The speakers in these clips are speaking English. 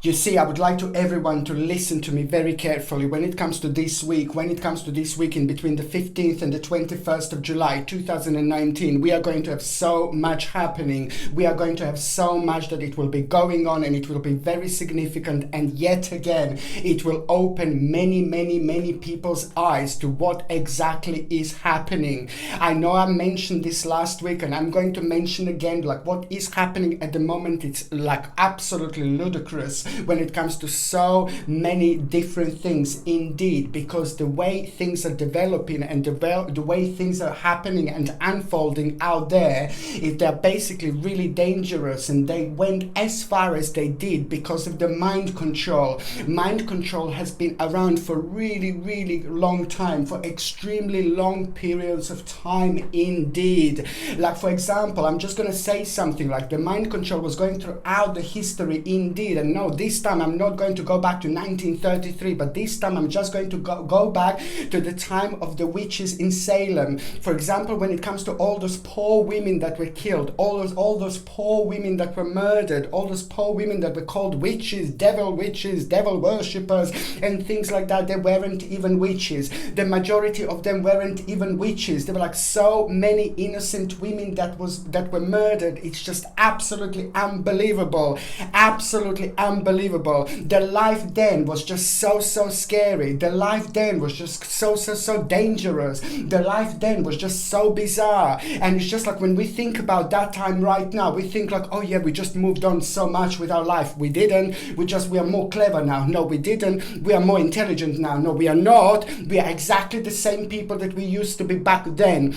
You see, I would like to everyone to listen to me very carefully when it comes to this week. When it comes to this week in between the 15th and the 21st of July 2019, we are going to have so much happening. We are going to have so much that it will be going on, and it will be very significant. And yet again, it will open many people's eyes to what exactly is happening. I know I mentioned this last week, and I'm going to mention again, like, what is happening at the moment. It's like absolutely ludicrous when it comes to so many different things indeed, because the way things are developing and the way things are happening and unfolding out there, they're basically really dangerous, and they went as far as they did because of the mind control. Mind control has been around for really long time, for extremely long periods of time indeed. Like, for example, I'm just going to say something like the mind control was going throughout the history indeed. And no, this time I'm not going to go back to 1933, but this time I'm just going to go back to the time of the witches in Salem. For example, when it comes to all those poor women that were killed, all those poor women that were murdered, all those poor women that were called witches, devil worshippers, and things like that. They weren't even witches. The majority of them weren't even witches. There were like so many innocent women that were murdered. It's just absolutely unbelievable. Absolutely unbelievable. The life then was just so scary. The life then was just so dangerous. The life then was just so bizarre. And it's just like when we think about that time right now, we think like, oh yeah, we just moved on so much with our life. We didn't. We are more clever now. No, we didn't. We are more intelligent now. No, we are not. We are exactly the same people that we used to be back then.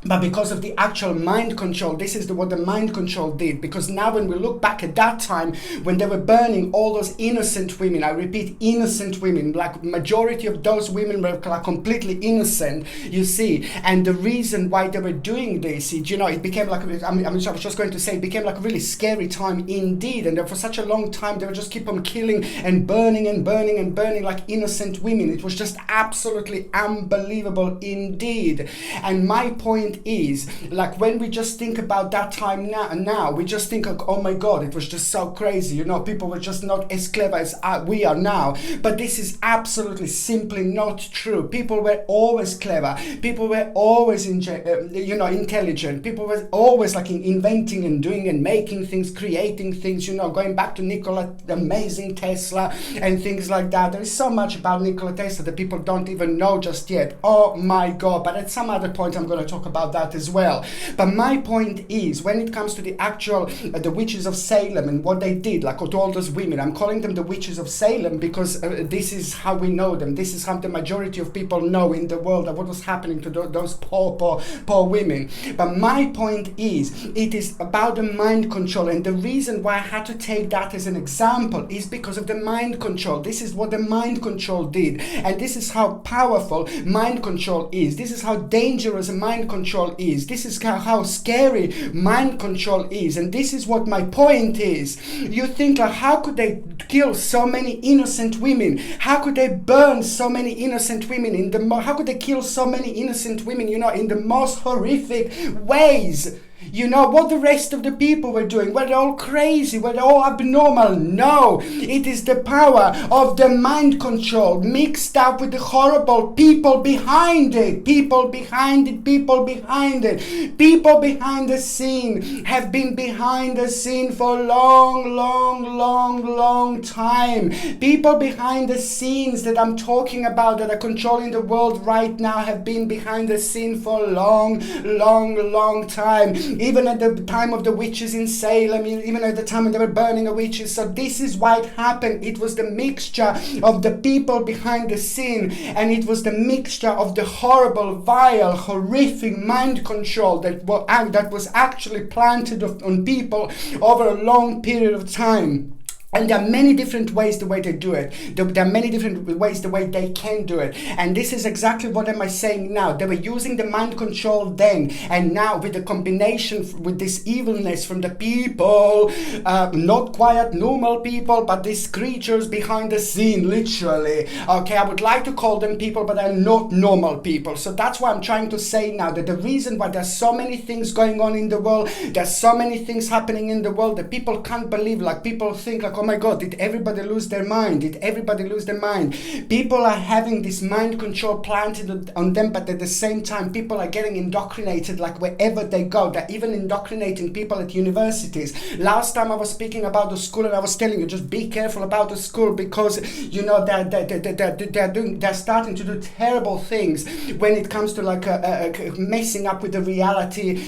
But because of the actual mind control, this is what the mind control did. Because now when we look back at that time, when they were burning all those innocent women, I repeat, innocent women, like majority of those women were like completely innocent, you see. And the reason why they were doing this, it became like, I was just going to say, it became like a really scary time indeed. And for such a long time, they would just keep on killing and burning like innocent women. It was just absolutely unbelievable indeed. And my point is, like, when we just think about that time now we just think like, oh my god, it was just so crazy, people were just not as clever as we are now. But this is absolutely simply not true. People were always clever. People were always intelligent. People were always like inventing and doing and making things, creating things, going back to Nikola, the amazing Tesla and things like that. There is so much about Nikola Tesla that people don't even know just yet. Oh my god. But at some other point I'm going to talk about that as well. But my point is, when it comes to the actual the witches of Salem and what they did, like to all those women, I'm calling them the witches of Salem because this is how we know them. This is how the majority of people know in the world of what was happening to those poor women. But my point is, it is about the mind control, and the reason why I had to take that as an example is because of the mind control. This is what the mind control did, and this is how powerful mind control is. This is how dangerous mind control is. This is how scary mind control is. And this is what my point is. You think like, how could they kill so many innocent women? How could they burn so many innocent women how could they kill so many innocent women, in the most horrific ways? What the rest of the people were doing? Were they all crazy? Were they all abnormal? No. It is the power of the mind control mixed up with the horrible people behind it. People behind it. People behind it. People behind the scene have been behind the scene for long time. People behind the scenes that I'm talking about that are controlling the world right now have been behind the scene for long time. Even at the time of the witches in Salem, even at the time when they were burning the witches. So this is why it happened. It was the mixture of the people behind the scene, and it was the mixture of the horrible, vile, horrific mind control that was actually planted on people over a long period of time. And there are many different ways the way they do it. There are many different ways the way they can do it. And this is exactly what am I saying now. They were using the mind control then. And now with the combination with this evilness from the people, not quiet normal people, but these creatures behind the scene, literally. Okay, I would like to call them people, but they're not normal people. So that's why I'm trying to say now that the reason why there's so many things going on in the world, there's so many things happening in the world that people can't believe. Like people think like, like, oh my God, did everybody lose their mind? Did everybody lose their mind? People are having this mind control planted on them, but at the same time, people are getting indoctrinated like wherever they go. They're even indoctrinating people at universities. Last time I was speaking about the school, and I was telling you, just be careful about the school, because you know they're starting to do terrible things when it comes to like messing up with the reality,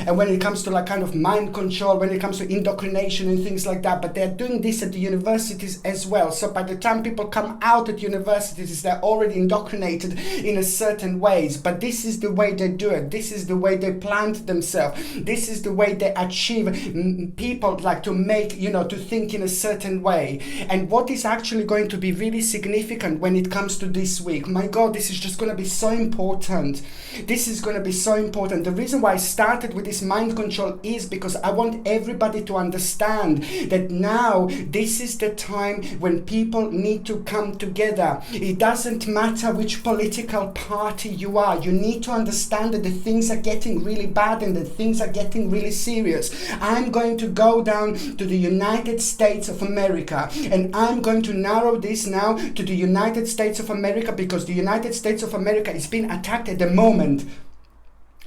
and when it comes to like kind of mind control, when it comes to indoctrination and things like that. But they're doing this at the universities as well. So by the time people come out at universities, they're already indoctrinated in a certain ways. But this is the way they do it. This is the way they plant themselves. This is the way they achieve people like to make, you know, to think in a certain way. And what is actually going to be really significant when it comes to this week, my God, this is just going to be so important. This is going to be so important. The reason why I started with this mind control is because I want everybody to understand that now this is the time when people need to come together. It doesn't matter which political party you are. You need to understand that the things are getting really bad and that things are getting really serious. I'm going to go down to the United States of America, and I'm going to narrow this now to the United States of America, because the United States of America is being attacked at the moment.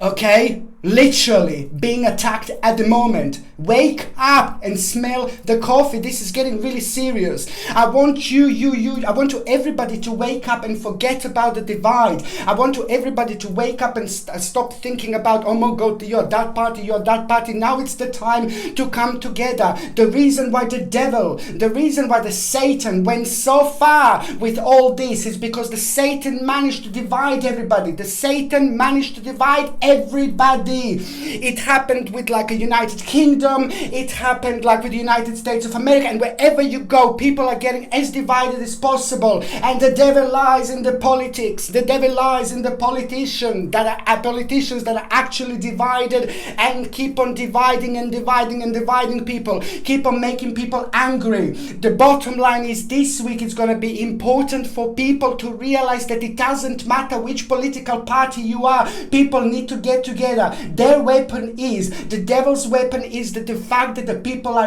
Okay? Literally being attacked at the moment. Wake up and smell the coffee. This is getting really serious. I want I want everybody to wake up and forget about the divide. I want everybody to wake up and stop thinking about, oh my God, you're that party, you're that party. Now it's the time to come together. The reason why the Satan went so far with all this is because the Satan managed to divide everybody. The Satan managed to divide everybody. It happened with like a United Kingdom. It happened like with the United States of America. And wherever you go, people are getting as divided as possible. And the devil lies in the politics. The devil lies in the politicians that are actually divided and keep on dividing and dividing people. Keep on making people angry. The bottom line is this week it's going to be important for people to realize that it doesn't matter which political party you are. People need to get together. Their weapon is, the devil's weapon is that the fact that the people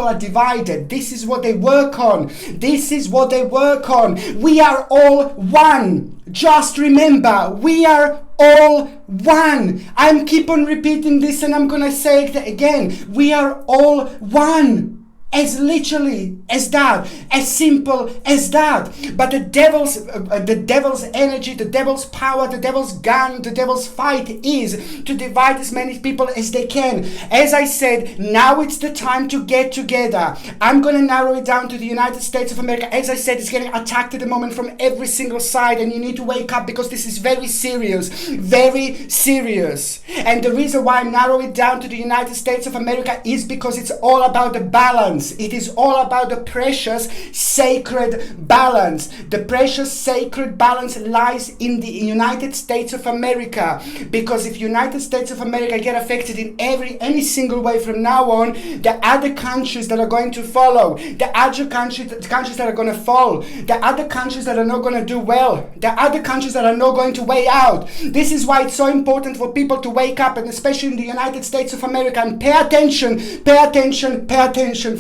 are divided. This is what they work on. This is what they work on. We are all one. Just remember, we are all one. I'm keep on repeating this, and I'm gonna say it again. We are all one. As literally as that, as simple as that. But the devil's energy, the devil's power, the devil's gun, the devil's fight is to divide as many people as they can. As I said, now it's the time to get together. I'm going to narrow it down to the United States of America. As I said, it's getting attacked at the moment from every single side, and you need to wake up because this is very serious. Very serious. And the reason why I narrow it down to the United States of America is because it's all about the balance. It is all about the precious sacred balance. The precious sacred balance lies in the United States of America, because if United States of America get affected in any single way from now on, the other countries that are going to follow, the other countries that are going to fall, the other countries that are not going to do well, the other countries that are not going to weigh out. This is why it's so important for people to wake up, and especially in the United States of America, and pay attention.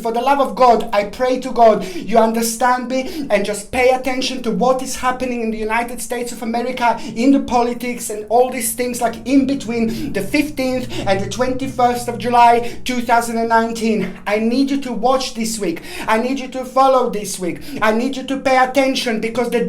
For the love of God, I pray to God you understand me, and just pay attention to what is happening in the United States of America, in the politics and all these things, like in between the 15th and the 21st of July 2019. I need you to watch this week. I need you to follow this week. I need you to pay attention, because the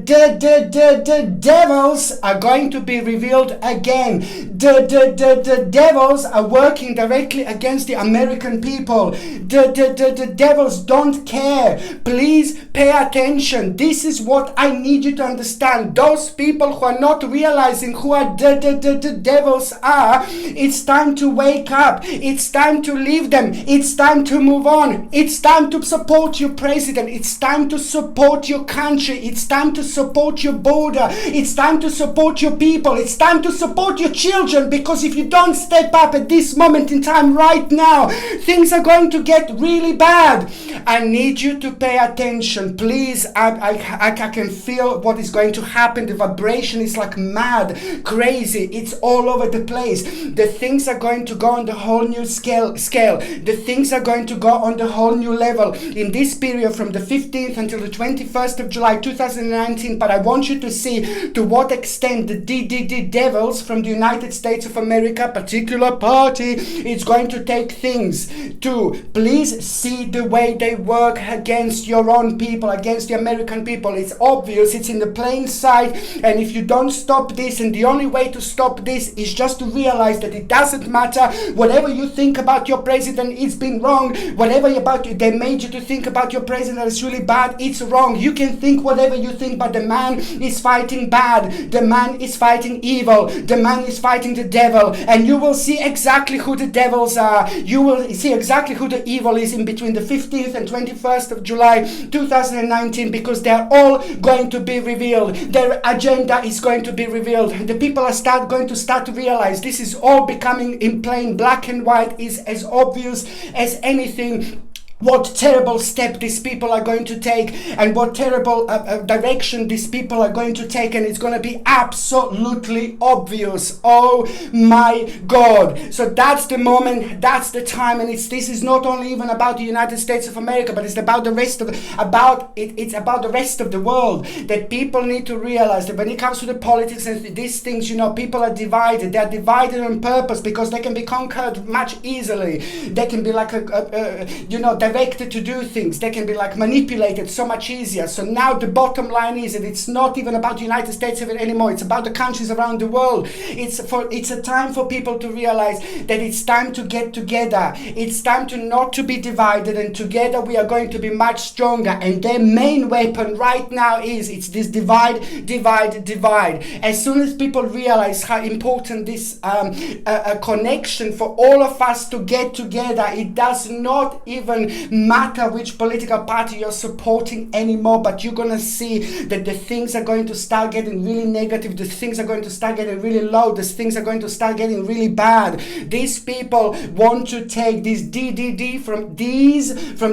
devils are going to be revealed again. The devils are working directly against the American people. The devils don't care. Please pay attention. This is what I need you to understand. Those people who are not realizing who are the devils are, it's time to wake up. It's time to leave them. It's time to move on. It's time to support your president. It's time to support your country. It's time to support your border. It's time to support your people. It's time to support your children, because if you don't step up at this moment in time right now, things are going to get really bad. I need you to pay attention. Please, I can feel what is going to happen. The vibration is like mad, crazy. It's all over the place. The things are going to go on the whole new scale. The things are going to go on the whole new level in this period from the 15th until the 21st of July 2019. But I want you to see to what extent the DDD devils from the United States of America, particular party, is going to take things to please see the way they work against your own people, against the American people. It's obvious, it's in the plain sight, and if you don't stop this, and the only way to stop this is just to realize that it doesn't matter. Whatever you think about your president, it's been wrong. Whatever they made you to think about your president is really bad, it's wrong. You can think whatever you think, but the man is fighting bad. The man is fighting evil. The man is fighting the devil, and you will see exactly who the devils are. You will see exactly who the evil is in between the 15th and 21st of July 2019, because they're all going to be revealed. Their agenda is going to be revealed. The people are going to start to realize this is all becoming in plain black and white, is as obvious as anything. What terrible step these people are going to take, and what terrible direction these people are going to take, and it's going to be absolutely obvious. Oh my God. So that's the moment, that's the time, and this is not only even about the United States of America, but it's about the rest of it's about the rest of the world. That people need to realize that when it comes to the politics and these things, people are divided. They're divided on purpose because they can be conquered much easily. They can be like directed to do things. They can be like manipulated so much easier. So now the bottom line is that it's not even about the United States anymore. It's about the countries around the world. It's a time for people to realize that it's time to get together. It's time to not to be divided, and together we are going to be much stronger. And their main weapon right now it's this divide. As soon as people realize how important this a connection for all of us to get together, it does not even matter which political party you're supporting anymore, but you're gonna see that the things are going to start getting really negative. The things are going to start getting really low. The things are going to start getting really bad. These people want to take this DDD from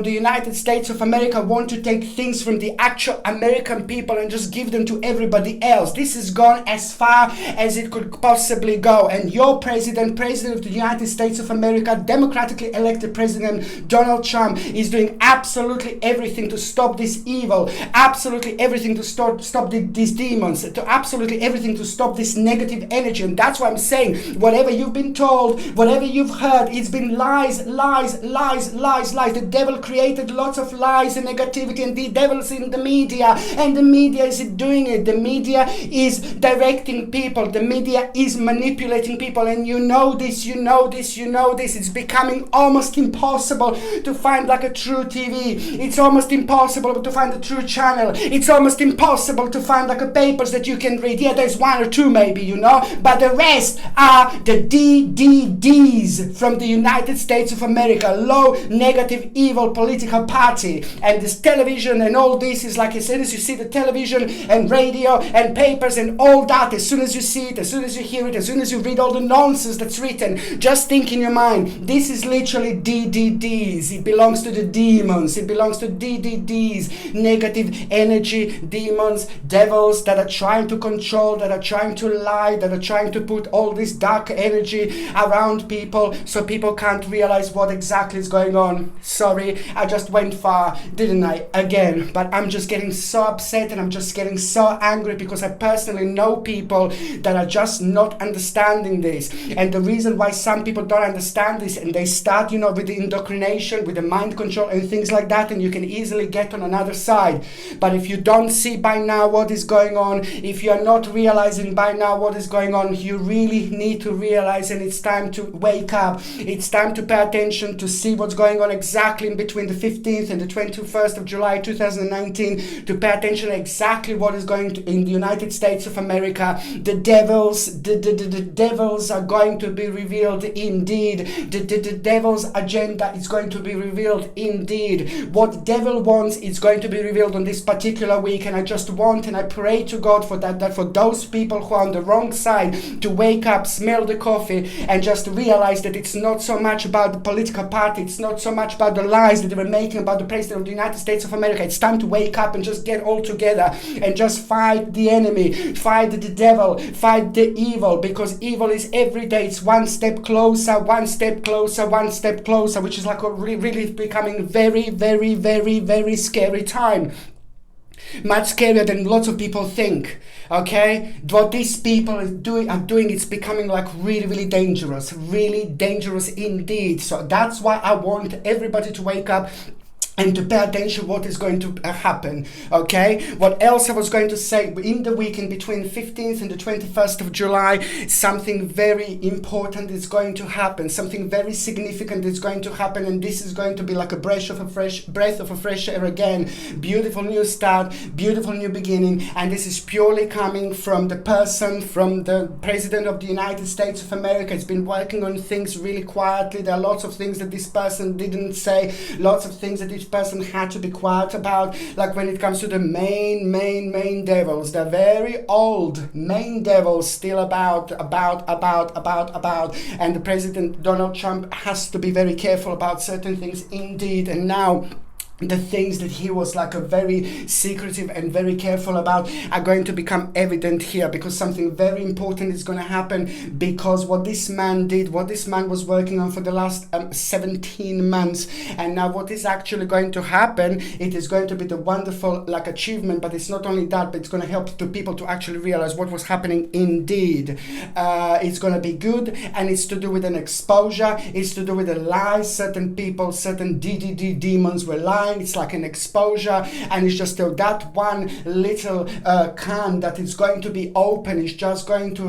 the United States of America, want to take things from the actual American people and just give them to everybody else. This has gone as far as it could possibly go, and your president of the United States of America, democratically elected President Donald Trump, is doing absolutely everything to stop this evil, absolutely everything to stop these demons, to absolutely everything to stop this negative energy. And that's why I'm saying, whatever you've been told, whatever you've heard, it's been lies. The devil created lots of lies and negativity, and the devil's in the media, and the media is doing it. The media is directing people. The media is manipulating people, and you know this. It's becoming almost impossible to find like a true TV. It's almost impossible to find a true channel. It's almost impossible to find like a papers that you can read. Yeah, there's one or two maybe, but the rest are the DDDs from the United States of America, low, negative, evil political party. And this television and all this is like, as soon as you see the television and radio and papers and all that, as soon as you see it, as soon as you hear it, as soon as you read all the nonsense that's written, just think in your mind, this is literally DDDs. It belongs to the demons. It belongs to DDDs, negative energy, demons, devils that are trying to control, that are trying to lie, that are trying to put all this dark energy around people so people can't realize what exactly is going on. Sorry, I just went far, didn't I? Again, but I'm just getting so upset, and I'm just getting so angry because I personally know people that are just not understanding this. And the reason why some people don't understand this, and they start, with the indoctrination, with the mind control and things like that, and you can easily get on another side. But if you don't see by now what is going on, if you are not realizing by now what is going on, you really need to realize, and it's time to wake up. It's time to pay attention, to see what's going on exactly in between the 15th and the 21st of July 2019, to pay attention exactly what is going to in the United States of America. The devils are going to be revealed indeed. The devil's agenda is going to be revealed revealed indeed. What devil wants is going to be revealed on this particular week, and I just want and I pray to God for that for those people who are on the wrong side to wake up, smell the coffee, and just realize that it's not so much about the political party, it's not so much about the lies that they were making about the President of the United States of America. It's time to wake up and just get all together and just fight the enemy, fight the devil, fight the evil, because evil is every day. It's one step closer, one step closer, one step closer, which is like a really becoming very, very, very, very scary time. Much scarier than lots of people think. Okay, what these people are doing, it's becoming like really dangerous indeed. So that's why I want everybody to wake up and to pay attention what is going to happen. Okay, what else I was going to say, in the weekend between 15th and the 21st of July, something very important is going to happen, something very significant is going to happen, and this is going to be like a breath of a fresh air again. Beautiful new start, beautiful new beginning, and this is purely coming from the President of the United States of America. It's been working on things really quietly. There are lots of things that this person didn't say, lots of things that this person had to be quiet about, like when it comes to the main devils, the very old main devils still about, and the President Donald Trump has to be very careful about certain things indeed. And now the things that he was like a very secretive and very careful about are going to become evident here, because something very important is going to happen, because what this man did, what this man was working on for the last 17 months, and now what is actually going to happen, it is going to be the wonderful like achievement, but it's not only that, but it's going to help the people to actually realize what was happening indeed. It's going to be good, and it's to do with an exposure, it's to do with the lies. Certain people, certain DDD demons were lying. It's like an exposure, and it's just that one little can that is going to be open is just going to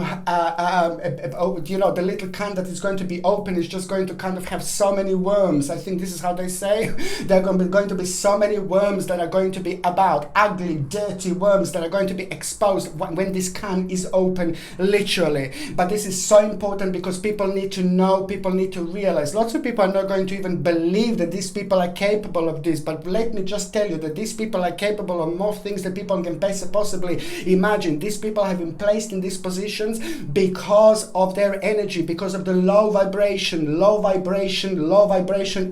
the little can that is going to be open is just going to kind of have so many worms. I think this is how they say. There are going to be so many worms that are going to be about, ugly, dirty worms that are going to be exposed when this can is open, literally. But this is so important, because people need to know, people need to realize. Lots of people are not going to even believe that these people are capable of this, but let me just tell you that these people are capable of more things that people can possibly imagine. These people have been placed in these positions because of their energy, because of the low vibration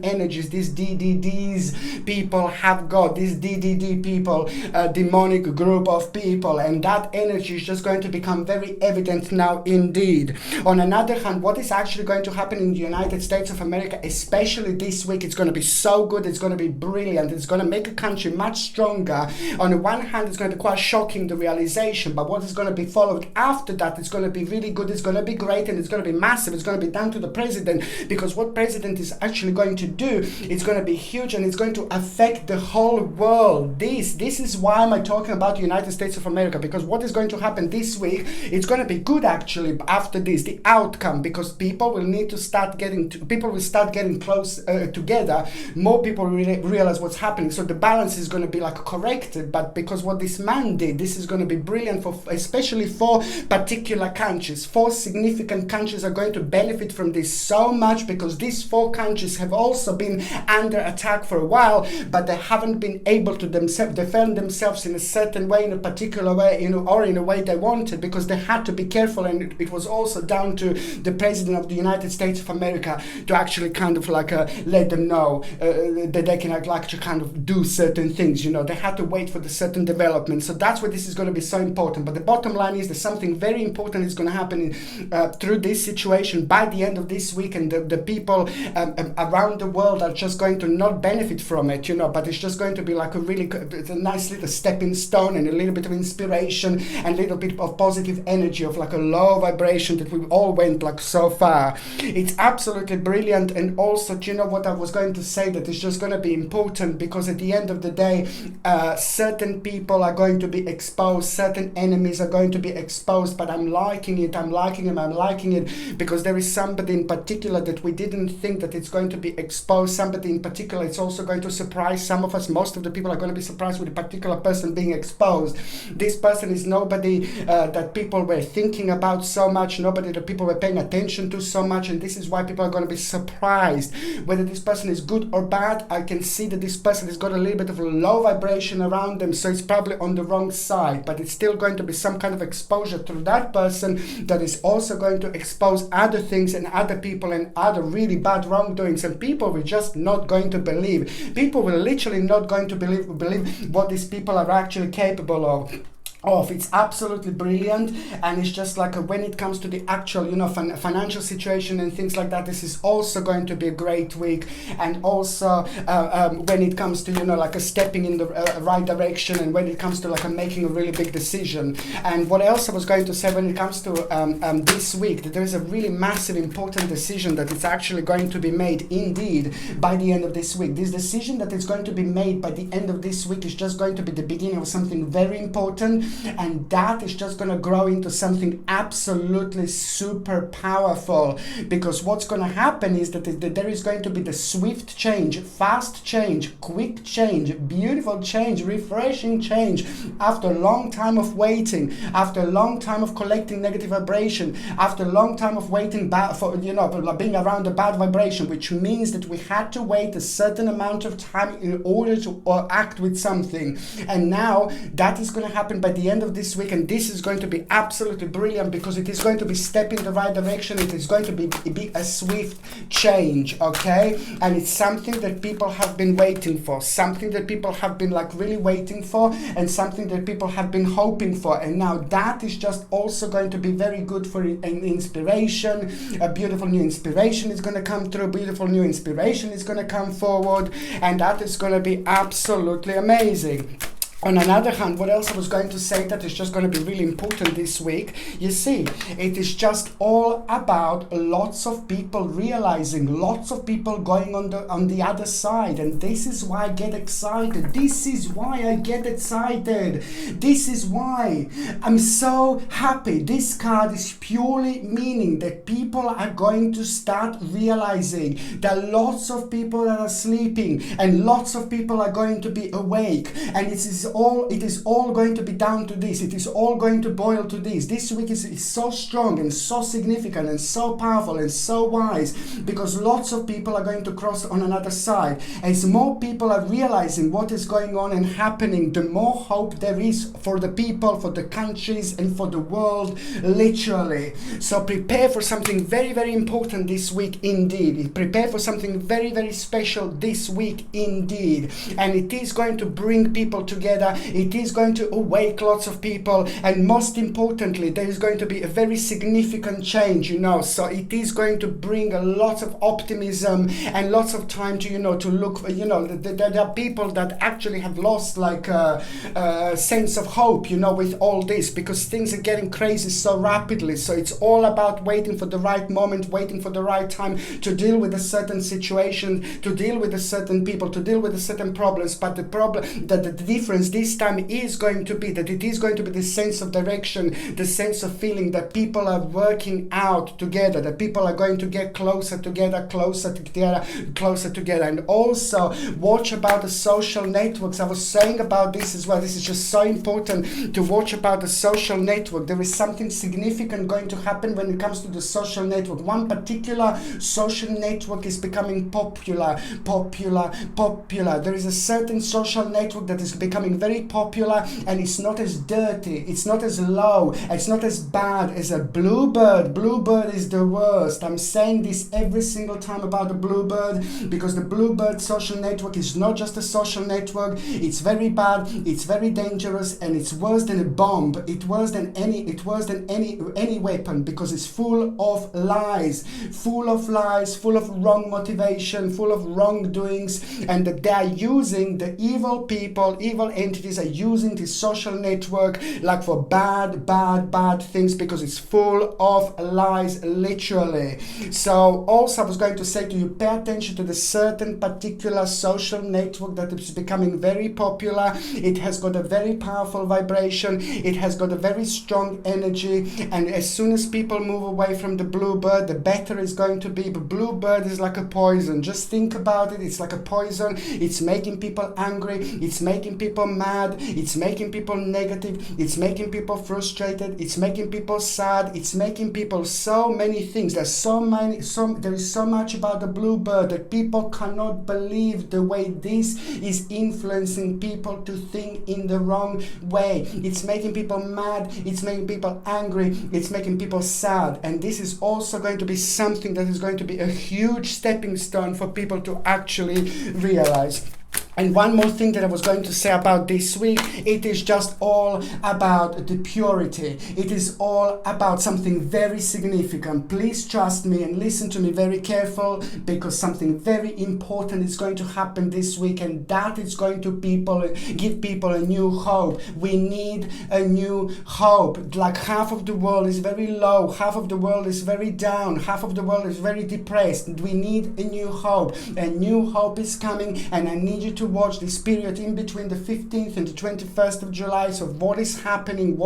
energies these DDDs people have got, these DDD people, demonic group of people, and that energy is just going to become very evident now indeed. On another hand, what is actually going to happen in the United States of America, especially this week, it's going to be so good, it's going to be brilliant, it's going to make a country much stronger. On the one hand, it's going to be quite shocking, the realization, but what is going to be followed after that, it's going to be really good, it's going to be great, and it's going to be massive. It's going to be down to the president, because what president is actually going to do, it's going to be huge, and it's going to affect the whole world. This is why I'm talking about the United States of America, because what is going to happen this week, it's going to be good actually after this, the outcome, because people will start getting close together. More people realize what's happening, so the balance is going to be like corrected. But because what this man did, this is going to be brilliant for especially 4 particular countries. 4 significant countries are going to benefit from this so much, because these 4 countries have also been under attack for a while, but they haven't been able to defend themselves in a certain way, in a particular way, or in a way they wanted, because they had to be careful. And it was also down to the President of the United States of America to actually kind of like let them know that they can actually kind of do certain things. They had to wait for the certain development. So that's why this is going to be so important. But the bottom line is that something very important is going to happen through this situation by the end of this week, and the people around the world are just going to not benefit from it, but it's just going to be like it's a nice little stepping stone, and a little bit of inspiration, and a little bit of positive energy of like a low vibration that we all went like so far. It's absolutely brilliant. And also, what I was going to say, that it's just going to be important important, because at the end of the day, certain people are going to be exposed, certain enemies are going to be exposed, but I'm liking it, I'm liking it, because there is somebody in particular that we didn't think that it's going to be exposed. Somebody in particular, it's also going to surprise some of us. Most of the people are going to be surprised with a particular person being exposed. This person is nobody that people were thinking about so much, nobody that people were paying attention to so much, and this is why people are going to be surprised. Whether this person is good or bad, I can see that this person has got a little bit of a low vibration around them, so it's probably on the wrong side, but it's still going to be some kind of exposure to that person that is also going to expose other things and other people and other really bad wrongdoings, and people were just not going to believe. People were literally not going to believe what these people are actually capable of. It's absolutely brilliant, and it's just like when it comes to the actual, financial situation and things like that, this is also going to be a great week. And also when it comes to, like a stepping in the right direction, and when it comes to like a making a really big decision. And what else I was going to say when it comes to this week, that there is a really massive important decision that is actually going to be made indeed by the end of this week. This decision that is going to be made by the end of this week is just going to be the beginning of something very important. And that is just going to grow into something absolutely super powerful, because what's going to happen is that there is going to be the swift change, fast change, quick change, beautiful change, refreshing change, after a long time of waiting, after a long time of collecting negative vibration, after a long time of waiting for being around the bad vibration, which means that we had to wait a certain amount of time in order to act with something. And now that is going to happen by the end of this week, and this is going to be absolutely brilliant, because it is going to be step in the right direction. It is going to be a swift change, okay? And it's something that people have been waiting for, something that people have been like really waiting for, and something that people have been hoping for. And now that is just also going to be very good for an inspiration. A beautiful new inspiration is going to come through, beautiful new inspiration is going to come forward, and that is going to be absolutely amazing. On another hand, what else I was going to say that is just going to be really important this week, you see, it is just all about lots of people realizing, lots of people going on the other side, and this is why I get excited. This is why I get excited. This is why I'm so happy. This card is purely meaning that people are going to start realizing that lots of people that are sleeping and lots of people are going to be awake, and it is all going to be down to this. It is all going to boil to this. This week is so strong and so significant and so powerful and so wise, because lots of people are going to cross on another side. As more people are realizing what is going on and happening, the more hope there is for the people, for the countries, and for the world, literally. So prepare for something very, very important this week indeed. Prepare for something very, very special this week indeed. And it is going to bring people together. It is going to awake lots of people, and most importantly, there is going to be a very significant change, so it is going to bring a lot of optimism and lots of time to look for, there are people that actually have lost like a sense of hope, with all this, because things are getting crazy so rapidly. So it's all about waiting for the right moment, waiting for the right time to deal with a certain situation, to deal with a certain people, to deal with a certain problems. But the difference this time is going to be that it is going to be the sense of direction, the sense of feeling that people are working out together, that people are going to get closer together. And also watch about the social networks. I was saying about this as well. This is just so important to watch about the social network. There is something significant going to happen when it comes to the social network. One particular social network is becoming popular. There is a certain social network that is becoming very popular, and it's not as dirty, it's not as low, it's not as bad as a bluebird. Bluebird is the worst. I'm saying this every single time about the bluebird, because the bluebird social network is not just a social network. It's very bad, it's very dangerous, and it's worse than a bomb. It's worse than any weapon, because it's full of lies, full of wrong motivation, full of wrongdoings, and that they are using the evil people, evil entities are using this social network like for bad things, because it's full of lies, literally. So also I was going to say to you, pay attention to the certain particular social network that is becoming very popular. It has got a very powerful vibration, it has got a very strong energy, and as soon as people move away from the bluebird, the better it's going to be. But bluebird is like a poison. Just think about it. It's like a poison. It's making people angry, it's making people mad, it's making people negative, it's making people frustrated, it's making people sad, it's making people so many things. There is so much about the bluebird that people cannot believe the way this is influencing people to think in the wrong way. It's making people mad, it's making people angry, it's making people sad. And this is also going to be something that is going to be a huge stepping stone for people to actually realize. And one more thing that I was going to say about this week, it is just all about the purity. It is all about something very significant. Please trust me and listen to me very careful, because something very important is going to happen this week, and that is going to give people a new hope. We need a new hope. Like half of the world is very low, half of the world is very down, half of the world is very depressed. We need a new hope. A new hope is coming, and I need you to watch this period in between the 15th and the 21st of July. So what is happening,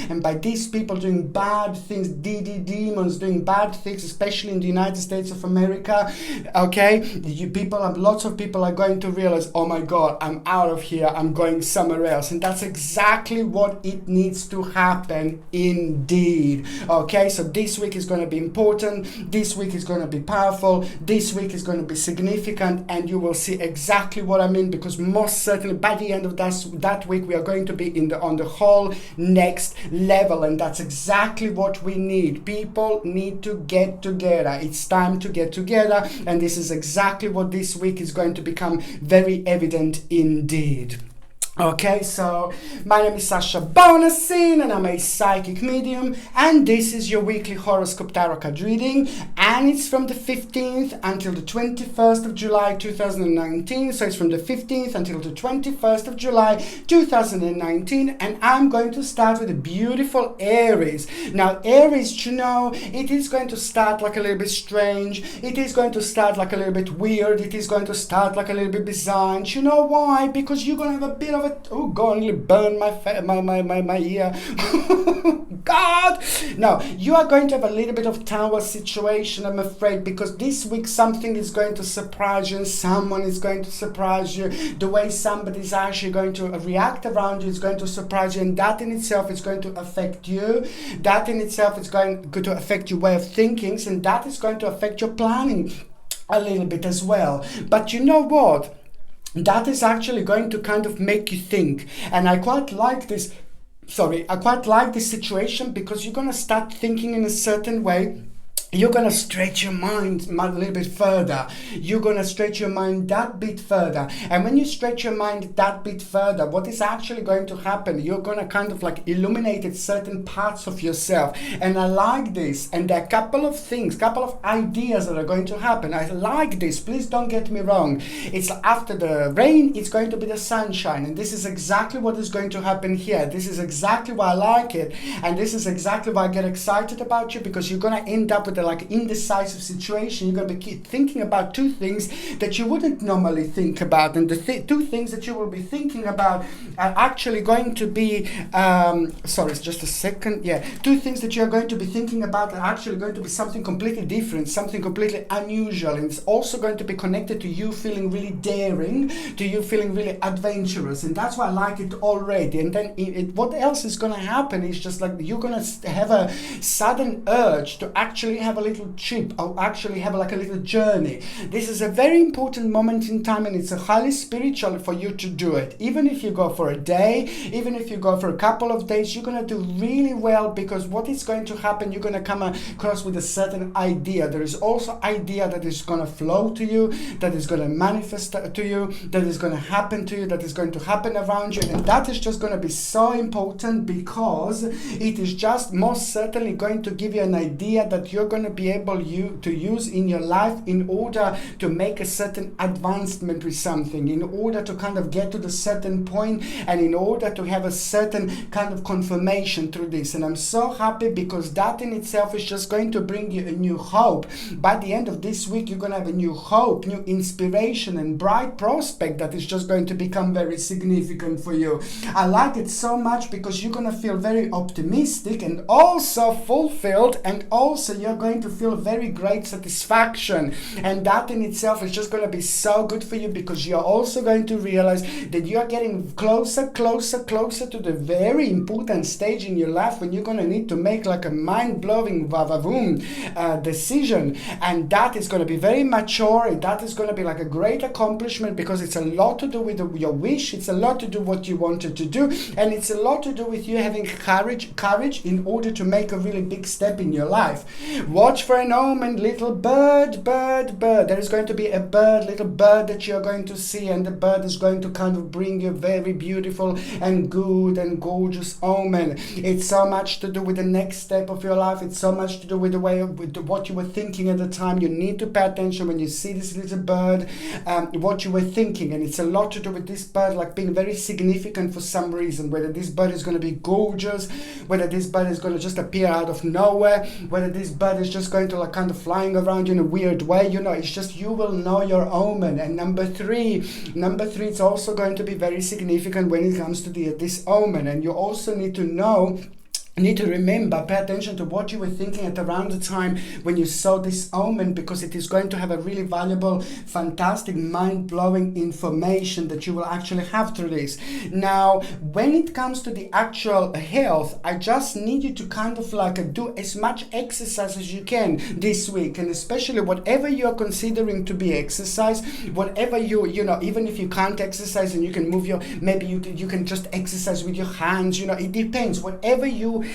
and by these people doing bad things, demons doing bad things, especially in the United States of America, okay, lots of people are going to realize, oh my God, I'm out of here, I'm going somewhere else. And that's exactly what it needs to happen indeed. Okay, so this week is going to be important, this week is going to be powerful, this week is going to be significant, and you will see exactly what I mean, because most certainly by the end of that week we are going to be on the whole next level, and that's exactly what we need. People need to get together. It's time to get together, and this is exactly what this week is going to become very evident indeed. Okay, so my name is Sasha Bonasin and I'm a psychic medium, and this is your weekly horoscope tarot card reading, and it's from the 15th until the 21st of July 2019. So it's from the 15th until the 21st of July 2019, and I'm going to start with a beautiful Aries. Now Aries, you know, it is going to start like a little bit strange, it is going to start like a little bit weird, it is going to start like a little bit bizarre. You know why? Because you're going to have a bit of oh God, nearly burn my ear. God! No, you are going to have a little bit of tower situation, I'm afraid, because this week something is going to surprise you, and someone is going to surprise you. The way somebody is actually going to react around you is going to surprise you, and that in itself is going to affect you. That in itself is going to affect your way of thinking, and that is going to affect your planning a little bit as well. But you know what? That is actually going to kind of make you think, and I quite like this situation, because you're going to start thinking in a certain way. You're going to stretch your mind a little bit further. You're going to stretch your mind that bit further. And when you stretch your mind that bit further, what is actually going to happen? You're going to kind of like illuminate certain parts of yourself. And I like this. And there are a couple of ideas that are going to happen. I like this. Please don't get me wrong. It's after the rain, it's going to be the sunshine. And this is exactly what is going to happen here. This is exactly why I like it. And this is exactly why I get excited about you, because you're going to end up with a like indecisive situation. You're going to be thinking about two things that you wouldn't normally think about, and the two things that you will be thinking about are actually going to be two things that you're going to be thinking about are actually going to be something completely different, something completely unusual, and it's also going to be connected to you feeling really daring, to you feeling really adventurous, and that's why I like it already. And then what else is going to happen is just like you're going to have a sudden urge to actually have a little trip, or actually have like a little journey. This is a very important moment in time, and it's a highly spiritual for you to do it. Even if you go for a day, even if you go for a couple of days, you're going to do really well, because what is going to happen, you're going to come across with a certain idea. There is also idea that is going to flow to you, that is going to manifest to you, that is going to happen to you, that is going to happen around you, and that is just going to be so important, because it is just most certainly going to give you an idea that you're going going to be able to use in your life in order to make a certain advancement with something, in order to kind of get to the certain point, and in order to have a certain kind of confirmation through this. And I'm so happy because that in itself is just going to bring you a new hope. By the end of this week, you're going to have a new hope, new inspiration, and bright prospect that is just going to become very significant for you. I like it so much because you're going to feel very optimistic and also fulfilled, and also you're going to feel very great satisfaction. And that in itself is just going to be so good for you because you're also going to realize that you are getting closer to the very important stage in your life when you're going to need to make like a mind-blowing decision. And that is going to be very mature. That is going to be like a great accomplishment because it's a lot to do with your wish. It's a lot to do what you wanted to do, and it's a lot to do with you having courage in order to make a really big step in your life. Watch for an omen, little bird. There is going to be a little bird that you're going to see, and the bird is going to kind of bring you very beautiful and good and gorgeous omen. It's so much to do with the next step of your life. It's so much to do with the way with what you were thinking at the time. You need to pay attention when you see this little bird, what you were thinking. And it's a lot to do with this bird like being very significant for some reason, whether this bird is going to be gorgeous, whether this bird is going to just appear out of nowhere, whether this bird is just going to like kind of flying around in a weird way. You know, it's just you will know your omen. And number three, it's also going to be very significant when it comes to this omen. And you also need to remember, pay attention to what you were thinking at around the time when you saw this omen, because it is going to have a really valuable, fantastic, mind-blowing information that you will actually have through this. Now, when it comes to the actual health, I just need you to kind of like do as much exercise as you can this week, and especially whatever you're considering to be exercise, whatever you know, even if you can't exercise and you can move maybe you can just exercise with your hands, you know, it depends. Whatever you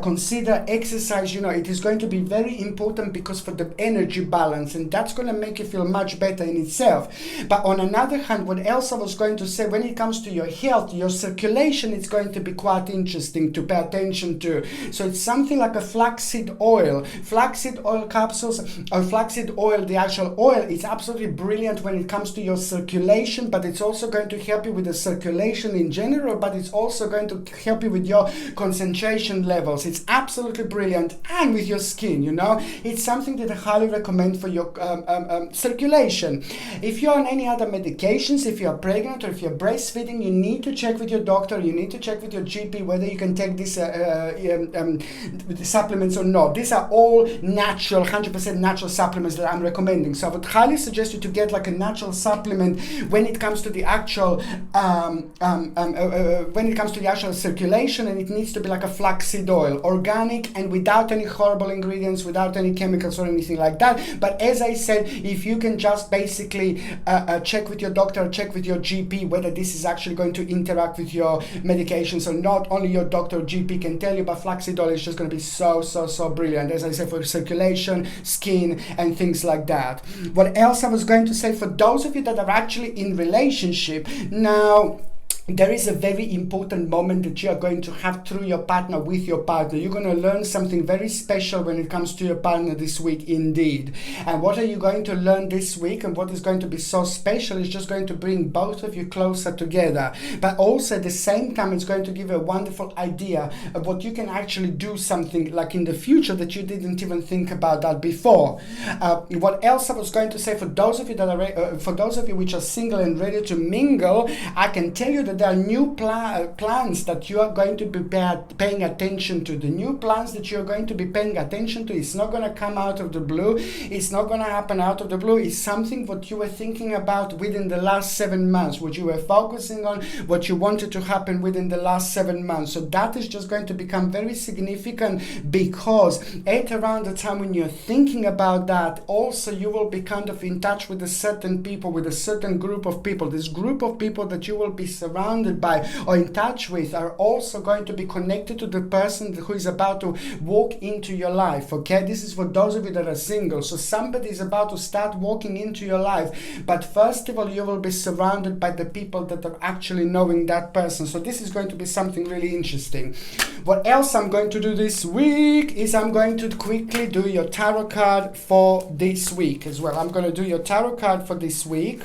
consider exercise, you know, it is going to be very important because for the energy balance, and that's going to make you feel much better in itself. But on another hand, what else I was going to say, when it comes to your health, your circulation, it's going to be quite interesting to pay attention to. So it's something like a flaxseed oil capsules, or flaxseed oil, the actual oil is absolutely brilliant when it comes to your circulation, but it's also going to help you with the circulation in general, but it's also going to help you with your concentration levels. It's absolutely brilliant. And with your skin, you know, it's something that I highly recommend for your circulation. If you're on any other medications, if you're pregnant or if you're breastfeeding, you need to check with your doctor, you need to check with your GP whether you can take these supplements or not. These are all natural, 100% natural supplements that I'm recommending. So I would highly suggest you to get like a natural supplement when it comes to the actual circulation, and it needs to be like a flaxseed oil, organic and without any horrible ingredients, without any chemicals or anything like that. But as I said, if you can just basically check with your doctor, check with your GP whether this is actually going to interact with your medications or not. Only your doctor or GP can tell you, but flaxseed oil is just going to be so brilliant, as I said, for circulation, skin and things like that. What else I was going to say, for those of you that are actually in relationship now, there is a very important moment that you are going to have through your partner, with your partner. You're going to learn something very special when it comes to your partner this week indeed. And what are you going to learn this week, and what is going to be so special is just going to bring both of you closer together. But also at the same time, it's going to give you a wonderful idea of what you can actually do something like in the future that you didn't even think about that before. What else I was going to say, for those of you that are for those of you which are single and ready to mingle, I can tell you that there are new plans that you are going to be paying attention to. The new plans that you're going to be paying attention to, it's not going to come out of the blue. It's not going to happen out of the blue. It's something what you were thinking about within the last 7 months, what you were focusing on, what you wanted to happen within the last 7 months. So that is just going to become very significant, because at around the time when you're thinking about that, also you will be kind of in touch with a certain people, with a certain group of people. This group of people that you will be surrounded surrounded by or in touch with are also going to be connected to the person who is about to walk into your life. Okay, this is for those of you that are single. So somebody is about to start walking into your life, but first of all, you will be surrounded by the people that are actually knowing that person. So this is going to be something really interesting. What else I'm going to do this week is I'm going to quickly do your tarot card for this week as well. I'm going to do your tarot card for this week.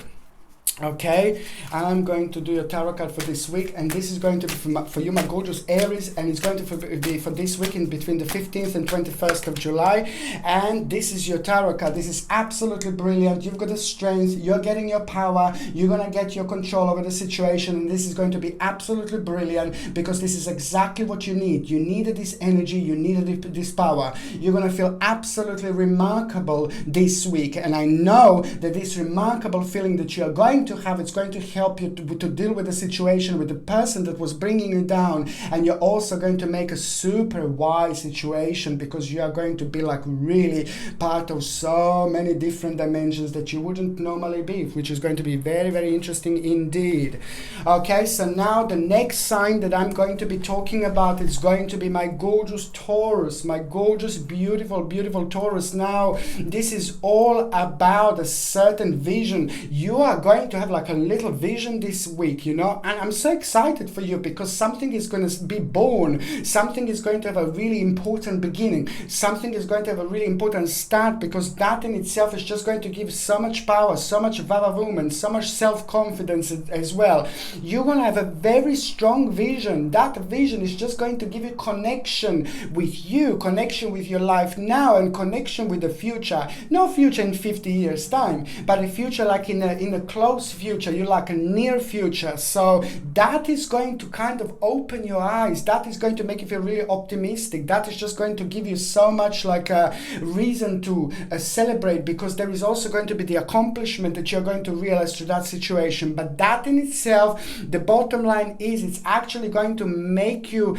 Okay, I'm going to do your tarot card for this week, and this is going to be for you, my gorgeous Aries, and it's going to be for this week in between the 15th and 21st of July. And this is your tarot card. This is absolutely brilliant. You've got the strength, you're getting your power, you're going to get your control over the situation, and this is going to be absolutely brilliant because this is exactly what you need. You needed this energy, you needed this power. You're going to feel absolutely remarkable this week, and I know that this remarkable feeling that you are going to have, it's going to help you to deal with the situation with the person that was bringing you down, and you're also going to make a super wise situation because you are going to be like really part of so many different dimensions that you wouldn't normally be, which is going to be very, very interesting indeed. Okay, so now the next sign that I'm going to be talking about is going to be my gorgeous Taurus, my gorgeous, beautiful, beautiful Taurus. Now, this is all about a certain vision. You are going to have like a little vision this week, you know, and I'm so excited for you because something is going to be born, something is going to have a really important beginning, something is going to have a really important start, because that in itself is just going to give so much power, so much vavavoom, and so much self-confidence as well. You're going to have a very strong vision. That vision is just going to give you connection with you, connection with your life now, and connection with the future. No future in 50 years time, but a future like in a close future, you like a near future. So that is going to kind of open your eyes. That is going to make you feel really optimistic. That is just going to give you so much like a reason to celebrate, because there is also going to be the accomplishment that you're going to realize through that situation. But that in itself, the bottom line is it's actually going to make you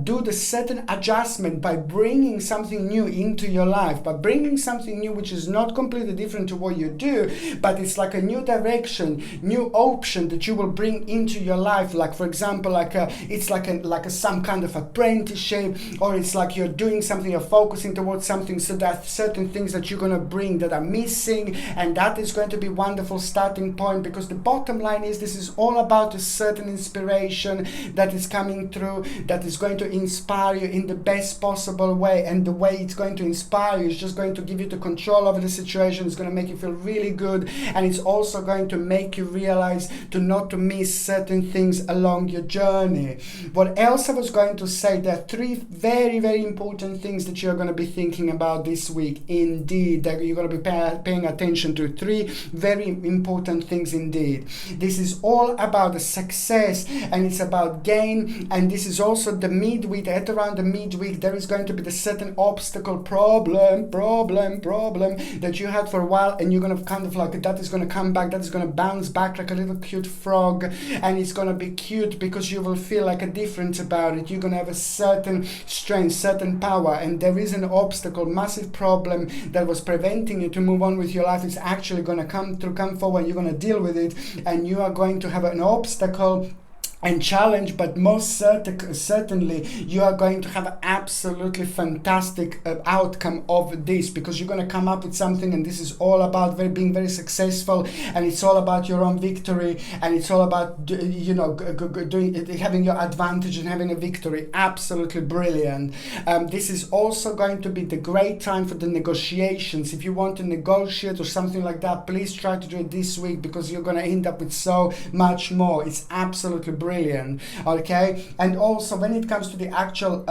do the certain adjustment by bringing something new into your life, by bringing something new which is not completely different to what you do, but it's like a new direction, new option that you will bring into your life. Like for example, it's like some kind of apprenticeship, or it's like you're doing something, you're focusing towards something, so that certain things that you're going to bring that are missing, and that is going to be wonderful starting point, because the bottom line is this is all about a certain inspiration that is coming through, that is going to inspire you in the best possible way. And the way it's going to inspire you is just going to give you the control over the situation. It's going to make you feel really good, and it's also going to make you realize not to miss certain things along your journey. What else I was going to say, there are three very, very important things that you're going to be thinking about this week. Indeed, that you're going to be paying attention to. Three very important things indeed. This is all about the success, and it's about gain, and this is also the midweek. At around the midweek, there is going to be the certain obstacle, problem that you had for a while, and you're going to kind of like, that is going to come back, that is going to bounce back like a little cute frog, and it's going to be cute because you will feel like a difference about it. You're going to have a certain strength, certain power, and there is an obstacle, massive problem that was preventing you to move on with your life. It's actually going to come forward, and you're going to deal with it, and you are going to have an obstacle and challenge, but most certainly you are going to have an absolutely fantastic outcome of this, because you're going to come up with something, and this is all about being very successful, and it's all about your own victory, and it's all about doing it, having your advantage and having a victory. Absolutely brilliant. This is also going to be the great time for the negotiations. If you want to negotiate or something like that, please try to do it this week, because you're going to end up with so much more. It's absolutely brilliant. Okay, and also when it comes to the actual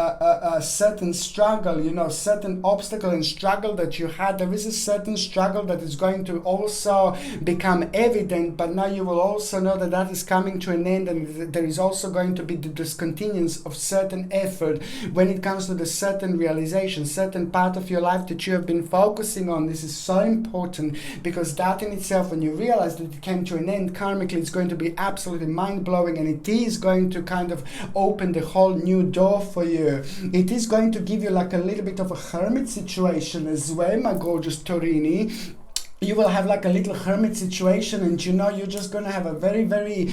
certain struggle, certain obstacle and struggle that you had, there is a certain struggle that is going to also become evident, but now you will also know that that is coming to an end, and there is also going to be the discontinuance of certain effort when it comes to the certain realization, certain part of your life that you have been focusing on. This is so important, because that in itself, when you realize that it came to an end karmically, it's going to be absolutely mind-blowing, and it is going to kind of open the whole new door for you. It is going to give you like a little bit of a hermit situation as well, my gorgeous Taurini. you will have like a little hermit situation, and you know, you're just going to have a very, very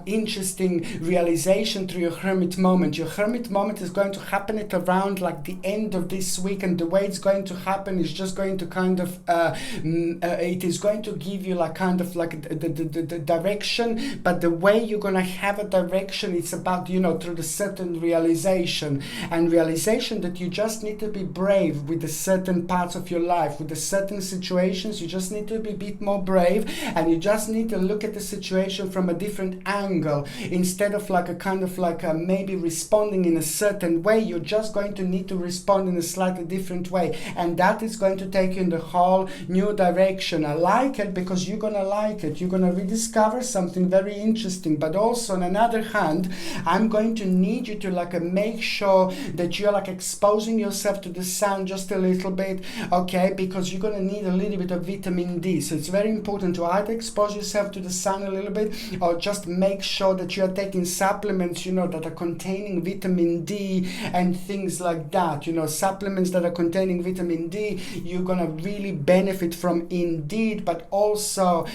interesting realization through your hermit moment. Your hermit moment is going to happen at around like the end of this week, and the way it's going to happen is just going to kind of it is going to give you like kind of like the direction, but the way you're going to have a direction, it's about, you know, through the certain realization, and realization that you just need to be brave with the certain parts of your life, with the certain situations. You just need to be a bit more brave, and you just need to look at the situation from a different angle. Instead of like a kind of like a maybe responding in a certain way, you're just going to need to respond in a slightly different way, and that is going to take you in the whole new direction. I like it because you're gonna like it. You're gonna rediscover something very interesting, but also on another hand, I'm going to need you to like make sure that you're like exposing yourself to the sun just a little bit, okay, because you're gonna need a little bit of vitamin D. So it's very important to either expose yourself to the sun a little bit, or just make sure that you are taking supplements, you know, that are containing vitamin D and things like that. You know, supplements that are containing vitamin D, you're gonna really benefit from indeed, but also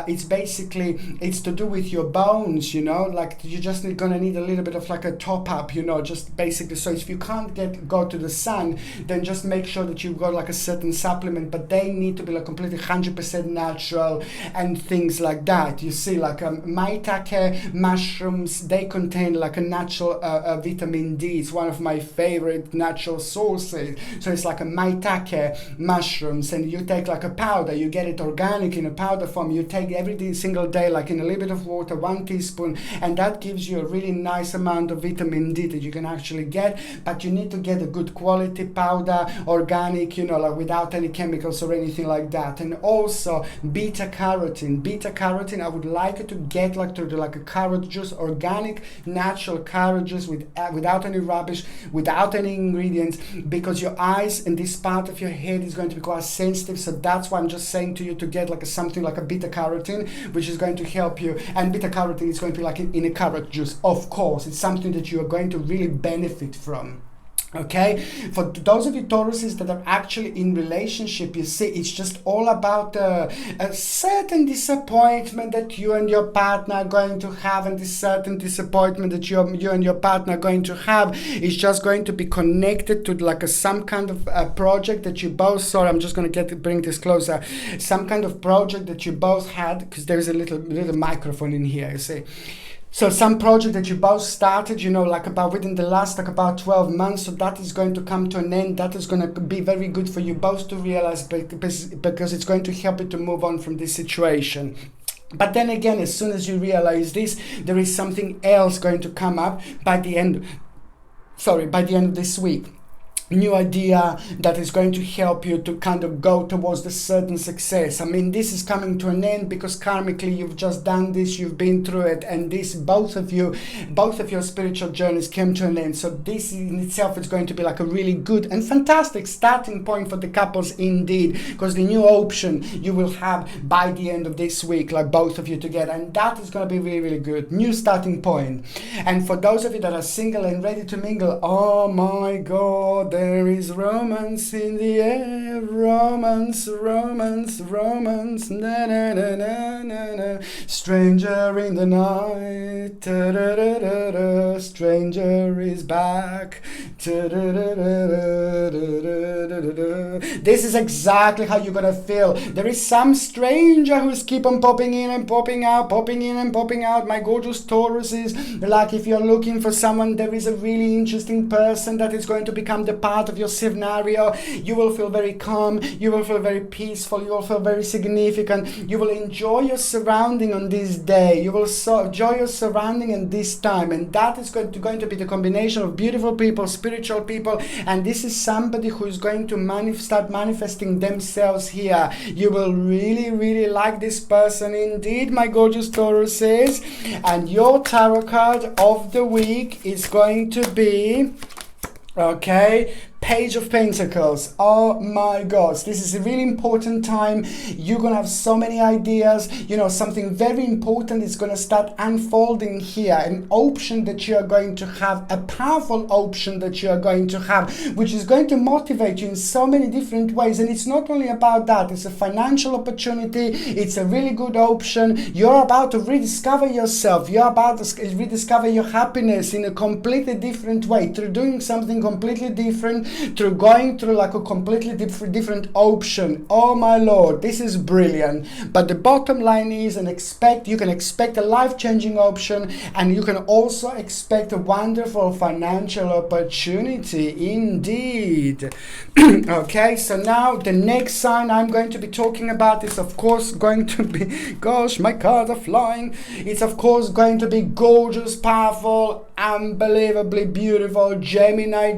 it's to do with your bones, you know, like you just gonna need a little bit of like a top up, you know, just basically. So if you can't go to the sun, then just make sure that you've got like a certain supplement, but they need to be like completely 100% natural and things like that. You see, like maitake mushrooms, they contain like a natural vitamin D. It's one of my favorite natural sources. So it's like a maitake mushrooms, and you take like a powder, you get it organic in a powder form, you take every single day like in a little bit of water, 1 teaspoon, and that gives you a really nice amount of vitamin D that you can actually get. But you need to get a good quality powder, organic, you know, like without any chemicals or anything like that. And also beta carotene, I would like you to get like to like a carrot juice, organic natural carrot juice without any rubbish, without any ingredients, because your eyes and this part of your head is going to be quite sensitive. So that's why I'm just saying to you to get like something like a beta carotene, which is going to help you. And beta carotene is going to be like in a carrot juice. Of course, it's something that you are going to really benefit from. Okay, for those of you Tauruses that are actually in relationship, you see, it's just all about a certain disappointment that you and your partner are going to have, and this certain disappointment that you and your partner are going to have is just going to be connected to like some kind of project that you both. Sorry, I'm just going to bring this closer. Some kind of project that you both had, because there is a little microphone in here. You see. So some project that you both started, you know, like about within the last like about 12 months, so that is going to come to an end. That is going to be very good for you both to realize, because it's going to help you to move on from this situation. But then again, as soon as you realize this, there is something else going to come up by the end of this week. New idea that is going to help you to kind of go towards the certain success. I mean, this is coming to an end because karmically you've just done this, you've been through it, and this, both of your spiritual journeys came to an end. So this in itself is going to be like a really good and fantastic starting point for the couples indeed, because the new option you will have by the end of this week, like both of you together, and that is going to be really, really good. New starting point. And for those of you that are single and ready to mingle, oh my God, there is romance in the air, romance, na na na na na na. Stranger in the night, da da da da da. Stranger is back, da da da da da da da da. This is exactly how you're gonna feel. There is some stranger who's keep on popping in and popping out, popping in and popping out. My gorgeous Tauruses, like if you're looking for someone, there is a really interesting person that is going to become the part of your scenario. You will feel very calm, you will feel very peaceful, you will feel very significant, you will enjoy your surrounding on this day, you will enjoy your surrounding in this time, and that is going to be the combination of beautiful people, spiritual people, and this is somebody who is going to start manifesting themselves here. You will really, really like this person indeed, my gorgeous Tauruses. And your tarot card of the week is going to be, okay, Page of Pentacles. Oh my gosh, this is a really important time. You're gonna have so many ideas. You know, something very important is gonna start unfolding here. An option that you are going to have, a powerful option that you are going to have, which is going to motivate you in so many different ways. And it's not only about that, it's a financial opportunity, it's a really good option. You're about to rediscover yourself. You're about to rediscover your happiness in a completely different way, through doing something completely different, through going through like a completely different option. Oh my Lord, this is brilliant. But the bottom line is, you can expect a life-changing option, and you can also expect a wonderful financial opportunity indeed. Okay, so now the next sign I'm going to be talking about is of course going to be, gosh, my cards are flying. It's of course going to be gorgeous, powerful, unbelievably beautiful Gemini.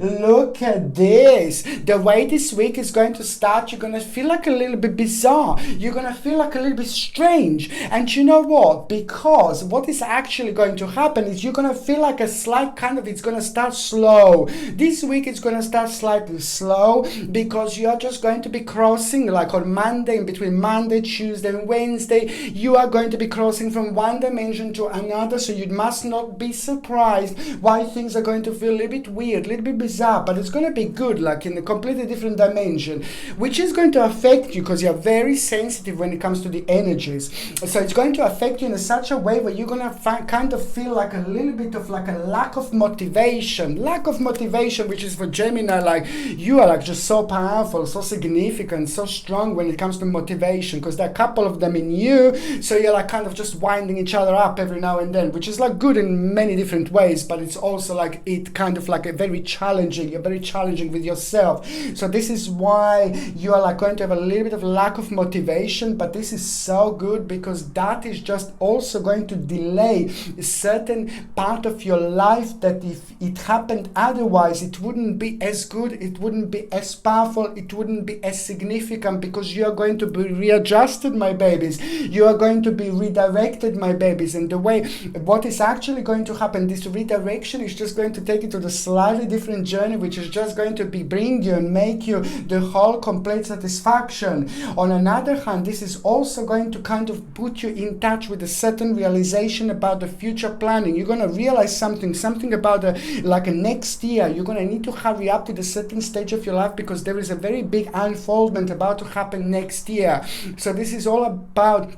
Look at this. The way this week is going to start, you're going to feel like a little bit bizarre. You're going to feel like a little bit strange. And you know what? Because what is actually going to happen is you're going to feel like a slight it's going to start slow. This week it's going to start slightly slow because you're just going to be crossing, like on Monday, in between Monday, Tuesday and Wednesday, you are going to be crossing from one dimension to another. So you must not be surprised why things are going to feel a little bit weird, a little bit bizarre, but it's going to be good, like in a completely different dimension, which is going to affect you because you're very sensitive when it comes to the energies. So it's going to affect you in such a way where you're going to kind of feel like a little bit of like a lack of motivation, which is for Gemini, like you are like just so powerful, so significant, so strong when it comes to motivation, because there are a couple of them in you, so you're like kind of just winding each other up every now and then, which is like good in many different ways, but it's also like it kind of like a very challenging, you're very challenging with yourself. So this is why you are like going to have a little bit of lack of motivation, but this is so good because that is just also going to delay a certain part of your life that if it happened otherwise, it wouldn't be as good, it wouldn't be as powerful, it wouldn't be as significant, because you are going to be readjusted, my babies. You are going to be redirected, my babies. And the way, what is actually going to happen, this redirection is just going to take you to the slightly different journey, which is just going to be bring you and make you the whole complete satisfaction. On another hand, this is also going to kind of put you in touch with a certain realization about the future planning. You're going to realize something about like a next year. You're going to need to hurry up with a certain stage of your life because there is a very big unfoldment about to happen next year. So this is all about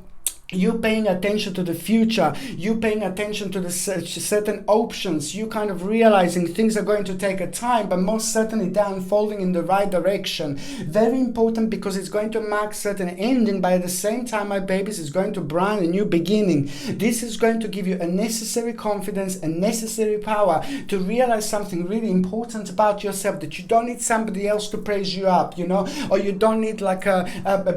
you paying attention to the future, you paying attention to the certain options, you kind of realizing things are going to take a time, but most certainly they're unfolding in the right direction. Very important because it's going to mark certain ending, but at the same time, my babies, is going to brand a new beginning. This is going to give you a necessary confidence, a necessary power to realize something really important about yourself, that you don't need somebody else to praise you up, you know, or you don't need like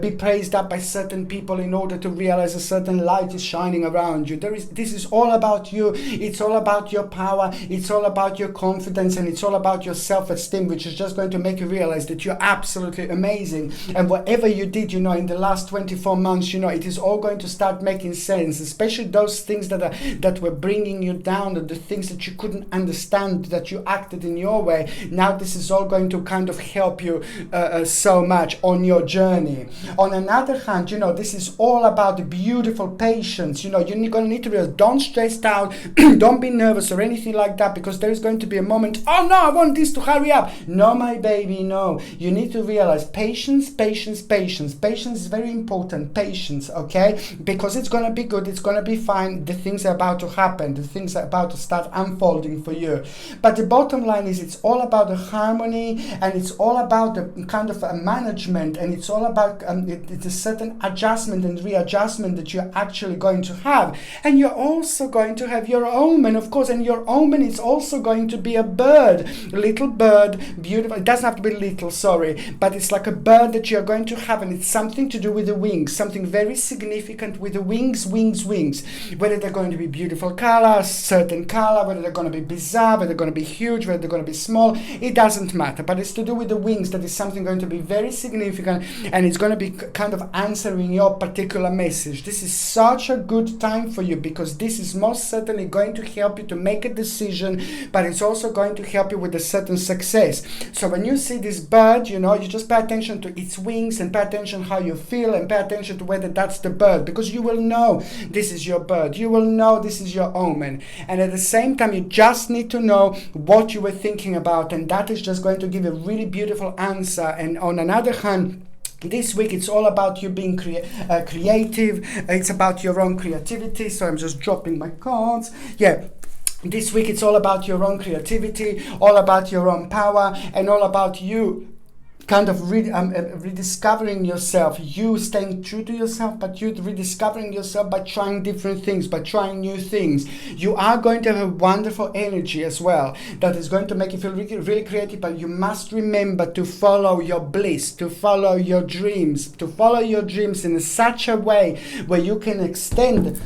be praised up by certain people in order to realize a certain light is shining around you. This is all about you. It's all about your power. It's all about your confidence, and it's all about your self-esteem, which is just going to make you realize that you're absolutely amazing. And whatever you did, you know, in the last 24 months, you know, it is all going to start making sense, especially those things that were bringing you down, or the things that you couldn't understand, that you acted in your way. Now this is all going to kind of help you so much on your journey. On another hand, you know, this is all about the beautiful patience. You know, you're going to need to realize, don't stress out, don't be nervous or anything like that, because there is going to be a moment, oh no, I want this to hurry up. No, my baby, no. You need to realize patience is very important. Patience, okay? Because it's going to be good, it's going to be fine. The things are about to happen, the things are about to start unfolding for you. But the bottom line is, it's all about the harmony, and it's all about the kind of a management, and it's all about it's a certain adjustment and readjustment that you're actually going to have. And you're also going to have your omen, of course, and your omen is also going to be a bird, little bird, beautiful. It doesn't have to be little, sorry, but it's like a bird that you're going to have, and it's something to do with the wings, something very significant with the wings, whether they're going to be beautiful color, certain color, whether they're going to be bizarre, whether they're going to be huge, whether they're going to be small, it doesn't matter, but it's to do with the wings. That is something going to be very significant, and it's going to be kind of answering your particular message. This is such a good time for you, because this is most certainly going to help you to make a decision, but it's also going to help you with a certain success. So when you see this bird, you just pay attention to its wings and pay attention how you feel, and pay attention to whether that's the bird, because you will know this is your bird. You will know this is your omen. And at the same time, you just need to know what you were thinking about, and that is just going to give a really beautiful answer. And on another hand, this week it's all about you being creative. It's about your own creativity. So I'm just dropping my cards. Yeah. This week it's all about your own creativity, all about your own power, and all about you kind of rediscovering yourself, you staying true to yourself, but you rediscovering yourself by trying different things, by trying new things. You are going to have a wonderful energy as well that is going to make you feel really, really creative, but you must remember to follow your bliss, to follow your dreams, in such a way where you can extend,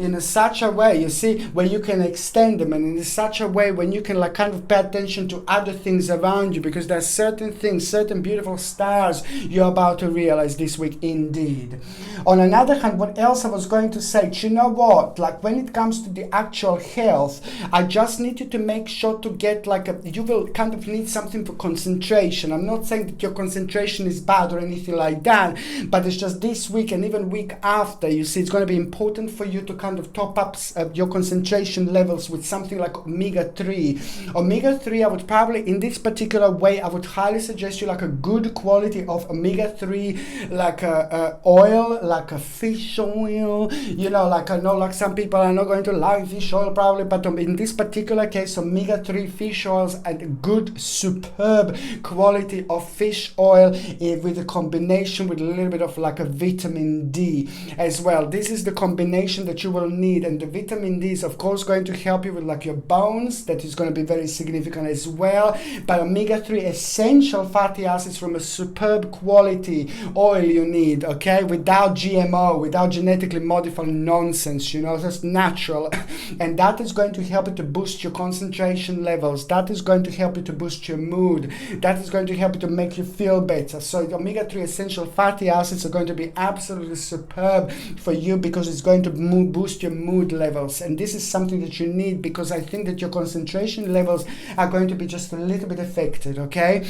in such a way, you see, where you can extend them, and in such a way when you can kind of pay attention to other things around you, because there are certain things, certain beautiful stars you're about to realize this week indeed. On another hand, what else I was going to say, you know what, like when it comes to the actual health, I just need you to make sure to get you will kind of need something for concentration. I'm not saying that your concentration is bad or anything like that, but it's just this week and even week after, you see, it's going to be important for you to kind of top up your concentration levels with something like omega-3. Omega-3, I would probably, in this particular way, I would highly suggest you like a good quality of omega-3, like a oil, like a fish oil, like I know like some people are not going to like fish oil probably, but in this particular case, omega-3 fish oils and good superb quality of fish oil with a combination with a little bit of like a vitamin D as well. This is the combination that you will need, and the vitamin D is of course going to help you with like your bones. That is going to be very significant as well. But omega-3 essential fatty acids from a superb quality oil you need, okay, without GMO, without genetically modified nonsense, just natural. And that is going to help you to boost your concentration levels. That is going to help you to boost your mood. That is going to help you to make you feel better. So the omega-3 essential fatty acids are going to be absolutely superb for you, because it's going to boost your mood levels. And this is something that you need, because I think that your concentration levels are going to be just a little bit affected, okay?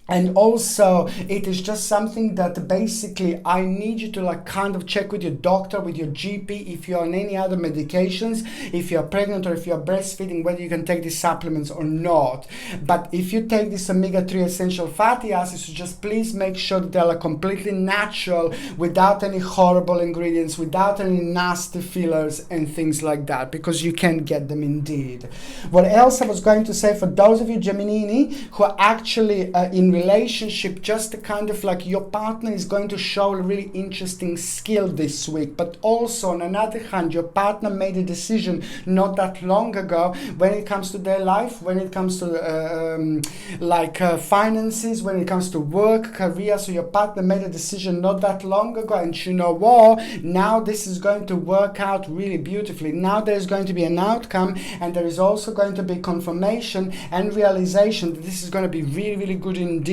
And also, it is just something that basically I need you to like kind of check with your doctor, with your GP, if you're on any other medications, if you're pregnant or if you're breastfeeding, whether you can take these supplements or not. But if you take this omega-3 essential fatty acids, just please make sure that they're like completely natural, without any horrible ingredients, without any nasty fillers and things like that, because you can get them indeed. What else I was going to say, for those of you Gemini who are actually in relationship, just to kind of like your partner is going to show a really interesting skill this week, but also on another hand, your partner made a decision not that long ago when it comes to their life, when it comes to finances, when it comes to work, career. So your partner made a decision not that long ago, and you know what, now this is going to work out really beautifully. Now there's going to be an outcome, and there is also going to be confirmation and realization that this is going to be really, really good indeed.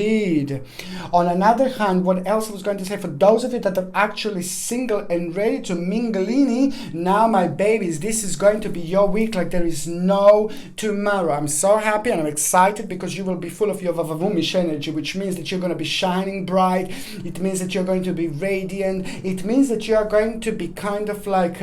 On another hand, what else I was going to say, for those of you that are actually single and ready to mingle in, now my babies, this is going to be your week like there is no tomorrow. I'm so happy and I'm excited, because you will be full of your vavavumish energy, which means that you're going to be shining bright. It means that you're going to be radiant. It means that you are going to be kind of like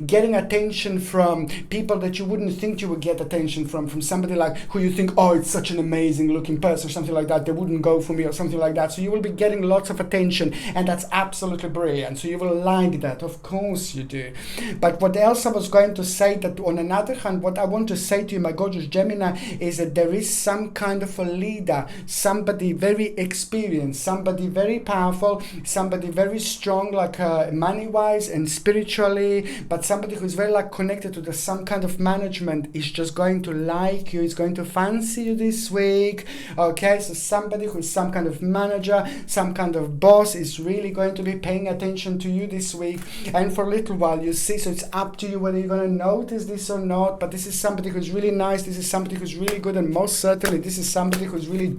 getting attention from people that you wouldn't think you would get attention from somebody like who you think, oh, it's such an amazing looking person or something like that. They wouldn't go for me or something like that. So you will be getting lots of attention, and that's absolutely brilliant. So you will like that, of course you do. But what else I was going to say, that on another hand, what I want to say to you, my gorgeous Gemini, is that there is some kind of a leader, somebody very experienced, somebody very powerful, somebody very strong, like money wise and spiritually, but somebody who's very like connected to some kind of management is just going to like you, is going to fancy you this week. Okay, so somebody who is some kind of manager, some kind of boss is really going to be paying attention to you this week. And for a little while, you see, so it's up to you whether you're going to notice this or not, but this is somebody who's really nice, this is somebody who's really good, and most certainly this is somebody who's really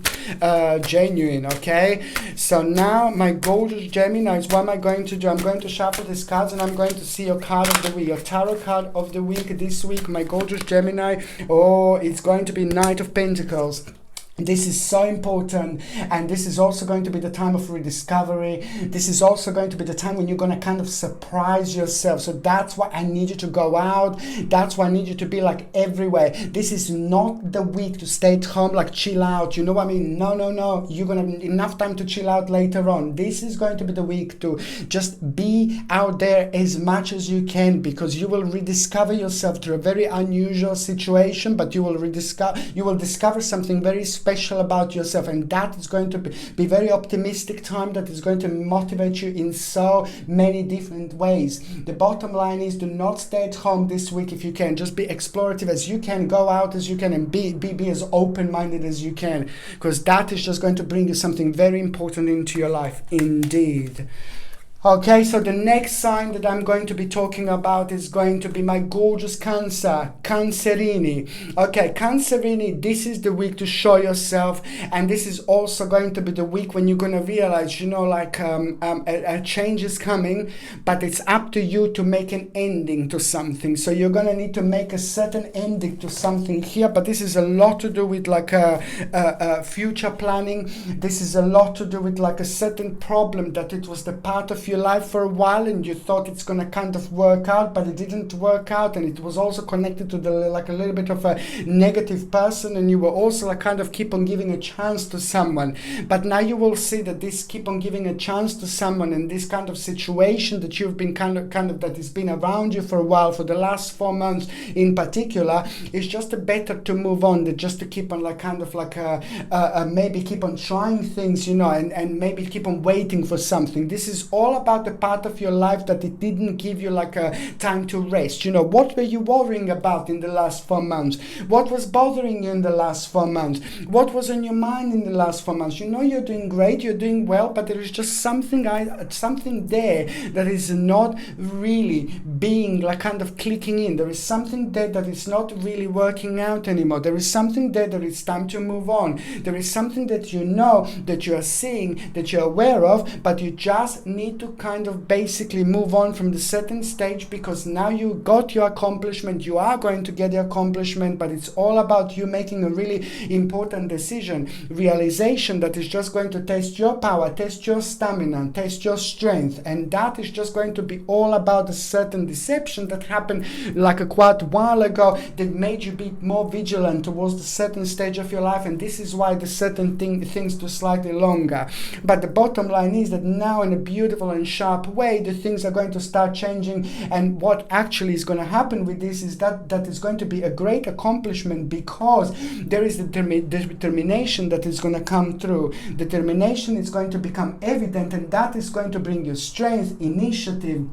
genuine, okay? So now, my gorgeous Geminis, what am I going to do? I'm going to shuffle these cards and I'm going to see your card of the week, your tarot card of the week this week, my gorgeous Gemini. Oh, it's going to be Knight of Pentacles. This is so important, and this is also going to be the time of rediscovery. This is also going to be the time when you're going to kind of surprise yourself. So that's why I need you to go out. That's why I need you to be like everywhere. This is not the week to stay at home, like chill out. You know what I mean? No. You're going to have enough time to chill out later on. This is going to be the week to just be out there as much as you can, because you will rediscover yourself through a very unusual situation, but you will discover something very special about yourself, and that is going to be very optimistic time that is going to motivate you in so many different ways. The bottom line is, do not stay at home this week if you can. Just be explorative as you can, go out as you can, and be as open-minded as you can, because that is just going to bring you something very important into your life indeed. Okay, so the next sign that I'm going to be talking about is going to be my gorgeous Cancer, Cancerini. Okay, Cancerini, this is the week to show yourself, and this is also going to be the week when you're going to realize, you know, like a change is coming, but it's up to you to make an ending to something. So you're going to need to make a certain ending to something here, but this is a lot to do with like a future planning. This is a lot to do with like a certain problem that it was the part of your life for a while, and you thought it's going to kind of work out, but it didn't work out, and it was also connected to the like a little bit of a negative person, and you were also like kind of keep on giving a chance to someone. But now you will see that this keep on giving a chance to someone, and this kind of situation that you've been kind of that has been around you for a while, for the last 4 months in particular, is just better to move on than just to keep on like kind of like maybe keep on trying things, you know, and maybe keep on waiting for something. This is all about the part of your life that it didn't give you like a time to rest. You know, what were you worrying about in the last 4 months? What was bothering you in the last 4 months? What was on your mind in the last 4 months? You know, you're doing great, you're doing well, but there is just something there that is not really being like kind of clicking in. There is something there that is not really working out anymore. There is something there that it's time to move on. There is something that you know, that you are seeing, that you're aware of, but you just need to kind of basically move on from the certain stage, because now you got your accomplishment, you are going to get the accomplishment, but it's all about you making a really important decision, realization that is just going to test your power, test your stamina, test your strength, and that is just going to be all about a certain deception that happened like a quite while ago that made you be more vigilant towards the certain stage of your life, and this is why the certain things took slightly longer. But the bottom line is that now, in a beautiful and sharp way, the things are going to start changing, and what actually is going to happen with this is that is going to be a great accomplishment, because there is the determination that is going to come through. Determination is going to become evident, and that is going to bring you strength, initiative,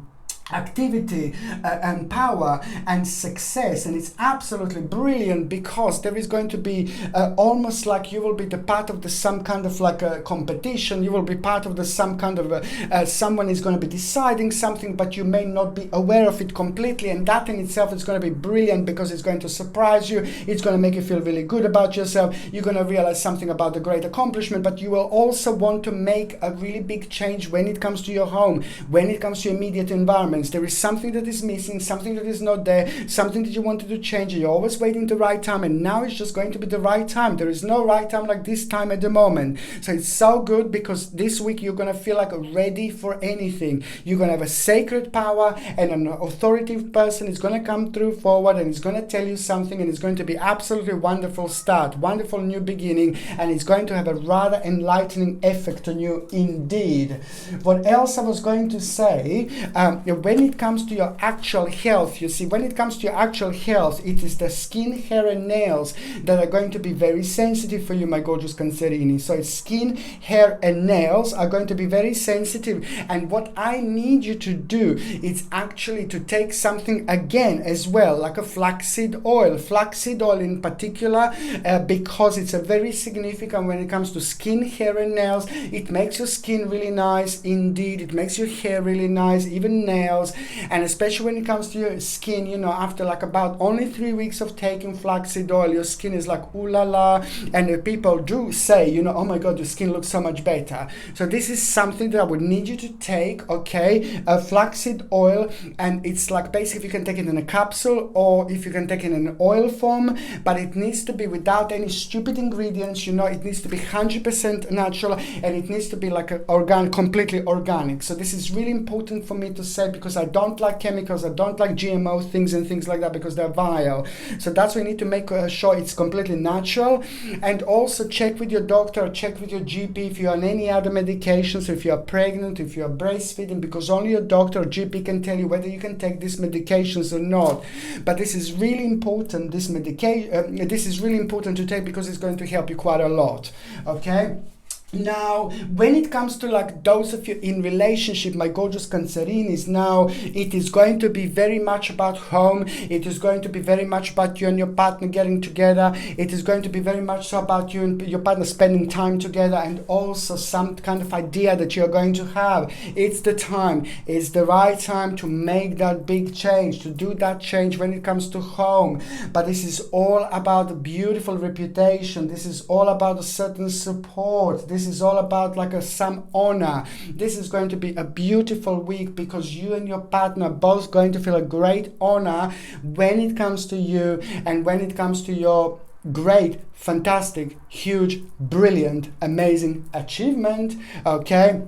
activity, and power and success. And it's absolutely brilliant, because there is going to be almost like you will be the part of the some kind of like a competition. You will be part of the some kind of someone is going to be deciding something, but you may not be aware of it completely, and that in itself is going to be brilliant, because it's going to surprise you. It's going to make you feel really good about yourself. You're going to realize something about the great accomplishment, but you will also want to make a really big change when it comes to your home, when it comes to your immediate environment. There is something that is missing, something that is not there, something that you wanted to change. You're always waiting the right time, and now it's just going to be the right time. There is no right time like this time at the moment. So it's so good, because this week you're going to feel like ready for anything. You're going to have a sacred power, and an authoritative person is going to come through forward, and it's going to tell you something, and it's going to be absolutely wonderful start, wonderful new beginning, and it's going to have a rather enlightening effect on you indeed. What else I was going to say, when it comes to your actual health, you see, when it comes to your actual health, it is the skin, hair and nails that are going to be very sensitive for you, my gorgeous Cancerini. So it's skin, hair and nails are going to be very sensitive. And what I need you to do is actually to take something again as well, like a flaxseed oil in particular, because it's a very significant when it comes to skin, hair and nails. It makes your skin really nice indeed, it makes your hair really nice, even nails. And especially when it comes to your skin, you know, after like about only 3 weeks of taking flaxseed oil, your skin is like ooh la la, and people do say, you know, oh my god, your skin looks so much better. So this is something that I would need you to take, okay, a flaxseed oil, and it's like basically you can take it in a capsule or if you can take it in an oil form, but it needs to be without any stupid ingredients, you know, it needs to be 100% natural, and it needs to be like completely organic. So this is really important for me to say, because I don't like chemicals, I don't like GMO things and things like that, because they're vile. So that's why you need to make sure it's completely natural. And also check with your doctor or check with your GP if you're on any other medications, if you're pregnant, if you're breastfeeding, because only your doctor or GP can tell you whether you can take these medications or not. But this is really important, this is really important to take, because it's going to help you quite a lot, okay? Now, when it comes to like those of you in relationship, my gorgeous Cancerinis, now it is going to be very much about home. It is going to be very much about you and your partner getting together. It is going to be very much so about you and your partner spending time together, and also some kind of idea that you're going to have. It's the time, it's the right time to make that big change, to do that change when it comes to home. But this is all about a beautiful reputation. This is all about a certain support. This is all about like some honor. This is going to be a beautiful week, because you and your partner are both going to feel a great honor when it comes to you and when it comes to your great, fantastic, huge, brilliant, amazing achievement, okay?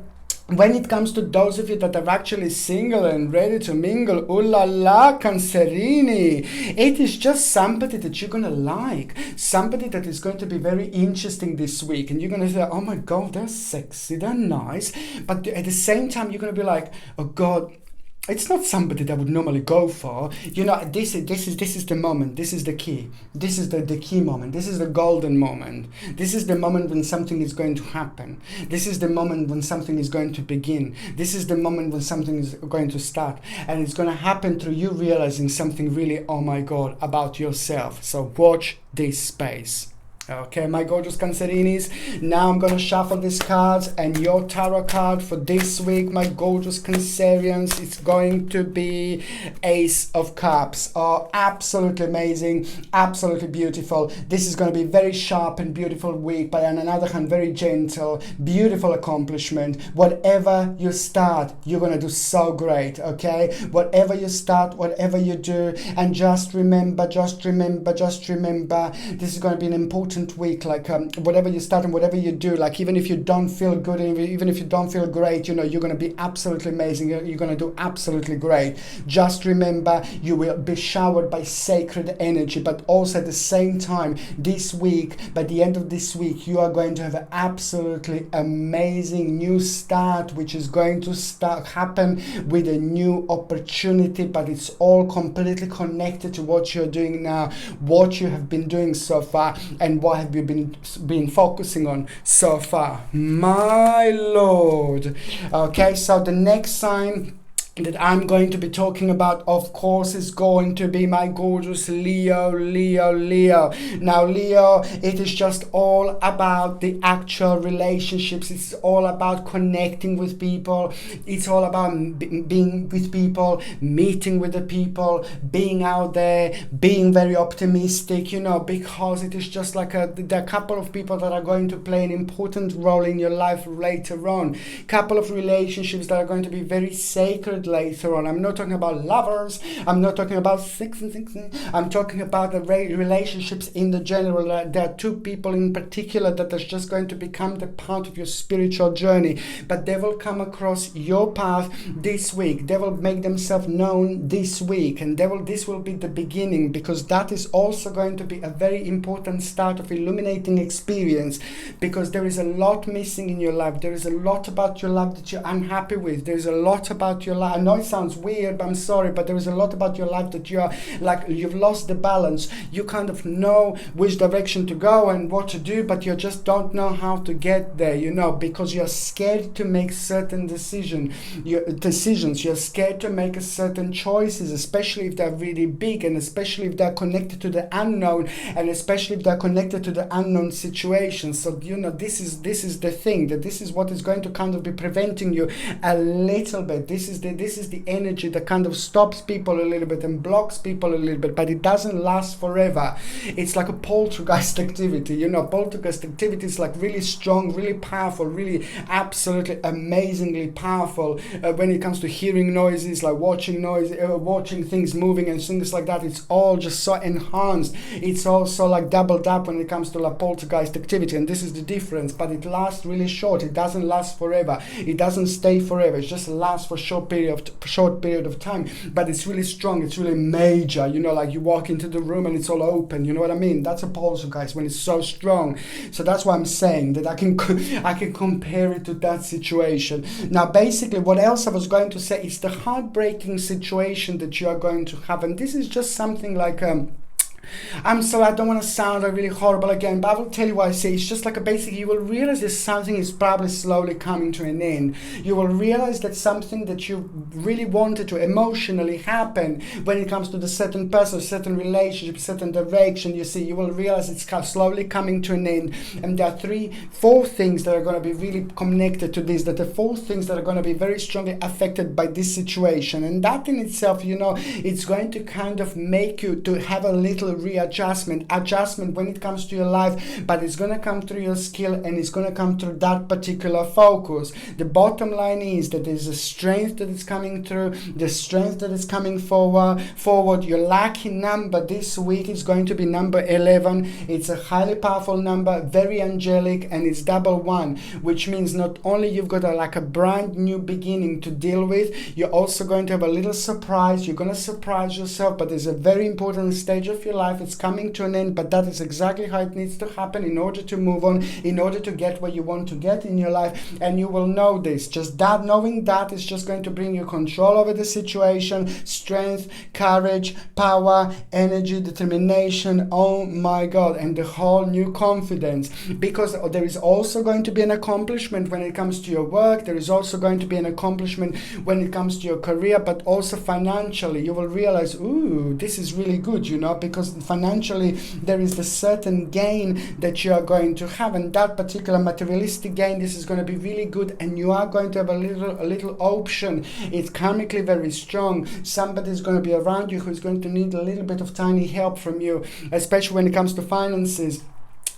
When it comes to those of you that are actually single and ready to mingle, ooh la la, Cancerini, it is just somebody that you're going to like, somebody that is going to be very interesting this week, and you're going to say, oh my god, they're sexy, they're nice, but at the same time you're going to be like, oh god, it's not somebody that would normally go for, you know. This is the moment, this is the key, this is the key moment, this is the golden moment, this is the moment when something is going to happen, this is the moment when something is going to begin, this is the moment when something is going to start, and it's going to happen through you realizing something really, oh my god, about yourself. So watch this space. Okay, my gorgeous Cancerinis, now I'm going to shuffle these cards, and your tarot card for this week, my gorgeous Cancerians, it's going to be Ace of Cups. Oh, absolutely amazing, absolutely beautiful. This is going to be a very sharp and beautiful week, but on another hand, very gentle, beautiful accomplishment. Whatever you start, you're going to do so great, okay? Whatever you start, whatever you do, and just remember, this is going to be an important week, like whatever you start and whatever you do, like even if you don't feel good, and even if you don't feel great, you know, you're going to be absolutely amazing, you're going to do absolutely great. Just remember, you will be showered by sacred energy, but also at the same time, this week, by the end of this week, you are going to have an absolutely amazing new start, which is going to happen with a new opportunity, but it's all completely connected to what you're doing now, what you have been doing so far, and what have you been focusing on so far, my lord. Okay, so the next sign that I'm going to be talking about, of course, is going to be my gorgeous Leo. Now, Leo, it is just all about the actual relationships. It's all about connecting with people. It's all about being with people, meeting with the people, being out there, being very optimistic, you know, because it is just like there are a couple of people that are going to play an important role in your life later on. Couple of relationships that are going to be very sacred later on. I'm not talking about lovers, I'm not talking about sex, I'm talking about the relationships in the general. There are two people in particular that are just going to become the part of your spiritual journey, but they will come across your path this week. They will make themselves known this week, and this will be the beginning, because that is also going to be a very important start of illuminating experience, because there is a lot missing in your life. There is a lot about your life that you're unhappy with. There is a lot about your life life. I know it sounds weird, but I'm sorry, but there is a lot about your life that you are like, you've lost the balance. You kind of know which direction to go and what to do, but you just don't know how to get there, you know, because you're scared to make certain decisions. You're scared to make a certain choices, especially if they're really big, and especially if they're connected to the unknown, and especially if they're connected to the unknown situation. So, you know, this is the thing, that this is what is going to kind of be preventing you a little bit. This is the energy that kind of stops people a little bit and blocks people a little bit, but it doesn't last forever. It's like a poltergeist activity, you know. Poltergeist activity is like really strong, really powerful, really absolutely amazingly powerful when it comes to hearing noises, like watching noise, watching things moving and things like that. It's all just so enhanced. It's also like doubled up when it comes to like poltergeist activity, and this is the difference. But it lasts really short. It doesn't last forever. It doesn't stay forever. It just lasts for short period of time. But it's really strong. It's really major. You know, like you walk into the room and it's all open. You know what I mean? That's a poltergeist when it's so strong. So that's why I'm saying that I can compare it to that situation. Now, basically, what else I was going to say is the heartbreaking situation that you are going to have, and this is just something like I'm sorry, I don't want to sound like really horrible again, but I will tell you what I say. It's just like basically you will realize that something is probably slowly coming to an end. You will realize that something that you really wanted to emotionally happen when it comes to the certain person, certain relationship, certain direction, you see, you will realize it's slowly coming to an end. And there are 4 things that are going to be really connected to this, that the 4 things that are going to be very strongly affected by this situation. And that in itself, you know, it's going to kind of make you to have a little adjustment when it comes to your life, but it's going to come through your skill, and it's going to come through that particular focus. The bottom line is that there's a strength that is coming through, the strength that is coming forward. Your lucky number this week is going to be number 11. It's a highly powerful number, very angelic, and it's 11, which means not only you've got a brand new beginning to deal with, you're also going to have a little surprise. You're going to surprise yourself, but there's a very important stage of your life. It's coming to an end, but that is exactly how it needs to happen in order to move on, in order to get where you want to get in your life. And you will know this. Just that, knowing that is just going to bring you control over the situation, strength, courage, power, energy, determination. Oh my God. And the whole new confidence, because there is also going to be an accomplishment when it comes to your work. There is also going to be an accomplishment when it comes to your career, but also financially. You will realize, ooh, this is really good, you know, because financially there is a certain gain that you are going to have, and that particular materialistic gain, this is going to be really good, and you are going to have a little option. It's karmically very strong. Somebody is going to be around you who is going to need a little bit of tiny help from you, especially when it comes to finances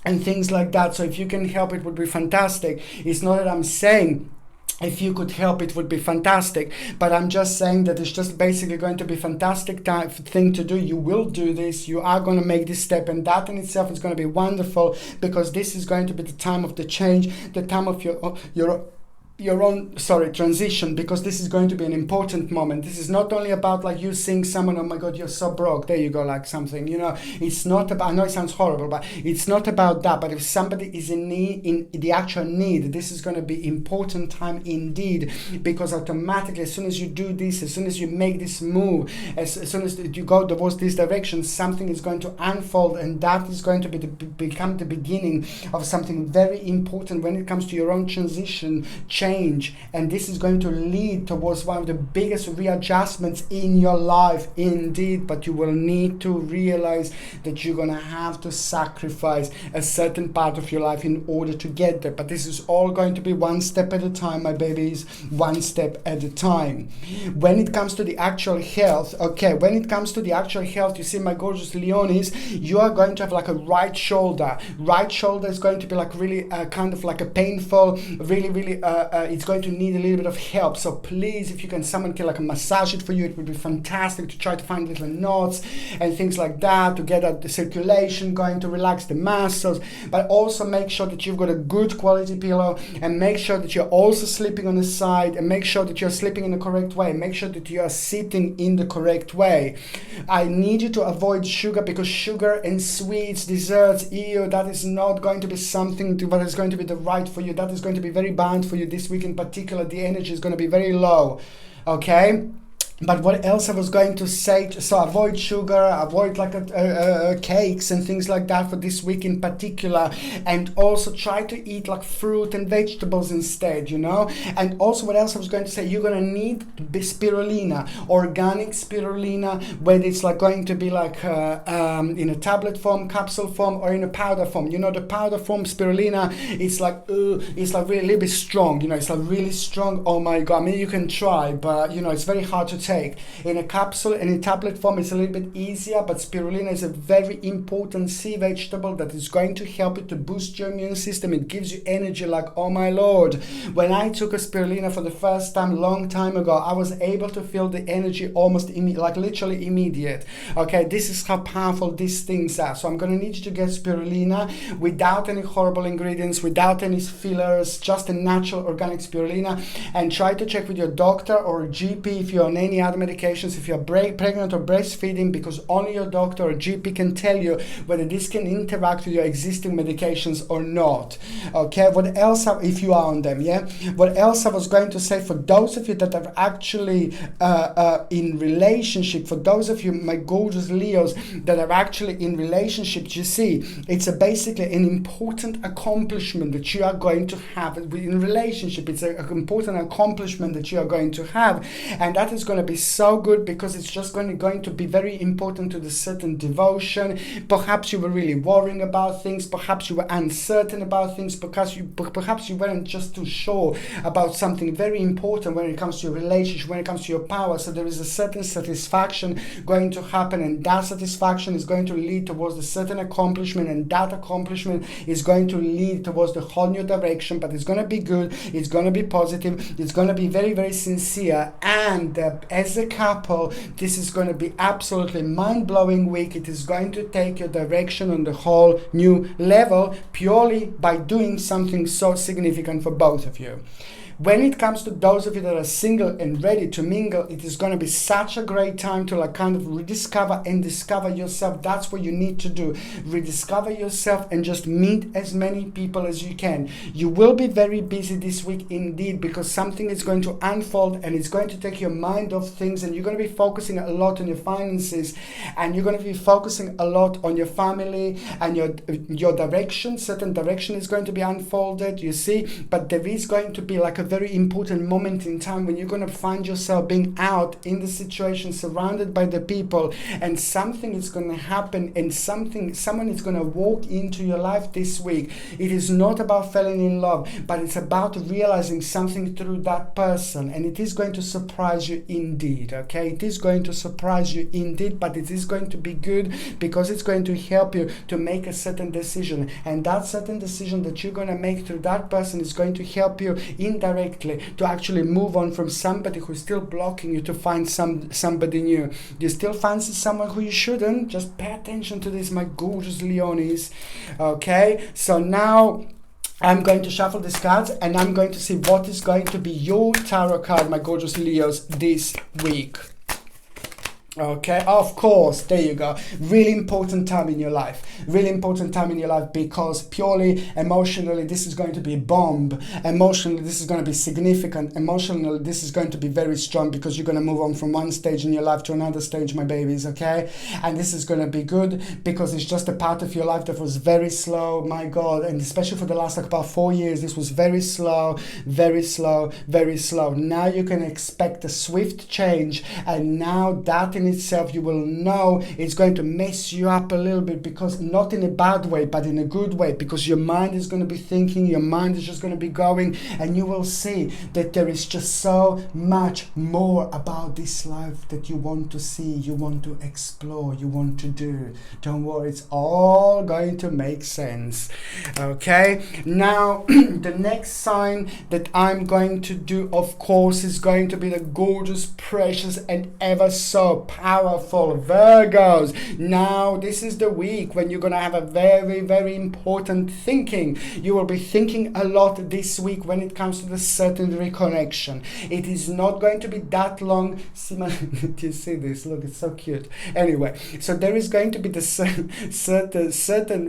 and things like that. So if you can help, it would be fantastic. It's not that I'm saying if you could help, it would be fantastic. But I'm just saying that it's just basically going to be a fantastic thing to do. You will do this. You are going to make this step. And that in itself is going to be wonderful, because this is going to be the time of the change, the time of your own transition, because this is going to be an important moment. This is not only about like you seeing someone, oh my God, you're so broke, there you go, like something, you know. It's not about, I know it sounds horrible, but it's not about that. But if somebody is in need, in the actual need, this is going to be important time indeed, because automatically as soon as you do this, as soon as you make this move, as soon as you go towards this direction, something is going to unfold, and that is going to be become the beginning of something very important when it comes to your own transition, change. And this is going to lead towards one of the biggest readjustments in your life indeed. But you will need to realize that you're going to have to sacrifice a certain part of your life in order to get there. But this is all going to be one step at a time, my babies, one step at a time. When it comes to the actual health, you see, my gorgeous Leonis, you are going to have like a right shoulder. Right shoulder is going to be like really kind of like a painful, really it's going to need a little bit of help. So please, if you can, someone can like massage it for you, it would be fantastic, to try to find little knots and things like that, to get the circulation going, to relax the muscles. But also make sure that you've got a good quality pillow, and make sure that you're also sleeping on the side, and make sure that you're sleeping in the correct way. Make sure that you are sitting in the correct way. I need you to avoid sugar, because sugar and sweets, desserts, that is not going to be something that is going to be the right for you. That is going to be very bad for you this week in particular. The energy is going to be very low. Okay. But what else I was going to say, so avoid sugar, avoid like cakes and things like that for this week in particular, and also try to eat like fruit and vegetables instead, you know. And also what else I was going to say, you're going to need spirulina, organic spirulina, whether it's like going to be like in a tablet form, capsule form, or in a powder form. You know, the powder form spirulina, it's like really a little bit strong, you know, it's like really strong. Oh my God, I mean, you can try, but you know, it's very hard to take. In a capsule and in tablet form, it's a little bit easier, but spirulina is a very important sea vegetable that is going to help you to boost your immune system. It gives you energy like, oh my Lord. When I took a spirulina for the first time, long time ago, I was able to feel the energy almost like literally immediate. Okay, this is how powerful these things are. So I'm going to need you to get spirulina without any horrible ingredients, without any fillers, just a natural organic spirulina, and try to check with your doctor or GP if you're on any other medications, if you're pregnant or breastfeeding, because only your doctor or GP can tell you whether this can interact with your existing medications or not. Okay, what else, if you are on them, yeah? What else I was going to say, for those of you that are actually in relationship, for those of you, my gorgeous Leos, that are actually in relationships, you see, it's basically an important accomplishment that you are going to have in relationship. It's an important accomplishment that you are going to have, and that is going to be so good because it's just going to be very important to the certain devotion. Perhaps you were really worrying about things, perhaps you were uncertain about things, perhaps you weren't just too sure about something very important when it comes to your relationship, when it comes to your power. So there is a certain satisfaction going to happen, and that satisfaction is going to lead towards a certain accomplishment, and that accomplishment is going to lead towards the whole new direction. But it's going to be good, it's going to be positive, it's going to be very, very sincere, and as a couple, this is going to be absolutely mind-blowing week. It is going to take your direction on the whole new level purely by doing something so significant for both of you. When it comes to those of you that are single and ready to mingle, it is going to be such a great time to like kind of rediscover and discover yourself. That's what you need to do. Rediscover yourself and just meet as many people as you can. You will be very busy this week indeed, because something is going to unfold and it's going to take your mind off things, and you're going to be focusing a lot on your finances, and you're going to be focusing a lot on your family and your direction. Certain direction is going to be unfolded, you see, but there is going to be like a very important moment in time when you're going to find yourself being out in the situation, surrounded by the people, and something is going to happen, and someone is going to walk into your life this week. It is not about falling in love, but it's about realizing something through that person, and it is going to surprise you indeed. Okay, it is going to surprise you indeed, but it is going to be good because it's going to help you to make a certain decision, and that certain decision that you're going to make through that person is going to help you indirectly to actually move on from somebody who's still blocking you to find somebody new. You still fancy someone who you shouldn't. Just pay attention to this, my gorgeous Leonis. Okay, so now I'm going to shuffle these cards and I'm going to see what is going to be your tarot card, my gorgeous Leos, this week. Okay, of course, there you go. Really important time in your life. Really important time in your life, because purely emotionally, this is going to be a bomb. Emotionally, this is going to be significant. Emotionally, this is going to be very strong, because you're going to move on from one stage in your life to another stage, my babies, okay? And this is going to be good because it's just a part of your life that was very slow, my God. And especially for the last like about 4 years, this was very slow, very slow, very slow. Now you can expect a swift change, and now that in itself, you will know it's going to mess you up a little bit, because not in a bad way, but in a good way, because your mind is going to be thinking, your mind is just going to be going, and you will see that there is just so much more about this life that you want to see, you want to explore, you want to do. Don't worry, it's all going to make sense. Okay, now the next sign that I'm going to do, of course, is going to be the gorgeous, precious, and ever so powerful Virgos. Now this is the week when you're going to have a very, very important thinking. You will be thinking a lot this week when it comes to the certain reconnection. It is not going to be that long. Do you see this? Look, it's so cute. Anyway, so there is going to be the certain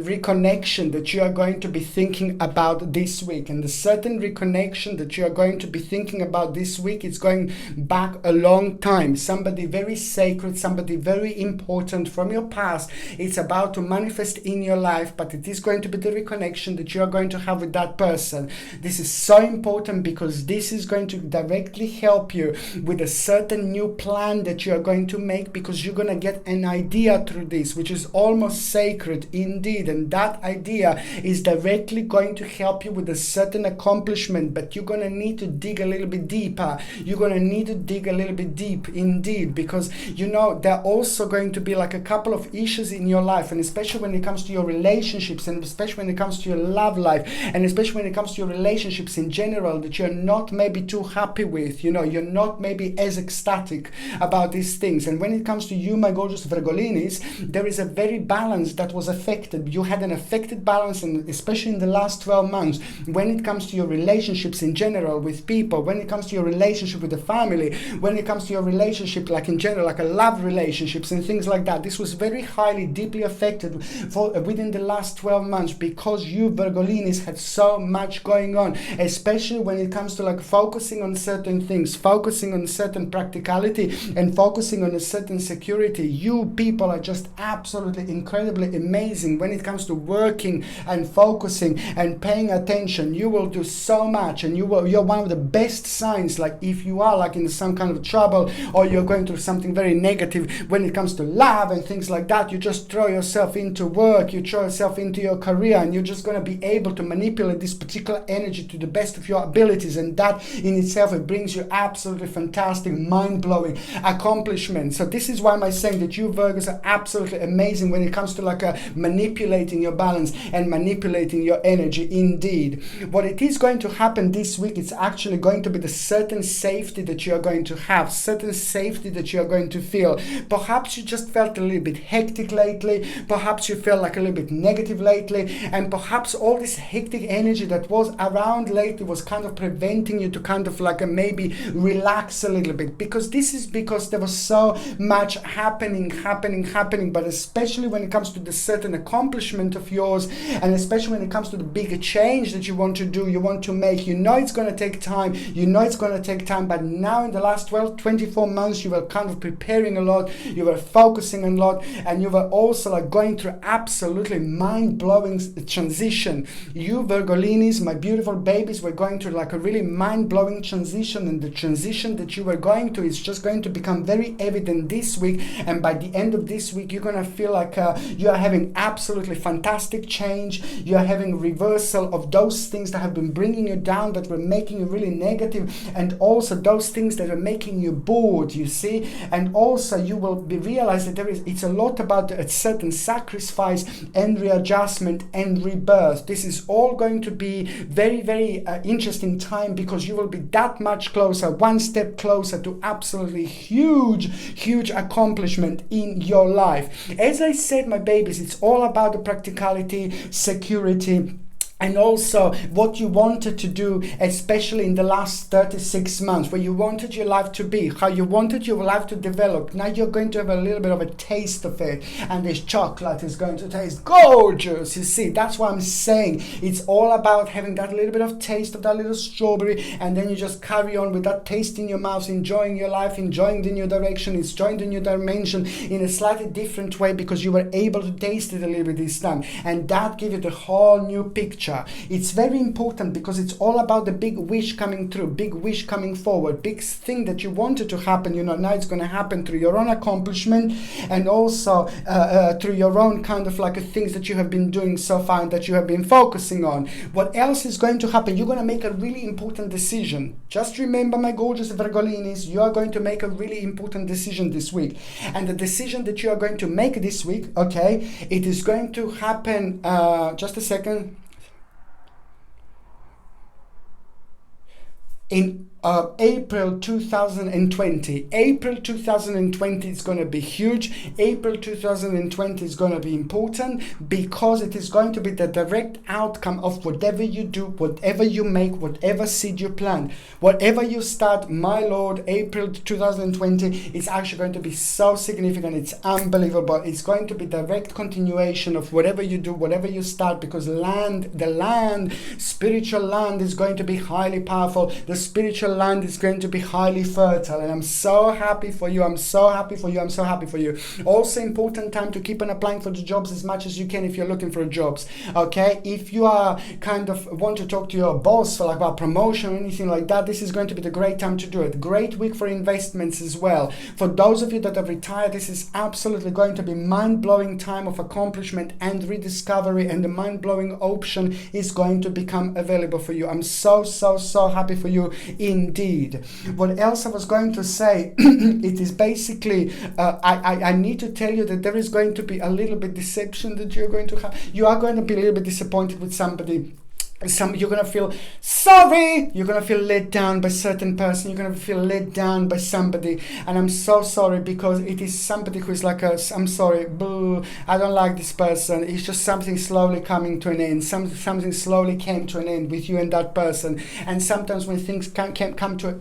reconnection that you are going to be thinking about this week. And the certain reconnection that you are going to be thinking about this week is going back a long time. Somebody very sacred, somebody very important from your past. It's about to manifest in your life, but it is going to be the reconnection that you are going to have with that person. This is so important because this is going to directly help you with a certain new plan that you are going to make, because you're going to get an idea through this, which is almost sacred indeed. And that idea is directly going to help you with a certain accomplishment, but you're going to need to dig a little bit deeper. You're going to need to dig a little bit deep indeed, because you know there are also going to be like a couple of issues in your life, and especially when it comes to your relationships, and especially when it comes to your love life, and especially when it comes to your relationships in general, that you're not maybe too happy with. You know, you're not maybe as ecstatic about these things. And when it comes to you, my gorgeous Virgolinis, there is a very balance that was affected. You had an affected balance, and especially in the last 12 months, when it comes to your relationships in general with people, when it comes to your relationship with the family, when it comes to your relationship like in general, like a love relationships and things like that. This was very highly, deeply affected within the last 12 months, because you Virgolinis had so much going on, especially when it comes to like focusing on certain things, focusing on certain practicality, and focusing on a certain security. You people are just absolutely incredibly amazing when it comes to working and focusing and paying attention. You will do so much, and you're one of the best signs. Like if you are like in some kind of trouble, or you're going through something very negative when it comes to love and things like that, you just throw yourself into work, you throw yourself into your career, and you're just going to be able to manipulate this particular energy to the best of your abilities. And that in itself, it brings you absolutely fantastic, mind-blowing accomplishments. So this is why I'm saying that you Virgos are absolutely amazing when it comes to like manipulating your balance and manipulating your energy indeed. What it is going to happen this week, it's actually going to be the certain safety that you are going to have, certain safety that you are going to feel. Perhaps you just felt a little bit hectic lately, perhaps you felt like a little bit negative lately, and perhaps all this hectic energy that was around lately was kind of preventing you to kind of like maybe relax a little bit, because this is because there was so much happening, but especially when it comes to the certain accomplishment of yours, and especially when it comes to the bigger change that you want to do, you want to make, you know it's going to take time, but now in the last 24 months you were kind of preparing a lot, you were focusing a lot, and you were also like going through absolutely mind-blowing transition. You Virgolinis, my beautiful babies, were going through like a really mind-blowing transition, and the transition that you were going to is just going to become very evident this week. And by the end of this week, you're going to feel like you are having absolutely fantastic change. You are having reversal of those things that have been bringing you down, that were making you really negative, and also those things that are making you bored, you see. And also you will be realize that it's a lot about a certain sacrifice and readjustment and rebirth. This is all going to be very, very interesting time, because you will be that much closer, one step closer to absolutely huge accomplishment in your life. As I said, my babies, it's all about the practicality, security, and also what you wanted to do, especially in the last 36 months, where you wanted your life to be, how you wanted your life to develop. Now you're going to have a little bit of a taste of it, and this chocolate is going to taste gorgeous. You see, that's what I'm saying. It's all about having that little bit of taste of that little strawberry, and then you just carry on with that taste in your mouth, enjoying your life, enjoying the new direction, enjoying the new dimension in a slightly different way, because you were able to taste it a little bit this time, and that gives you the whole new picture. It's very important, because it's all about the big wish coming through, big wish coming forward, big thing that you wanted to happen. You know, now it's going to happen through your own accomplishment, and also through your own kind of like things that you have been doing so far and that you have been focusing on. What else is going to happen? You're going to make a really important decision. Just remember, my gorgeous Virgolinis, you are going to make a really important decision this week. And the decision that you are going to make this week, okay, it is going to happen, just a second. April 2020. April 2020 is going to be huge. April 2020 is going to be important because it is going to be the direct outcome of whatever you do, whatever you make, whatever seed you plant, whatever you start. My Lord, April 2020 is actually going to be so significant. It's unbelievable. It's going to be direct continuation of whatever you do, whatever you start, because spiritual land is going to be highly powerful. The spiritual land is going to be highly fertile, and I'm so happy for you. I'm so happy for you. I'm so happy for you. Also important time to keep on applying for the jobs as much as you can if you're looking for jobs. Okay, if you are kind of want to talk to your boss for like about promotion or anything like that, this is going to be the great time to do it. Great week for investments as well. For those of you that have retired, this is absolutely going to be mind-blowing time of accomplishment and rediscovery, and the mind-blowing option is going to become available for you. I'm so happy for you indeed. What else I was going to say, it is basically, I need to tell you that there is going to be a little bit deception that you're going to have. You are going to be a little bit disappointed with somebody. You're going to feel sorry, you're going to feel let down by a certain person, you're going to feel let down by somebody, and I'm so sorry because it is somebody who is like I'm sorry, boo, I don't like this person. It's just something slowly coming to an end. Something slowly came to an end with you and that person. And sometimes when things come to a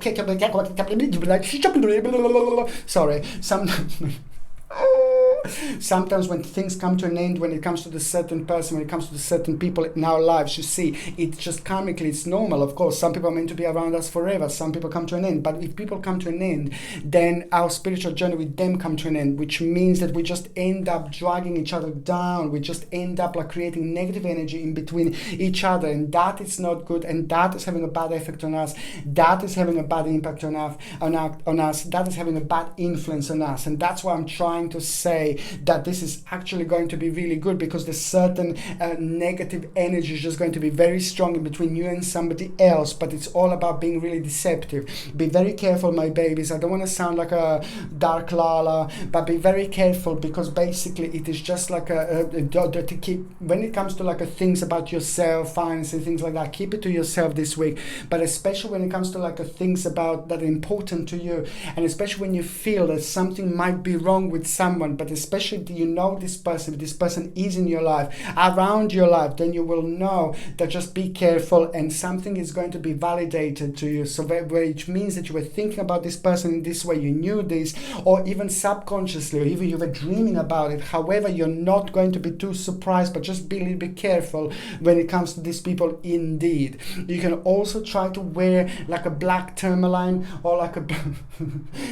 sometimes when things come to an end, when it comes to the certain person, when it comes to the certain people in our lives, you see, it's just karmically, it's normal. Of course, some people are meant to be around us forever. Some people come to an end. But if people come to an end, then our spiritual journey with them come to an end, which means that we just end up dragging each other down. We just end up like creating negative energy in between each other. And that is not good. And that is having a bad effect on us. That is having a bad impact on us. That is having a bad influence on us. And that's why I'm trying to say that this is actually going to be really good, because the certain negative energy is just going to be very strong in between you and somebody else. But it's all about being really deceptive. Be very careful, my babies. I don't want to sound like a dark Lala, but be very careful, because basically it is just like to keep, when it comes to like things about yourself, finance and things like that, keep it to yourself this week. But especially when it comes to like things about that are important to you, and especially when you feel that something might be wrong with someone, but especially do you know this person, if this person is in your life, around your life, then you will know that just be careful, and something is going to be validated to you. So which means that you were thinking about this person in this way, you knew this, or even subconsciously, or even you were dreaming about it. However, you're not going to be too surprised, but just be a little bit careful when it comes to these people indeed. You can also try to wear like a black tourmaline, or like a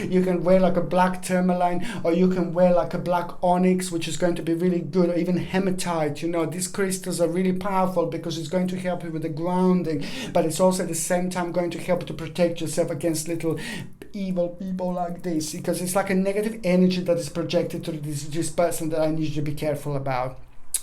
you can wear like a black tourmaline, or you can wear like a black onyx, which is going to be really good, or even hematite. You know, these crystals are really powerful because it's going to help you with the grounding, but it's also at the same time going to help you to protect yourself against little evil people like this, because it's like a negative energy that is projected to this person that I need you to be careful about.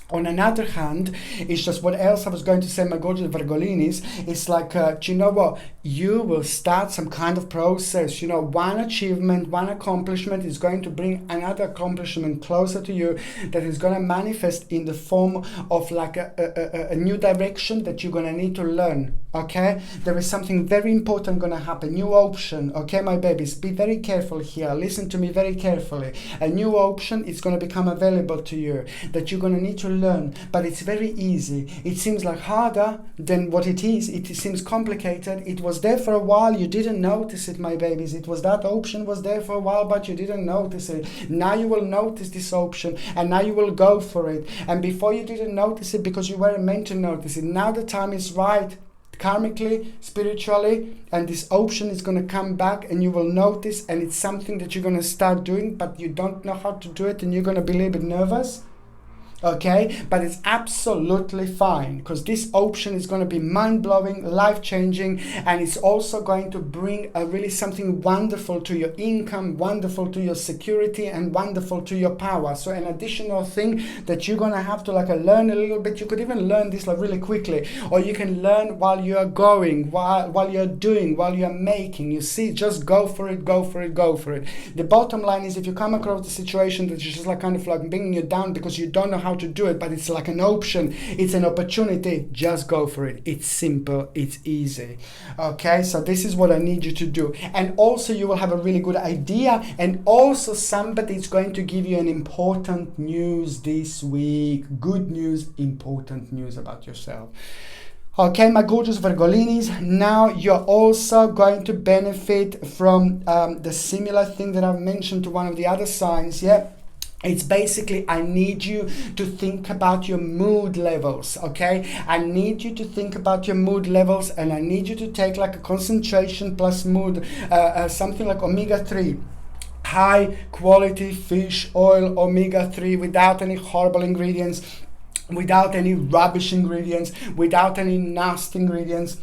On another hand, it's just what else I was going to say, my gorgeous Virgolinis, it's like, do you know what? You will start some kind of process. You know, one achievement, one accomplishment is going to bring another accomplishment closer to you, that is going to manifest in the form of like a new direction that you're going to need to learn. Okay? There is something very important going to happen. New option. Okay, my babies? Be very careful here. Listen to me very carefully. A new option is going to become available to you that you're going to need to learn, but it's very easy. It seems like harder than what it is. It seems complicated. It was there for a while, you didn't notice it, my babies. It was that option was there for a while, but you didn't notice it. Now you will notice this option, and now you will go for it. And before you didn't notice it because you weren't meant to notice it. Now the time is right, karmically, spiritually, and this option is going to come back, and you will notice, and it's something that you're going to start doing, but you don't know how to do it, and you're going to be a little bit nervous. Okay, but it's absolutely fine, because this option is going to be mind-blowing, life-changing, and it's also going to bring a really something wonderful to your income, wonderful to your security, and wonderful to your power. So an additional thing that you're going to have to like learn a little bit. You could even learn this like really quickly, or you can learn while you are going, while you're doing, while you're making. You see, just go for it, go for it, go for it. The bottom line is, if you come across the situation that is just like kind of like bringing you down because you don't know how how to do it, but it's like an option, it's an opportunity. Just go for it. It's simple, it's easy. Okay, so this is what I need you to do. And also you will have a really good idea, and also somebody is going to give you an important news this week. Good news, important news about yourself. Okay, my gorgeous Virgolinis, now you're also going to benefit from the similar thing that I've mentioned to one of the other signs, yeah? It's basically, I need you to think about your mood levels, okay? I need you to think about your mood levels, and I need you to take like a concentration plus mood, something like omega-3. High quality fish oil, omega-3, without any horrible ingredients, without any rubbish ingredients, without any nasty ingredients.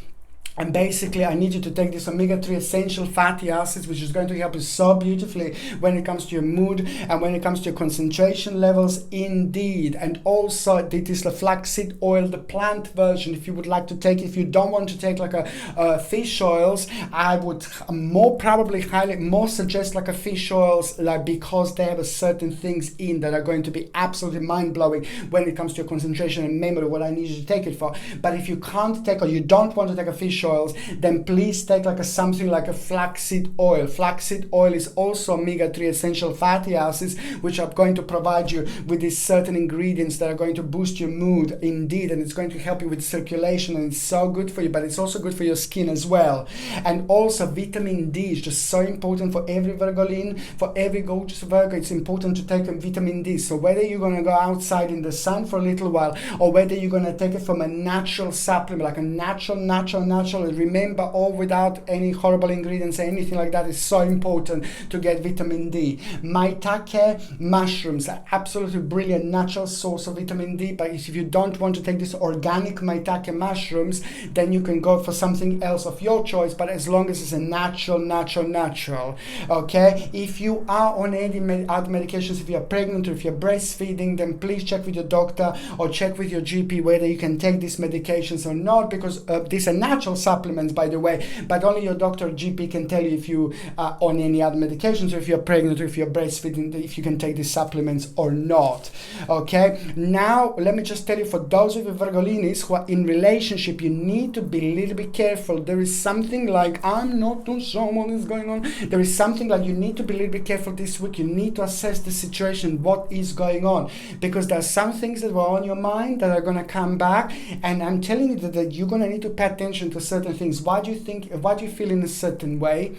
And basically, I need you to take this omega-3 essential fatty acids, which is going to help you so beautifully when it comes to your mood and when it comes to your concentration levels, indeed. And also, this is the flaxseed oil, the plant version, if you would like to take, if you don't want to take like a fish oils, I would more suggest like a fish oils, like, because they have a certain things in that are going to be absolutely mind-blowing when it comes to your concentration and memory, what I need you to take it for. But if you can't take, or you don't want to take a fish oils, then please take like something like a flaxseed oil. Flaxseed oil is also omega-3 essential fatty acids, which are going to provide you with these certain ingredients that are going to boost your mood, indeed, and it's going to help you with circulation, and it's so good for you, but it's also good for your skin as well. And also vitamin D is just so important for every Virgolin, for every gorgeous Virgo. It's important to take a vitamin D. So whether you're going to go outside in the sun for a little while, or whether you're going to take it from a natural supplement, like a natural, remember, all without any horrible ingredients or anything like that, is so important to get vitamin D. Maitake mushrooms are absolutely brilliant natural source of vitamin D, but if you don't want to take this organic maitake mushrooms, then you can go for something else of your choice, but as long as it's a natural. Okay, if you are on any other medications, if you're pregnant or if you're breastfeeding, then please check with your doctor or check with your GP whether you can take these medications or not, because these are natural supplements, by the way, but only your doctor or GP can tell you if you are on any other medications, or if you're pregnant, or if you're breastfeeding, if you can take these supplements or not. Okay, now let me just tell you, for those of you Virgolinis who are in relationship, you need to be a little bit careful. There is something like, I'm not too sure what is going on. There is something like, you need to be a little bit careful this week. You need to assess the situation, what is going on, because there are some things that were on your mind that are going to come back, and I'm telling you that you're going to need to pay attention to certain things. Why do you think, why do you feel in a certain way?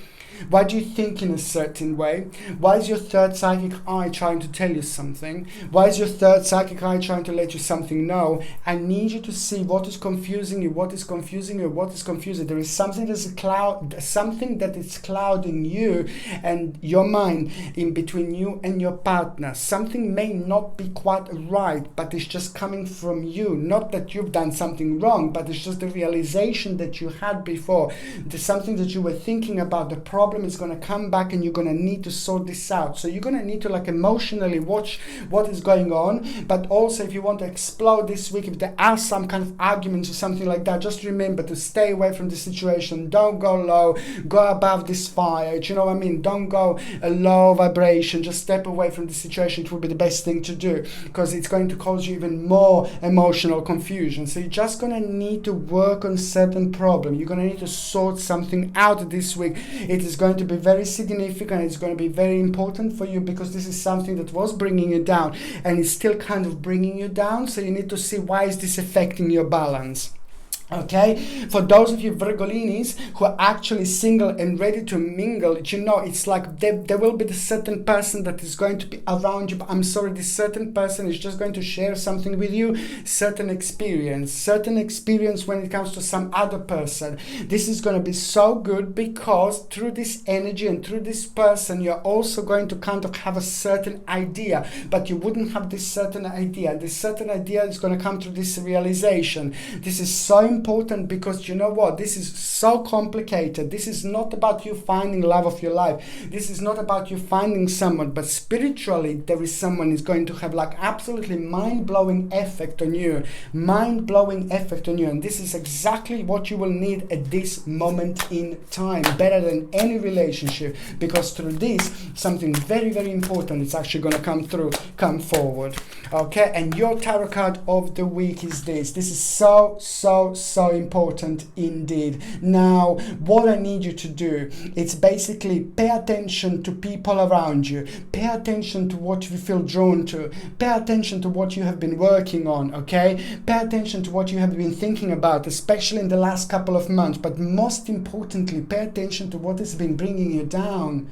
Why do you think in a certain way? Why is your third psychic eye trying to tell you something? Why is your third psychic eye trying to let you something know? I need you to see what is confusing you, what is confusing you, what is confusing. There is something that's something that is clouding you and your mind in between you and your partner. Something may not be quite right, but it's just coming from you. Not that you've done something wrong, but it's just the realization that you had before. There's something that you were thinking about, the problem is going to come back, and you're going to need to sort this out. So you're going to need to like emotionally watch what is going on, but also if you want to explode this week, if there are some kind of arguments or something like that, just remember to stay away from the situation. Don't go low, go above this fire. Do you know what I mean? Don't go a low vibration, just step away from the situation. It will be the best thing to do, because it's going to cause you even more emotional confusion. So you're just going to need to work on certain problem. You're going to need to sort something out this week. It is going to be very significant. It's going to be very important for you, because this is something that was bringing you down and it's still kind of bringing you down. So you need to see, why is this affecting your balance? Okay, for those of you Virgolinis who are actually single and ready to mingle, you know, it's like there will be the certain person that is going to be around you, but I'm sorry, this certain person is just going to share something with you, certain experience when it comes to some other person. This is going to be so good, because through this energy and through this person, you're also going to kind of have a certain idea, but you wouldn't have this certain idea. This certain idea is going to come through this realization. This is so important because you know what? This is so complicated. This is not about you finding love of your life. This is not about you finding someone, but spiritually there is someone who's going to have like absolutely mind-blowing effect on you. Mind-blowing effect on you. And this is exactly what you will need at this moment in time. Better than any relationship. Because through this, something very, very important is actually going to come forward. Okay, and your tarot card of the week is this. This is so important indeed. Now, what I need you to do, it's basically pay attention to people around you. Pay attention to what you feel drawn to. Pay attention to what you have been working on, okay? Pay attention to what you have been thinking about, especially in the last couple of months. But most importantly, pay attention to what has been bringing you down.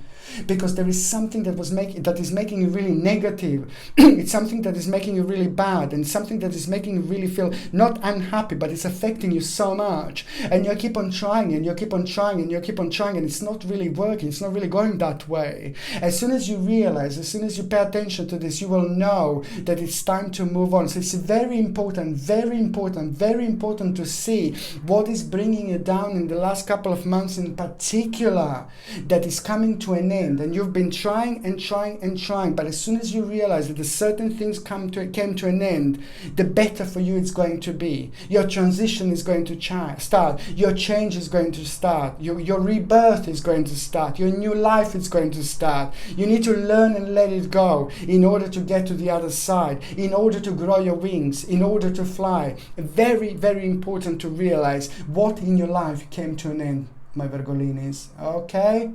Because there is something that is making you really negative. It's something that is making you really bad, and something that is making you really feel not unhappy, but it's affecting you so much. And you keep on trying, and you keep on trying, and you keep on trying, and it's not really working. It's not really going that way. As soon as you realize, as soon as you pay attention to this, you will know that it's time to move on. So it's very important to see what is bringing you down in the last couple of months in particular, that is coming to an end. And you've been trying, but as soon as you realize that the certain things came to an end, the better for you it's going to be. Your transition is going to start. Your change is going to start. Your rebirth is going to start. Your new life is going to start. You need to learn and let it go in order to get to the other side, in order to grow your wings, in order to fly. Very, very important to realize what in your life came to an end, my Virgolinis. Okay?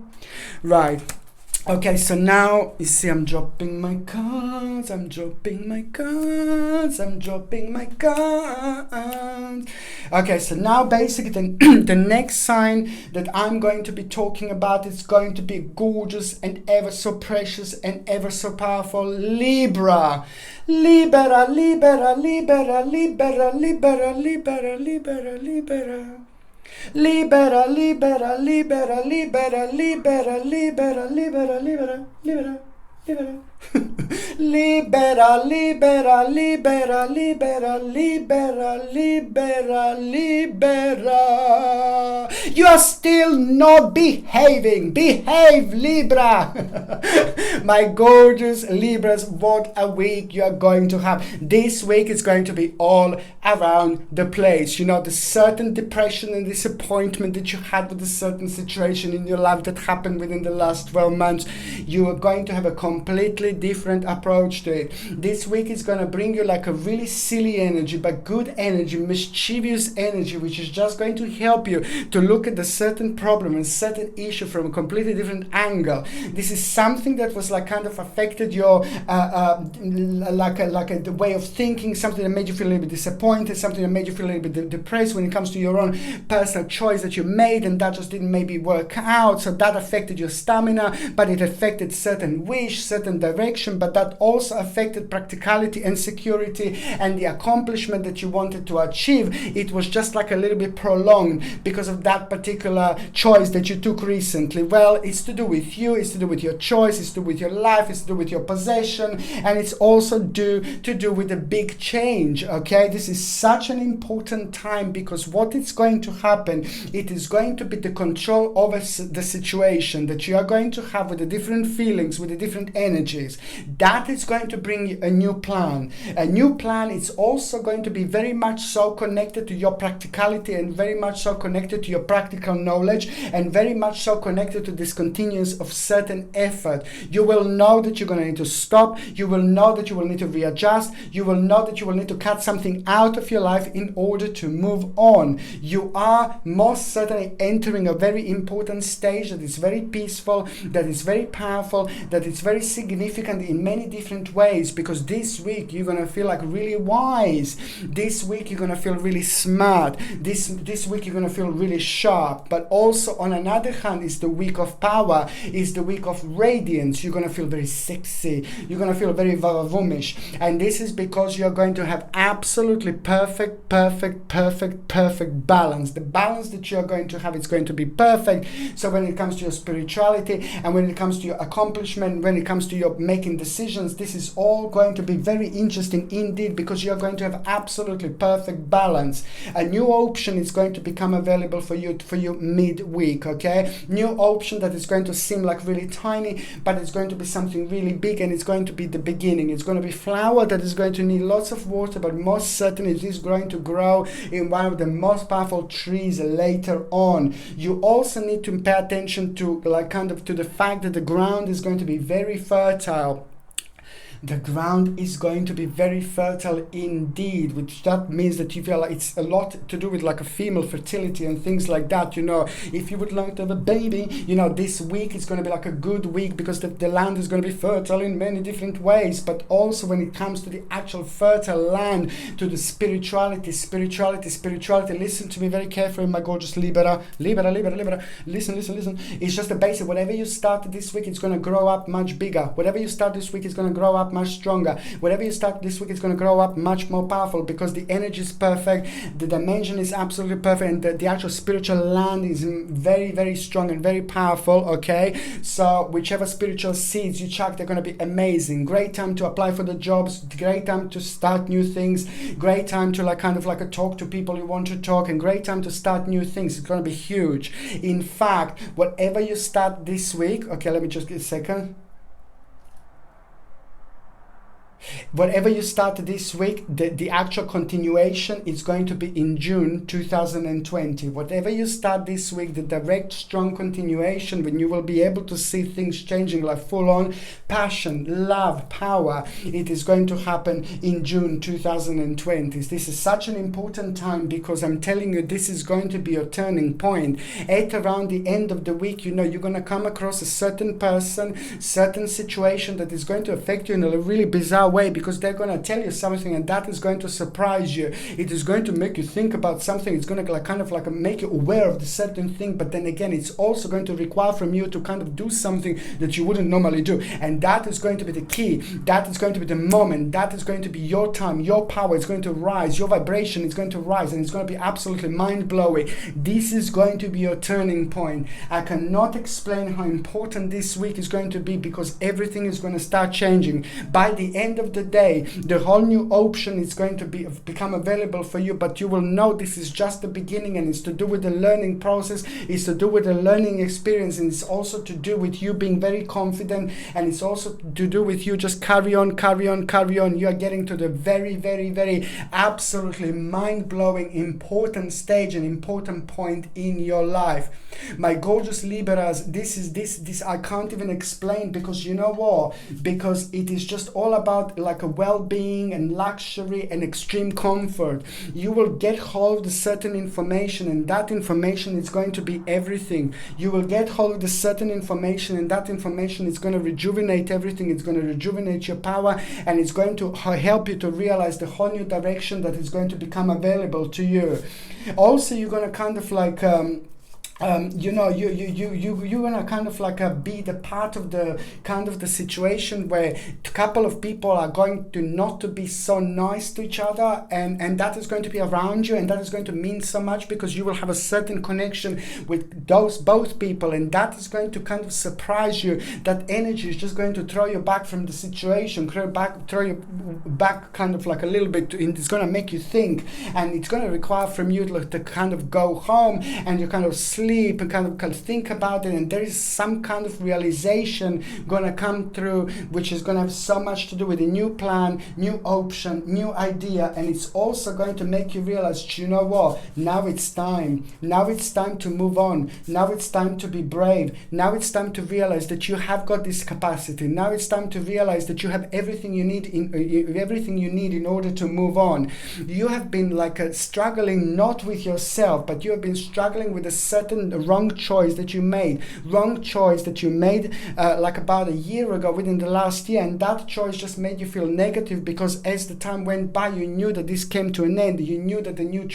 Right. Okay, so now, you see, I'm dropping my cards. Okay, so now basically the next sign that I'm going to be talking about is going to be gorgeous and ever so precious and ever so powerful, Libra. Libera. Libera, libera, libera, libera, libera, libera, libera, libera, libera, libera, libera, libera, libera, libera, libera, libera. Libera, libera, libera, libera, libera, libera, libera. You are still not behaving. Behave, Libra. My gorgeous Libras, what a week you are going to have. This week is going to be all around the place. You know, the certain depression and disappointment that you had with a certain situation in your life that happened within the last 12 months, you are going to have a completely different approach to it. This week is going to bring you like a really silly energy, but good energy, mischievous energy, which is just going to help you to look at the certain problem and certain issue from a completely different angle. This is something that was like kind of affected your like a way of thinking, something that made you feel a little bit disappointed, something that made you feel a little bit depressed when it comes to your own personal choice that you made, and that just didn't maybe work out. So that affected your stamina, but it affected certain wish, certain direction, but that also affected practicality and security and the accomplishment that you wanted to achieve. It was just like a little bit prolonged because of that particular choice that you took recently. Well, it's to do with you, it's to do with your choice, it's to do with your life, it's to do with your possession, and it's also to do with a big change. Okay, this is such an important time because what is going to happen, it is going to be the control over the situation that you are going to have with the different feelings, with the different energies. That is going to bring you a new plan. A new plan is also going to be very much so connected to your practicality and very much so connected to your practical knowledge and very much so connected to this continuance of certain effort. You will know that you're going to need to stop. You will know that you will need to readjust. You will know that you will need to cut something out of your life in order to move on. You are most certainly entering a very important stage that is very peaceful, that is very powerful, that is very significant in many different ways, because this week you're going to feel like really wise. This week you're going to feel really smart. This week you're going to feel really sharp. But also on another hand is the week of power, is the week of radiance. You're going to feel very sexy. You're going to feel very vavavumish. And this is because you're going to have absolutely perfect balance. The balance that you're going to have is going to be perfect. So when it comes to your spirituality and when it comes to your accomplishment, when it comes to your making decisions, decisions. This is all going to be very interesting indeed, because you're going to have absolutely perfect balance. A new option is going to become available for you midweek, okay? New option that is going to seem like really tiny, but it's going to be something really big, and it's going to be the beginning. It's going to be flower that is going to need lots of water, but most certainly it is going to grow in one of the most powerful trees later on. You also need to pay attention to to the fact that the ground is going to be very fertile. The ground is going to be very fertile indeed, which that means that you feel like it's a lot to do with like a female fertility and things like that. You know, if you would like to have a baby, you know, this week is going to be like a good week, because the land is going to be fertile in many different ways. But also when it comes to the actual fertile land, to the spirituality. Listen to me very carefully, my gorgeous Libra. Listen. It's just the basic. Whatever you start this week, it's going to grow up much bigger. Whatever you start this week is going to grow up much stronger. Whatever you start this week is going to grow up much more powerful, because the energy is perfect, the dimension is absolutely perfect, and the actual spiritual land is very, very strong and very powerful, okay? So whichever spiritual seeds you chuck, they're going to be amazing. Great time to apply for the jobs, great time to start new things, great time to talk to people you want to talk, and great time to start new things. It's going to be huge. In fact, whatever you start this week, okay, let me just get a second. Whatever you start this week, the actual continuation is going to be in June 2020. Whatever you start this week, the direct, strong continuation, when you will be able to see things changing, like full-on passion, love, power, it is going to happen in June 2020. This is such an important time, because I'm telling you, this is going to be your turning point. At around the end of the week, you know, you're going to come across a certain person, certain situation that is going to affect you in a really bizarre way, because they're going to tell you something, and that is going to surprise you. It is going to make you think about something. It's going to make you aware of the certain thing, but then again, it's also going to require from you to kind of do something that you wouldn't normally do, and that is going to be the key. That is going to be the moment. That is going to be your time. Your power is going to rise. Your vibration is going to rise, and it's going to be absolutely mind-blowing. This is going to be your turning point. I cannot explain how important this week is going to be, because everything is going to start changing. By the end of the day, the whole new option is going to become available for you, but you will know this is just the beginning, and it's to do with the learning process, it's to do with the learning experience, and it's also to do with you being very confident, and it's also to do with you just carry on. You are getting to the very, very, very absolutely mind-blowing important stage and important point in your life. My gorgeous Libras, this I can't even explain, because you know what? Because it is just all about like a well-being and luxury and extreme comfort. You will get hold of a certain information, and that information is going to be everything. You will get hold of the certain information, and that information is going to rejuvenate everything. It's going to rejuvenate your power, and it's going to help you to realize the whole new direction that is going to become available to you. Also, you're going to kind of like you're gonna kind of be the part of the situation where a couple of people are going to not to be so nice to each other, and that is going to be around you, and that is going to mean so much, because you will have a certain connection with both people, and that is going to kind of surprise you. That energy is just going to throw you back from the situation, throw you back kind of like a little bit, and it's going to make you think, and it's going to require from you to kind of go home, and you kind of sleep and kind of think about it, and there is some kind of realization gonna come through, which is gonna have so much to do with a new plan, new option, new idea, and it's also going to make you realize, you know what, now it's time to move on, now it's time to be brave, now it's time to realize that you have got this capacity, now it's time to realize that you have everything you need in order to move on. You have been struggling not with yourself, but you have been struggling with a certain wrong choice that you made about a year ago, within the last year, and that choice just made you feel negative, because as the time went by, you knew that this came to an end. You knew that the new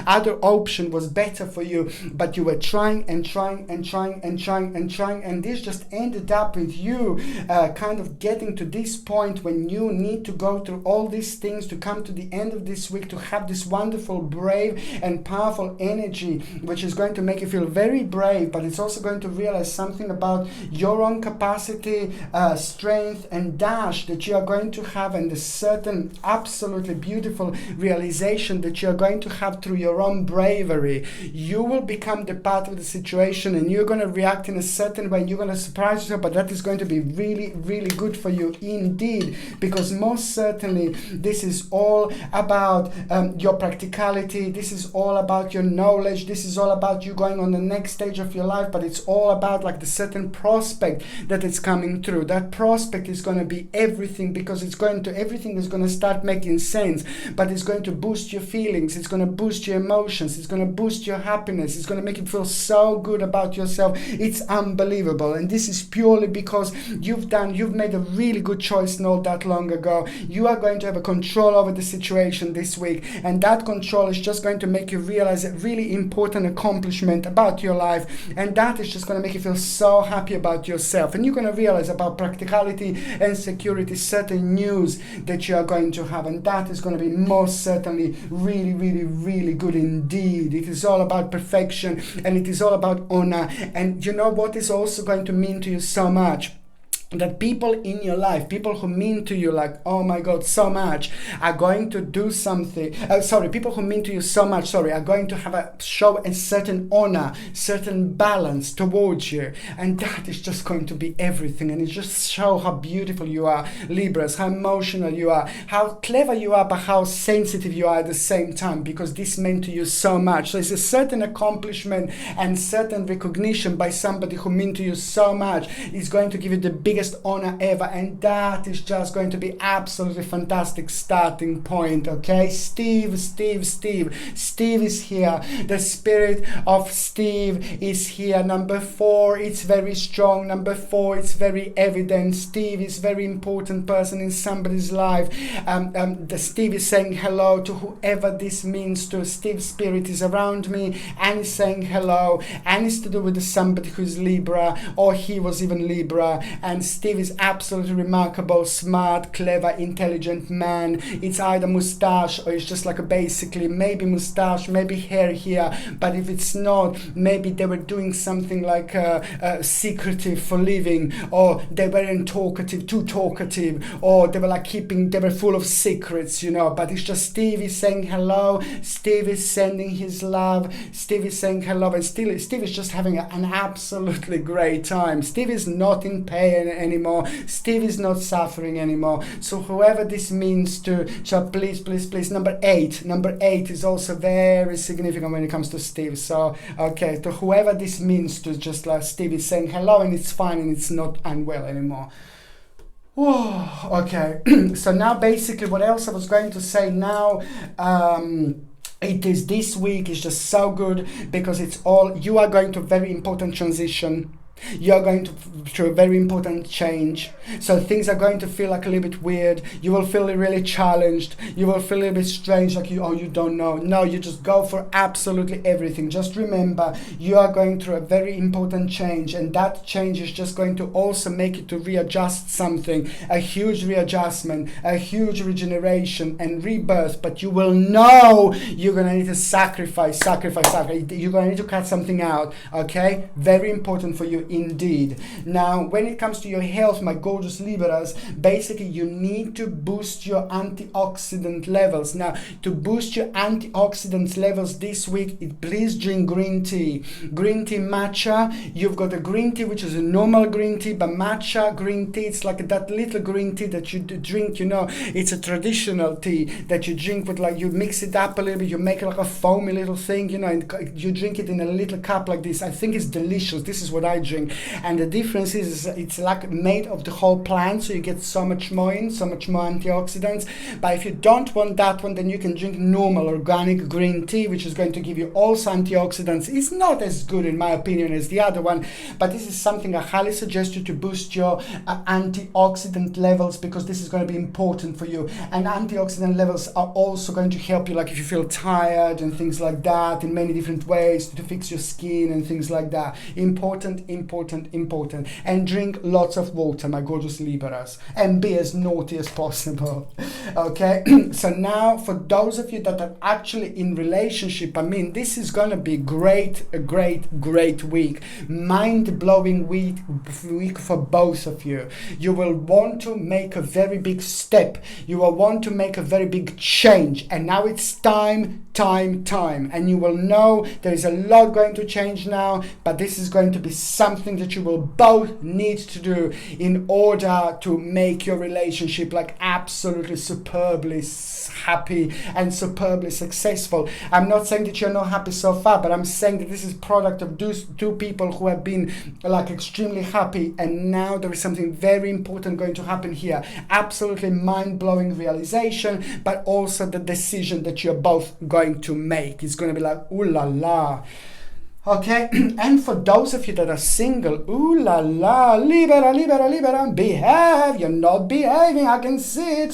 other option was better for you, but you were trying, and this just ended up with you kind of getting to this point when you need to go through all these things to come to the end of this week, to have this wonderful, brave and powerful energy, which is going to make you feel very brave, but it's also going to realize something about your own capacity, strength and dash that you are going to have, and a certain absolutely beautiful realization that you are going to have through your own bravery. You will become the part of the situation, and you're going to react in a certain way. You're going to surprise yourself, but that is going to be really, really good for you indeed, because most certainly this is all about your practicality. This is all about your knowledge. This is all about you going on the next stage of your life, but it's all about like the certain prospect that is coming through. That prospect is going to be everything, because everything is going to start making sense, but it's going to boost your feelings. It's going to boost your emotions. It's going to boost your happiness. It's going to make you feel so good about yourself. It's unbelievable. And this is purely because you've made a really good choice not that long ago. You are going to have a control over the situation this week, and that control is just going to make you realize a really important accomplishment about your life, and that is just going to make you feel so happy about yourself. And you're going to realize about practicality and security certain news that you are going to have, and that is going to be most certainly really, really, really good indeed. It is all about perfection, and it is all about honor. And you know what is also going to mean to you so much? That people in your life, people who mean to you like, oh my God, so much, are going to do something. People who mean to you so much, are going to show a certain honor, certain balance towards you. And that is just going to be everything. And it just show how beautiful you are, Libras, how emotional you are, how clever you are, but how sensitive you are at the same time, because this meant to you so much. So it's a certain accomplishment and certain recognition by somebody who mean to you so much is going to give you the biggest honor ever, and that is just going to be absolutely fantastic starting point. Okay, Steve is here. The spirit of Steve is here. Number 4, it's very strong. Number 4, it's very evident. Steve is very important person in somebody's life. The Steve is saying hello to whoever this means to. Steve's spirit is around me and is saying hello, and it's to do with somebody who is Libra, or he was even Libra. And Steve is absolutely remarkable, smart, clever, intelligent man. It's either mustache or it's just like basically maybe mustache, maybe hair here, but if it's not, maybe they were doing something like secretive for living, or they weren't too talkative, or they were like they were full of secrets, but it's just Steve is saying hello. Steve is sending his love. Steve is saying hello, and Steve is just having an absolutely great time. Steve is not in pain anymore. Steve is not suffering anymore. So whoever this means to, so please. Number 8 is also very significant when it comes to Steve. So okay, to whoever this means to, just like Steve is saying hello, and it's fine, and it's not unwell anymore. Whoa, okay. So now basically what else I was going to say now, it is this week is just so good, because you are going to a very important transition. You're going through a very important change. So things are going to feel like a little bit weird. You will feel really challenged. You will feel a little bit strange, like you don't know. No, you just go for absolutely everything. Just remember, you are going through a very important change, and that change is just going to also make you to readjust something. A huge readjustment, a huge regeneration and rebirth. But you will know you're going to need to sacrifice. You're going to need to cut something out. Okay? Very important for you indeed. Now, when it comes to your health, my gorgeous Libras, basically you need to boost your antioxidant levels. Now, to boost your antioxidant levels this week, please drink green tea. Green tea matcha. You've got a green tea, which is a normal green tea, but matcha green tea, it's like that little green tea that you drink, it's a traditional tea that you drink with, like, you mix it up a little bit, you make it like a foamy little thing, and you drink it in a little cup like this. I think it's delicious. This is what I drink. And the difference is it's like made of the whole plant, so you get so much more antioxidants. But if you don't want that one, then you can drink normal organic green tea, which is going to give you also antioxidants. It's not as good in my opinion as the other one, but this is something I highly suggest you to boost your antioxidant levels, because this is going to be important for you. And antioxidant levels are also going to help you, like if you feel tired and things like that, in many different ways, to fix your skin and things like that. Important important. And drink lots of water, my gorgeous Libras, and be as naughty as possible. Okay, so now for those of you that are actually in relationship, I mean, this is gonna be a great week, mind-blowing week for both of you. You will want to make a very big step. You will want to make a very big change, and now it's time, and you will know there is a lot going to change now, but this is going to be something that you will both need to do in order to make your relationship like absolutely superbly happy and superbly successful. I'm not saying that you're not happy so far, but I'm saying that this is product of those two people who have been like extremely happy, and now there is something very important going to happen here. Absolutely mind-blowing realization, but also the decision that you're both going to make. It's going to be like, ooh la la. Okay, and for those of you that are single, ooh la la, Libra, behave, you're not behaving, I can see it.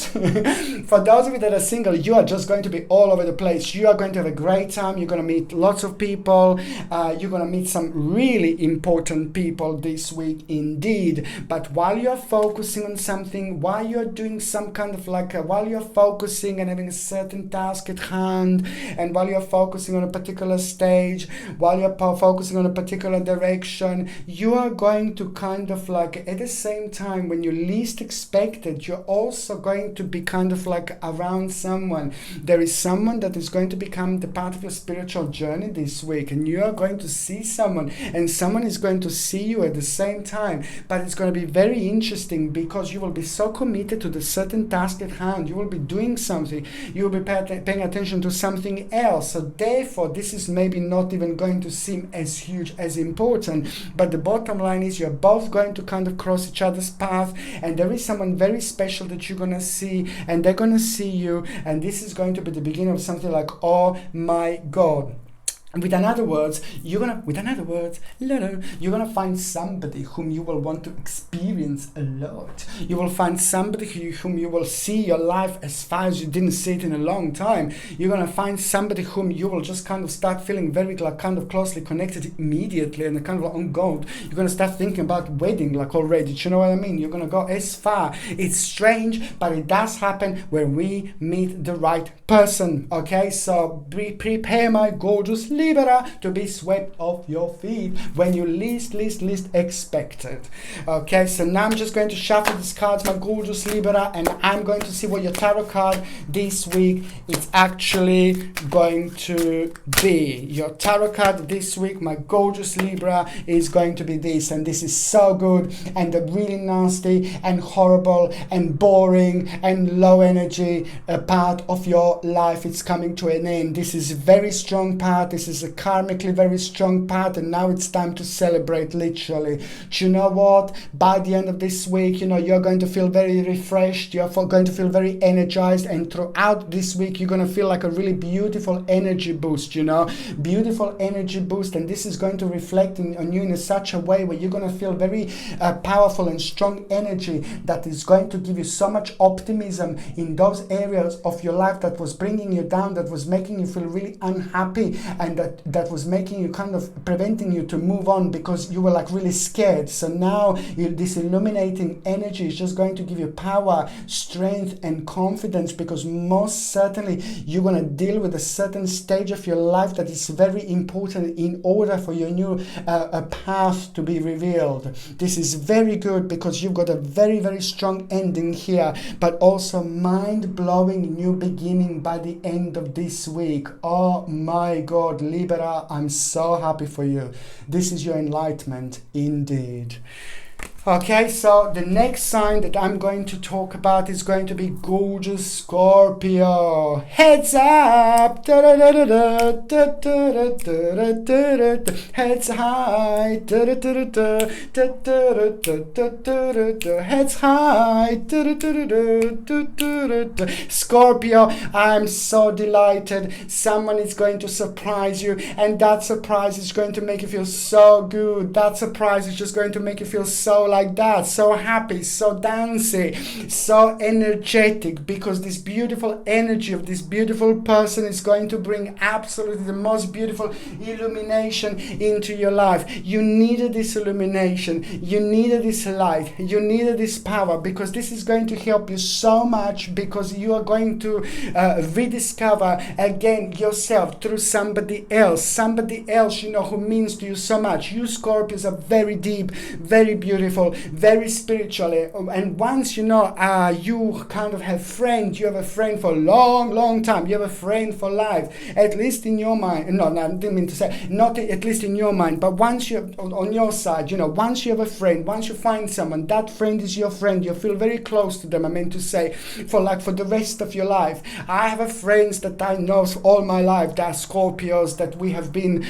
For those of you that are single, you are just going to be all over the place. You are going to have a great time. You're going to meet lots of people. You're going to meet some really important people this week indeed. But while you're focusing on something, while you're doing some kind of like, while you're focusing and having a certain task at hand, and while you're focusing on a particular stage, while you're focusing on a particular direction, you are going to kind of like, at the same time, when you least expect it, you're also going to be kind of like around someone. There is someone that is going to become the part of your spiritual journey this week, and you are going to see someone, and someone is going to see you at the same time. But it's going to be very interesting because you will be so committed to the certain task at hand. You will be doing something. You will be paying attention to something else. So therefore, this is maybe not even going to seem as huge, as important, but the bottom line is you're both going to kind of cross each other's path, and there is someone very special that you're gonna see, and they're gonna see you, and this is going to be the beginning of something like, oh my God. With other words, you're gonna find somebody whom you will want to experience a lot. You will find somebody whom you will see your life as far as you didn't see it in a long time. You're gonna find somebody whom you will just kind of start feeling very like kind of closely connected immediately, and kind of like, oh God, you're gonna start thinking about wedding like already. Do you know what I mean? You're gonna go as far. It's strange, but it does happen when we meet the right person. Okay, so prepare, my gorgeous Libra, to be swept off your feet when you least expect it. Okay, so now I'm just going to shuffle these cards, my gorgeous Libra, and I'm going to see what your tarot card this week is actually going to be. Your tarot card this week, my gorgeous Libra, is going to be this, and this is so good, and a really nasty and horrible and boring and low energy part of your life. It's coming to an end. This is a very strong part. This is a karmically very strong part, and now it's time to celebrate, literally. Do you know what? By the end of this week, you know, you're going to feel very refreshed. You're going to feel very energized, and throughout this week, you're going to feel like a really beautiful energy boost, you know, beautiful energy boost, and this is going to reflect on you in such a way where you're going to feel very powerful and strong energy that is going to give you so much optimism in those areas of your life that was bringing you down, that was making you feel really unhappy, and that was making you kind of preventing you to move on because you were like really scared. So now this illuminating energy is just going to give you power, strength, and confidence, because most certainly you're going to deal with a certain stage of your life that is very important in order for your new path to be revealed. This is very good because you've got a very strong ending here, but also mind-blowing new beginning by the end of this week. Oh my God, Libra, I'm so happy for you. This is your enlightenment indeed. Okay, so the next sign that I'm going to talk about is going to be gorgeous Scorpio. Heads up! Heads high! Heads high! Scorpio, I'm so delighted. Someone is going to surprise you, and that surprise is going to make you feel so good. That surprise is just going to make you feel so like that, so happy, so dancing, so energetic, because this beautiful energy of this beautiful person is going to bring absolutely the most beautiful illumination into your life. You needed this illumination, you needed this light, you needed this power, because this is going to help you so much, because you are going to rediscover again yourself through somebody else, you know, who means to you so much. You Scorpios are very deep, very beautiful, very spiritually, and once you know you kind of have friends, you have a friend for a long time, you have a friend for life, at least in your mind. No, I didn't mean to say not at least in your mind, but once you're on your side, you know, once you have a friend, once you find someone, that friend is your friend, you feel very close to them, I mean to say, for the rest of your life. I have friends that I know all my life, that are Scorpios, that we have been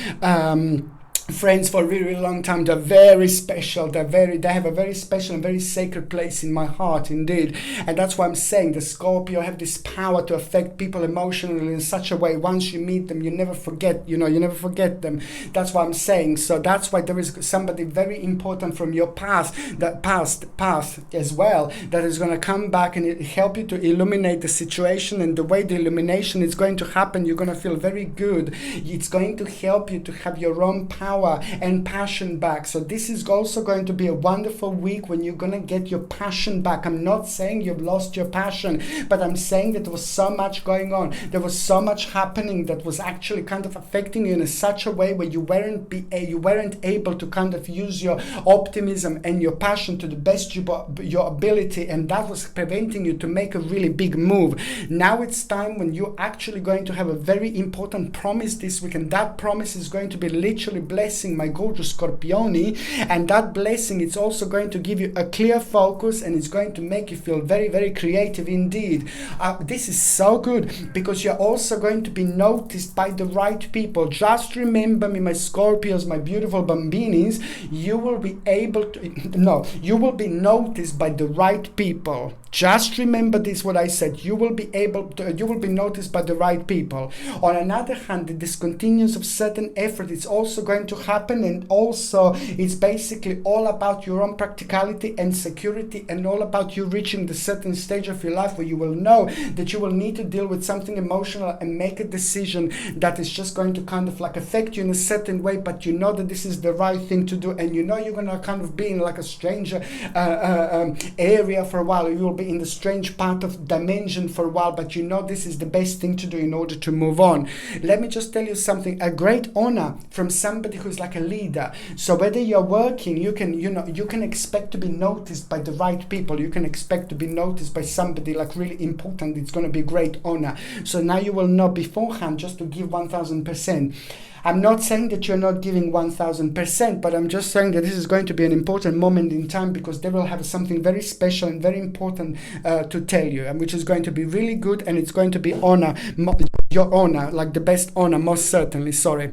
friends for a really, really long time. They're very special, they have a very special and very sacred place in my heart indeed. And that's why I'm saying the Scorpio have this power to affect people emotionally in such a way, once you meet them, you never forget, you never forget them. That's what I'm saying. So that's why there is somebody very important from your past as well, that is going to come back and help you to illuminate the situation. And the way the illumination is going to happen, you're going to feel very good. It's going to help you to have your own power and passion back. So this is also going to be a wonderful week when you're going to get your passion back. I'm not saying you've lost your passion, but I'm saying that there was so much going on, there was so much happening that was actually kind of affecting you in such a way where you weren't able to kind of use your optimism and your passion to the best your ability, and that was preventing you to make a really big move. Now it's time when you're actually going to have a very important promise this week, and that promise is going to be literally blessing my gorgeous Scorpioni, and that blessing is also going to give you a clear focus, and it's going to make you feel very, very creative indeed. This is so good, because you're also going to be noticed by the right people. Just remember me, my Scorpios, my beautiful Bambinis, you will be noticed by the right people. Just remember this, what I said. You will be noticed by the right people. On another hand, the discontinuance of certain effort is also going to happen, and also it's basically all about your own practicality and security, and all about you reaching the certain stage of your life where you will know that you will need to deal with something emotional and make a decision that is just going to kind of affect you in a certain way, but you know that this is the right thing to do, and you know you're going to kind of be in a stranger area for a while. You will be in the strange part of dimension for a while, but you know this is the best thing to do in order to move on. Let me just tell you something, a great honor from somebody who's like a leader. So whether you're working, you can expect to be noticed by the right people. You can expect to be noticed by somebody really important. It's going to be great honor. So now you will know beforehand just to give 1000%. I'm not saying that you're not giving 1000%, but I'm just saying that this is going to be an important moment in time, because they will have something very special and very important to tell you, and which is going to be really good, and it's going to be your honor, like the best honor, most certainly. Sorry.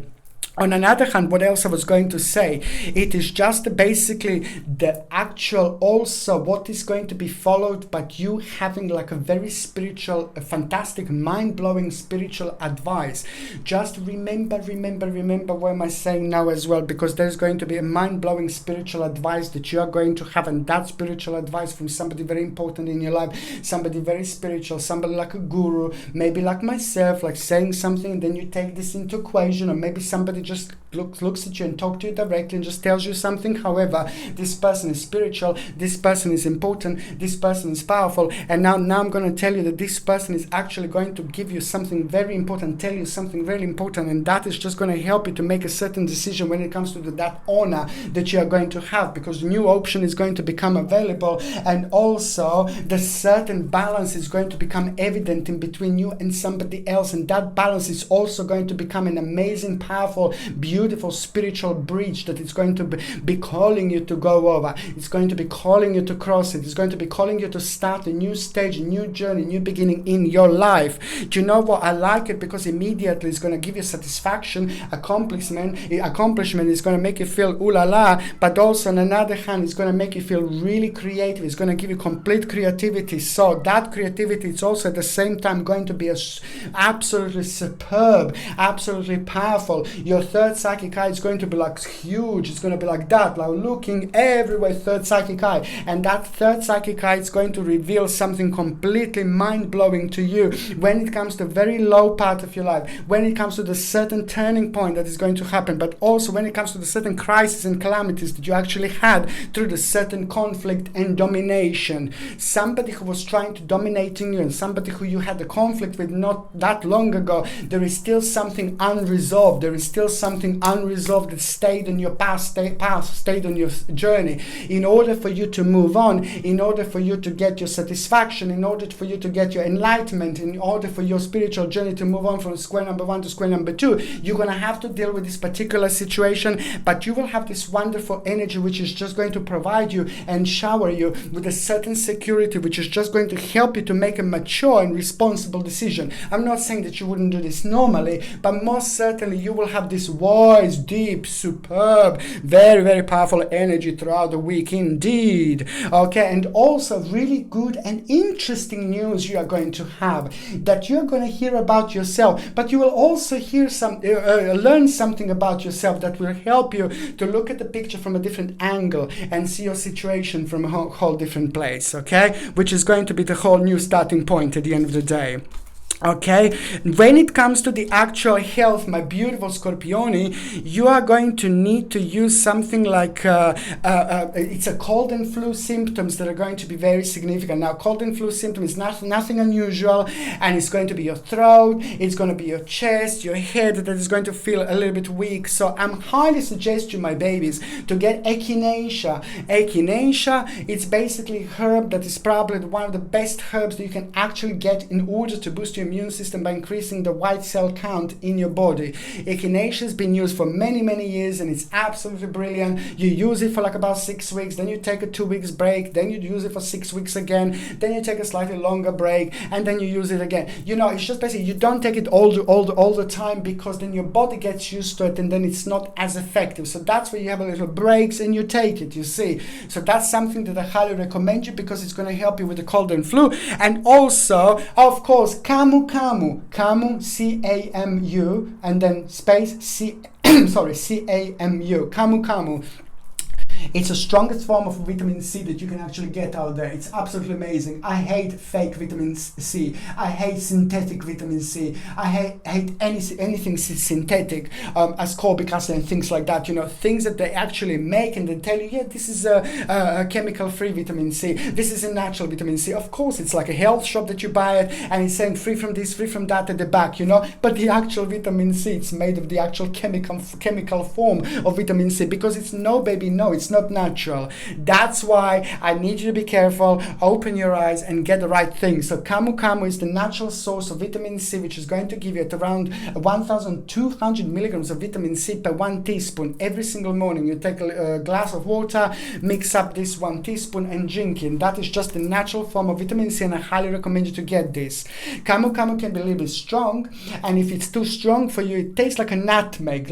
On another hand, what else I was going to say, it is just basically the actual also what is going to be followed by you having a very spiritual, a fantastic, mind-blowing spiritual advice. Just remember what am I saying now as well, because there's going to be a mind-blowing spiritual advice that you are going to have, and that spiritual advice from somebody very important in your life, somebody very spiritual, somebody like a guru, maybe like myself, saying something and then you take this into equation, or maybe somebody just looks at you and talks to you directly and just tells you something. However, this person is spiritual, this person is important, this person is powerful, and now I'm going to tell you that this person is actually going to give you something very important, tell you something very important, and that is just going to help you to make a certain decision when it comes to that honor that you are going to have, because new option is going to become available, and also the certain balance is going to become evident in between you and somebody else, and that balance is also going to become an amazing, powerful, beautiful spiritual bridge that it's going to be calling you to go over. It's going to be calling you to cross it. It's going to be calling you to start a new stage, a new journey, new beginning in your life. Do you know what? I like it because immediately it's going to give you satisfaction, accomplishment is going to make you feel ooh la la, but also on another hand, it's going to make you feel really creative. It's going to give you complete creativity. So that creativity is also at the same time going to be absolutely superb, absolutely powerful. Your third psychic eye is going to be like huge. It's going to be like that, like looking everywhere, third psychic eye. And that third psychic eye is going to reveal something completely mind-blowing to you when it comes to very low part of your life, when it comes to the certain turning point that is going to happen, but also when it comes to the certain crises and calamities that you actually had through the certain conflict and domination. Somebody who was trying to dominating you and somebody who you had a conflict with not that long ago, there is still something unresolved. There is still something unresolved that stayed on your past, stayed on your journey. In order for you to move on, in order for you to get your satisfaction, in order for you to get your enlightenment, in order for your spiritual journey to move on from square number 1 to square number 2, you're going to have to deal with this particular situation, but you will have this wonderful energy which is just going to provide you and shower you with a certain security, which is just going to help you to make a mature and responsible decision. I'm not saying that you wouldn't do this normally, but most certainly you will have this wise, deep, superb, very, very powerful energy throughout the week indeed. Okay, and also really good and interesting news you are going to have, that you're going to hear about yourself, but you will also hear learn something about yourself that will help you to look at the picture from a different angle and see your situation from a whole different place, okay? Which is going to be the whole new starting point at the end of the day. Okay, when it comes to the actual health, my beautiful Scorpioni, you are going to need to use something like it's a cold and flu symptoms that are going to be very significant. Now, cold and flu symptom is nothing unusual, and it's going to be your throat, it's going to be your chest, your head that is going to feel a little bit weak. So I'm highly suggest you, my babies, to get echinacea. Echinacea, it's basically herb that is probably one of the best herbs that you can actually get in order to boost your immune system by increasing the white cell count in your body. Echinacea has been used for many years and it's absolutely brilliant. You use it for like about 6 weeks, then you take a 2 weeks break, then you use it for 6 weeks again, then you take a slightly longer break, and then you use it again. You know, it's just basically you don't take it all the time, because then your body gets used to it and then it's not as effective. So that's where you have a little breaks and you take it, you see. So that's something that I highly recommend you, because it's going to help you with the cold and flu. And also, of course, Camu, C-A-M-U, and then space C-A-M-U, Camu. It's the strongest form of vitamin C that you can actually get out there. It's absolutely amazing. I hate fake vitamin C. I hate synthetic vitamin C. I hate anything synthetic, ascorbic acid and things like that. You know, things that they actually make and they tell you, yeah, this is a chemical-free vitamin C. This is a natural vitamin C. Of course, it's like a health shop that you buy it and it's saying free from this, free from that at the back, you know. But the actual vitamin C, it's made of the actual chemical form of vitamin C, because it's it's not natural. That's why I need you to be careful, open your eyes and get the right thing. So Camu is the natural source of vitamin C, which is going to give you at around 1,200 milligrams of vitamin C per 1 teaspoon every single morning. You take a glass of water, mix up this 1 teaspoon and drink it. And that is just the natural form of vitamin C, and I highly recommend you to get this. Camu can be a little bit strong, and if it's too strong for you, it tastes like a nutmeg.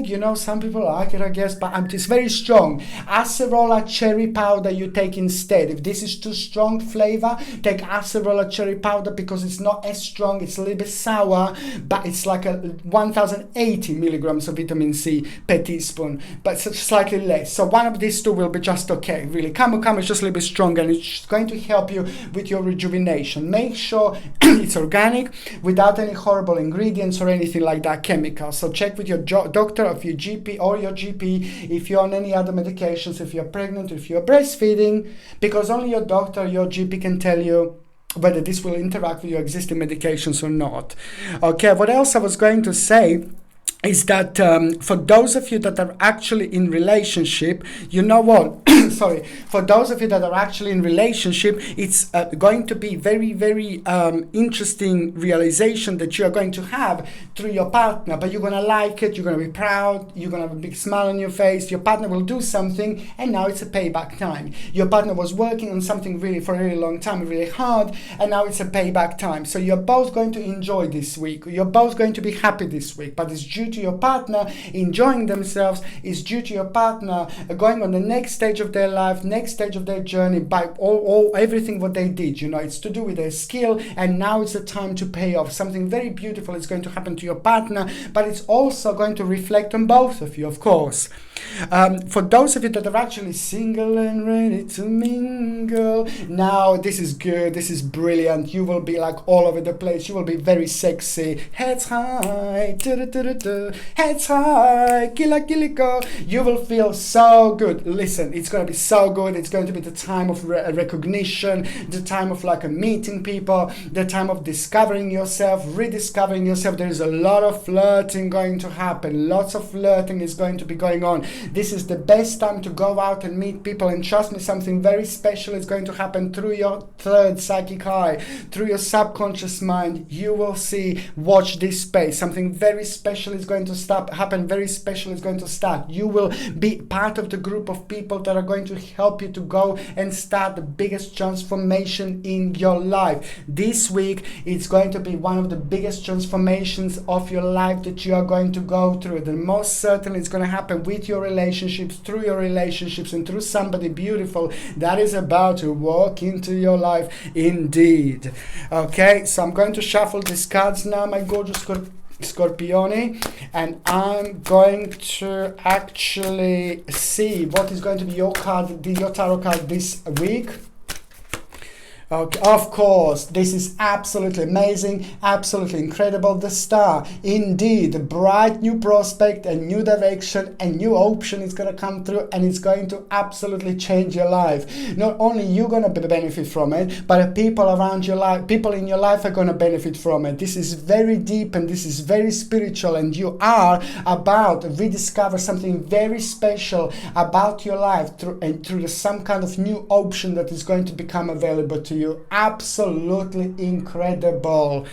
You know, some people like it, I guess, but it's very strong. Acerola cherry powder you take instead. If this is too strong flavor, take acerola cherry powder, because it's not as strong, it's a little bit sour, but it's like a 1,080 milligrams of vitamin C per teaspoon, but slightly less. So one of these two will be just okay, really. Camu is just a little bit stronger, and it's going to help you with your rejuvenation. Make sure it's organic, without any horrible ingredients or anything like that, chemicals. So check with your doctor, of your GP or your GP, if you're on any other medications, if you're pregnant, if you're breastfeeding, because only your doctor, your GP can tell you whether this will interact with your existing medications or not. Okay, what else I was going to say is that for those of you that are actually in relationship, you know what? Sorry. For those of you that are actually in relationship, it's going to be very interesting realization that you are going to have through your partner. But you're going to like it. You're going to be proud. You're going to have a big smile on your face. Your partner will do something, and now it's a payback time. Your partner was working on something for a really long time, really hard, and now it's a payback time. So you're both going to enjoy this week. You're both going to be happy this week. But it's due due to your partner enjoying themselves, it's due to your partner going on the next stage of their life, next stage of their journey by all everything what they did. It's to do with their skill, and now it's the time to pay off. Something very beautiful is going to happen to your partner, but it's also going to reflect on both of you, of course. For those of you that are actually single and ready to mingle, now this is good, this is brilliant. You will be like all over the place. You will be very sexy. Heads high, heads high, killa. You will feel so good. Listen, it's going to be so good. It's going to be the time of recognition, the time of like meeting people, the time of discovering yourself, rediscovering yourself. There is a lot of flirting going to happen. Lots of flirting is going to be going on. This is the best time to go out and meet people, and trust me, something very special is going to happen through your third psychic eye, through your subconscious mind. You will see, watch this space. Something very special is going to happen, very special is going to start. You will be part of the group of people that are going to help you to go and start the biggest transformation in your life. This week, it's going to be one of the biggest transformations of your life that you are going to go through. The most certainly it's going to happen with your relationships, through your relationships, and through somebody beautiful that is about to walk into your life indeed. Okay, so I'm going to shuffle these cards now, my gorgeous Scorpione, and I'm going to actually see what is going to be your tarot card this week. Okay, of course, this is absolutely amazing, absolutely incredible. The Star, indeed, a bright new prospect, a new direction, a new option is going to come through, and it's going to absolutely change your life. Not only you're going to benefit from it, but people around your life, people in your life are going to benefit from it. This is very deep and this is very spiritual, and you are about to rediscover something very special about your life through some kind of new option that is going to become available to you. Absolutely incredible.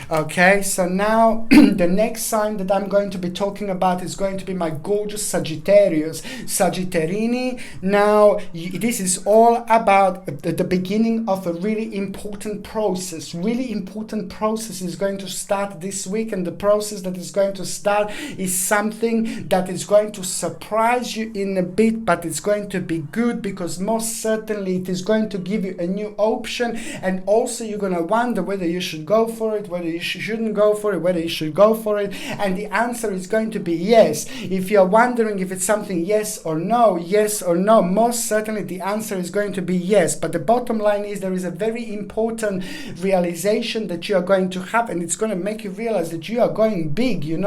Okay, so now the next sign that I'm going to be talking about is going to be my gorgeous Sagittarius, Sagittarini. Now this is all about the beginning of a really important process. Really important process is going to start this week, and the process that is going to start is something that is going to surprise you in a bit, but it's going to be good, because most certainly it is going to give you a new option. And also you're going to wonder whether you should go for it, whether you shouldn't go for it, whether you should go for it, and the answer is going to be yes. If you're wondering if it's something yes or no, most certainly the answer is going to be yes. But the bottom line is there is a very important realization that you are going to have, and it's going to make you realize that you are going big. You're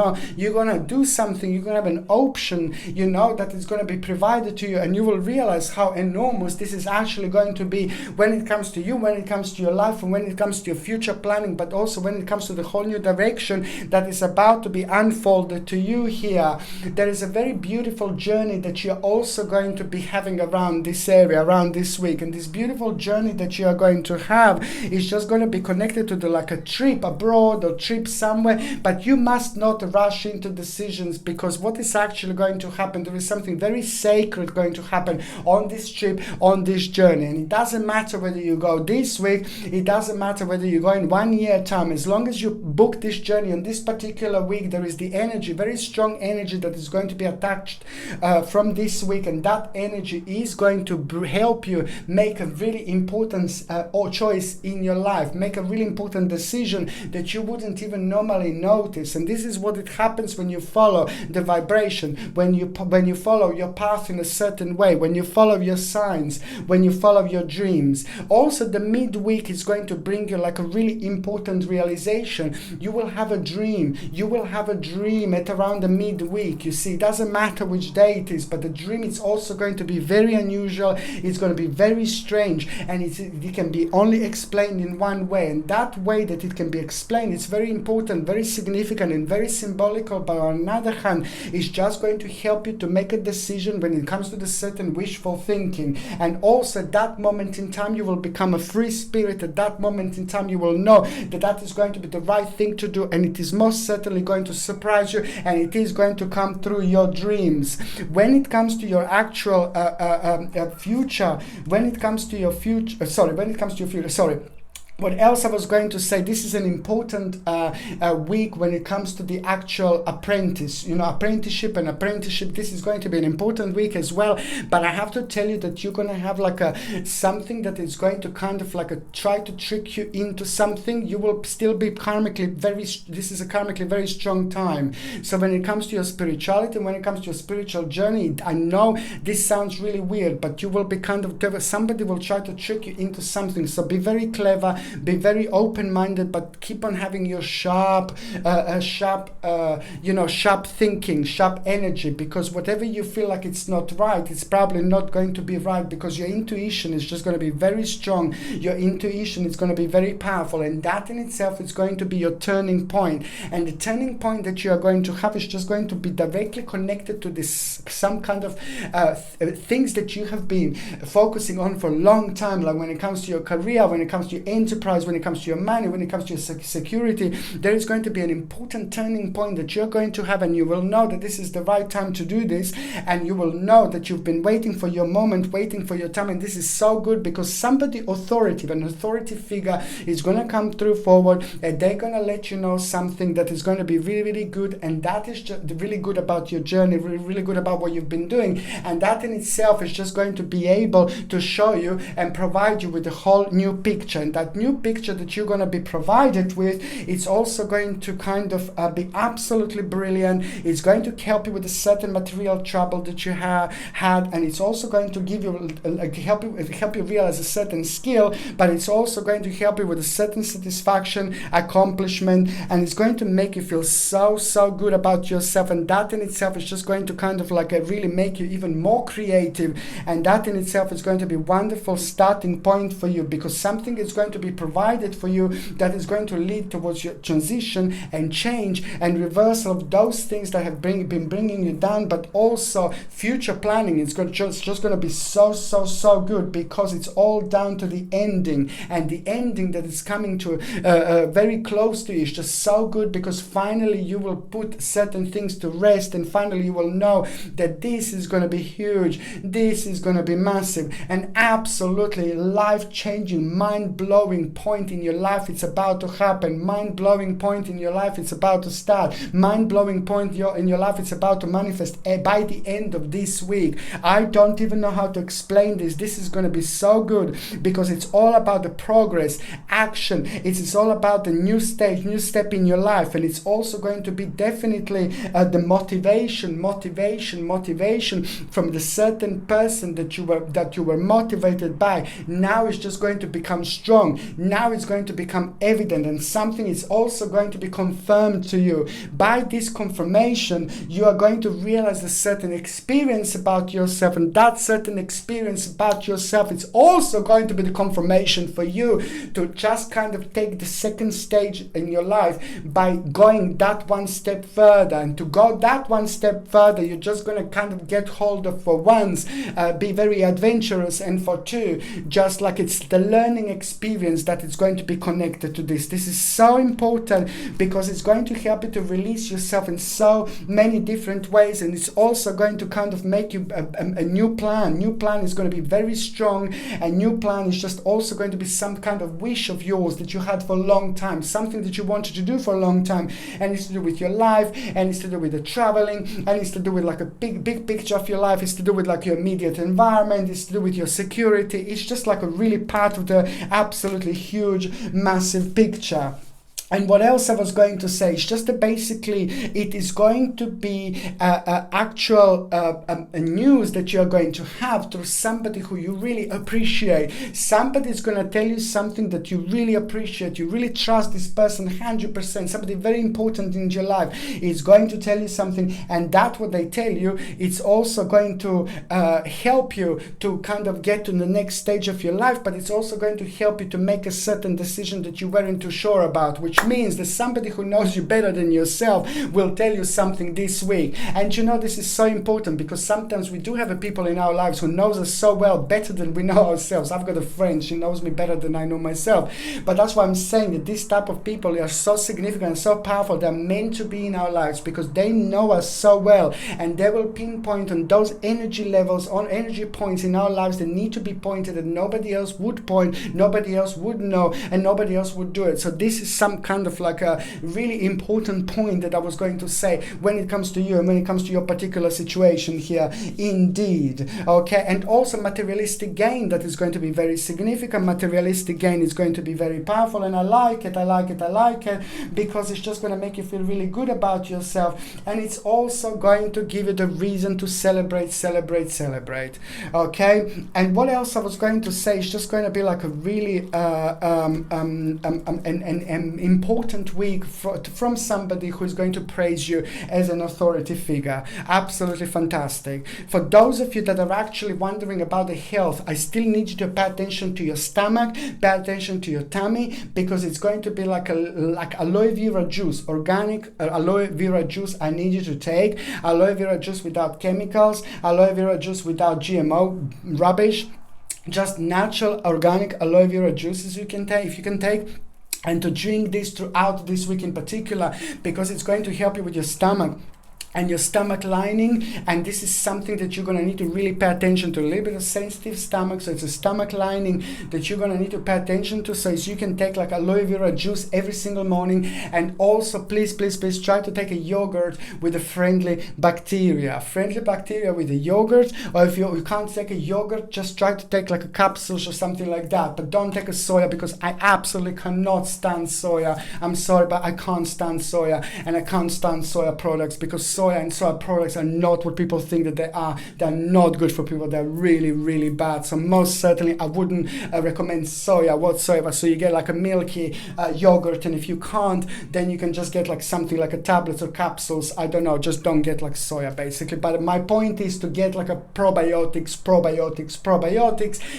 going to do something, you're going to have an option, that is going to be provided to you, and you will realize how enormous this is actually going to be when it comes to you, when it comes to your life, and when it comes to your future planning, but also when it comes to the whole new direction that is about to be unfolded to you here. There is a very beautiful journey that you're also going to be having around this area, around this week, and this beautiful journey that you are going to have is just going to be connected to like a trip abroad or trip somewhere, but you must not rush into decisions, because what is actually going to happen, there is something very sacred going to happen on this trip, on this journey, and it doesn't matter whether you go this week, it doesn't matter whether you go in 1 year time. As long as you book this journey on this particular week, there is the energy, very strong energy that is going to be attached from this week, and that energy is going to help you make a really important choice in your life, make a really important decision that you wouldn't even normally notice. And this is what it happens when you follow the vibration, when you follow your path in a certain way, when you follow your signs, when you follow your dreams. Also, the midweek is going to bring you like a really important realization. You will have a dream. At around the midweek. You see, it doesn't matter which day it is, but the dream is also going to be very unusual. It's going to be very strange, and it can be only explained in one way, and that way that it can be explained, it's very important, very significant, and very symbolical. But on the other hand, it's just going to help you to make a decision when it comes to the certain wishful thinking. And also at that moment in time, you will become a free spirit. At that moment in time, you will know that that is going to be the right thing to do, and it is most certainly going to surprise you, and it is going to come through your dreams. When it comes to your actual future, What else I was going to say, this is an important week when it comes to the actual apprentice, apprenticeship, this is going to be an important week as well. But I have to tell you that you're going to have like something that is going to kind of like try to trick you into something. You will still be this is a karmically very strong time. So when it comes to your spirituality, when it comes to your spiritual journey, I know this sounds really weird, but you will be somebody will try to trick you into something. So be very clever. Be very open-minded, but keep on having your sharp thinking, sharp energy, because whatever you feel like it's not right, it's probably not going to be right, because your intuition is just going to be very strong. Your intuition is going to be very powerful, and that in itself is going to be your turning point. And the turning point that you are going to have is just going to be directly connected to some kind of things that you have been focusing on for a long time, like when it comes to your career, when it comes to your enterprise, when it comes to your money, when it comes to your security. There is going to be an important turning point that you're going to have, and you will know that this is the right time to do this, and you will know that you've been waiting for your moment, waiting for your time. And this is so good, because somebody authoritative, an authority figure, is going to come through forward, and they're going to let you know something that is going to be really, really good. And that is just really good about your journey, really, really good about what you've been doing. And that in itself is just going to be able to show you and provide you with a whole new picture. And that new picture that you're going to be provided with, it's also going to kind of be absolutely brilliant. It's going to help you with a certain material trouble that you have had, and it's also going to give you help you realize a certain skill, but it's also going to help you with a certain satisfaction, accomplishment, and it's going to make you feel so good about yourself. And that in itself is just going to kind of like really make you even more creative, and that in itself is going to be a wonderful starting point for you, because something is going to be provided for you that is going to lead towards your transition and change and reversal of those things that have been bringing you down. But also future planning is just going to be so good, because it's all down to the ending, and the ending that is coming to very close to you is just so good, because finally you will put certain things to rest, and finally you will know that this is going to be huge, this is going to be massive, and absolutely life-changing, mind-blowing point in your life. It's about to happen. Mind-blowing point in your life. It's about to start. Mind-blowing point in your life. It's about to manifest by the end of this week. I don't even know how to explain this. This is going to be so good, because it's all about the progress, action. It's all about the new stage, new step in your life, and it's also going to be definitely the motivation from the certain person that you were motivated by. Now it's just going to become strong. Now it's going to become evident, and something is also going to be confirmed to you. By this confirmation, you are going to realize a certain experience about yourself, and that certain experience about yourself is also going to be the confirmation for you to just kind of take the second stage in your life by going that one step further. And to go that one step further, you're just going to kind of get hold of, for once, be very adventurous, and for two, just like it's the learning experience that is going to be connected to this. This is so important, because it's going to help you to release yourself in so many different ways, and it's also going to kind of make you a new plan. New plan is going to be very strong, and new plan is just also going to be some kind of wish of yours that you had for a long time, something that you wanted to do for a long time, and it's to do with your life, and it's to do with the traveling, and it's to do with like a big picture of your life. It's to do with like your immediate environment. It's to do with your security. It's just like a really part of the absolutely huge, massive picture. And what else I was going to say is just that basically it is going to be actual news that you're going to have through somebody who you really appreciate. Somebody is going to tell you something that you really appreciate. You really trust this person 100%. Somebody very important in your life is going to tell you something, and that what they tell you, it's also going to help you to kind of get to the next stage of your life, but it's also going to help you to make a certain decision that you weren't too sure about, which which means that somebody who knows you better than yourself will tell you something this week. And you know, this is so important because sometimes we do have a people in our lives who knows us so well, better than we know ourselves. I've got a friend, she knows me better than I know myself. But that's why I'm saying that this type of people are so significant and so powerful. They're meant to be in our lives because they know us so well, and they will pinpoint on those energy levels, on energy points in our lives that need to be pointed, that nobody else would point, nobody else would know, and nobody else would do it. So this is some kind of like a really important point that I was going to say when it comes to you and when it comes to your particular situation here, indeed. Okay, and also materialistic gain, that is going to be very significant. Materialistic gain is going to be very powerful, and I like it because it's just going to make you feel really good about yourself, and it's also going to give you the reason to celebrate. Okay, and what else I was going to say is just going to be like a really an important week from somebody who is going to praise you as an authority figure. Absolutely fantastic. For those of you that are actually wondering about the health, I still need you to pay attention to your stomach, pay attention to your tummy, because it's going to be like aloe vera juice, organic aloe vera juice. I need you to take aloe vera juice without chemicals, aloe vera juice without GMO rubbish, just natural organic aloe vera juices you can take, if you can take, and to drink this throughout this week in particular, because it's going to help you with your stomach and your stomach lining, and this is something that you're going to need to really pay attention to. A little bit of sensitive stomach, so it's a stomach lining that you're going to need to pay attention to. So you can take like aloe vera juice every single morning, and also please try to take a yogurt with a friendly bacteria with a yogurt. Or if you can't take a yogurt, just try to take like a capsules or something like that, but don't take a soya, because I absolutely cannot stand soya. I'm sorry, but I can't stand soya, and I can't stand soya products, because soya and soya products are not what people think that they are. They're not good for people. They're really bad. So most certainly I wouldn't recommend soya whatsoever. So you get like a milky yogurt, and if you can't, then you can just get like something like a tablets or capsules. I don't know, just don't get like soya basically. But my point is to get like a probiotics.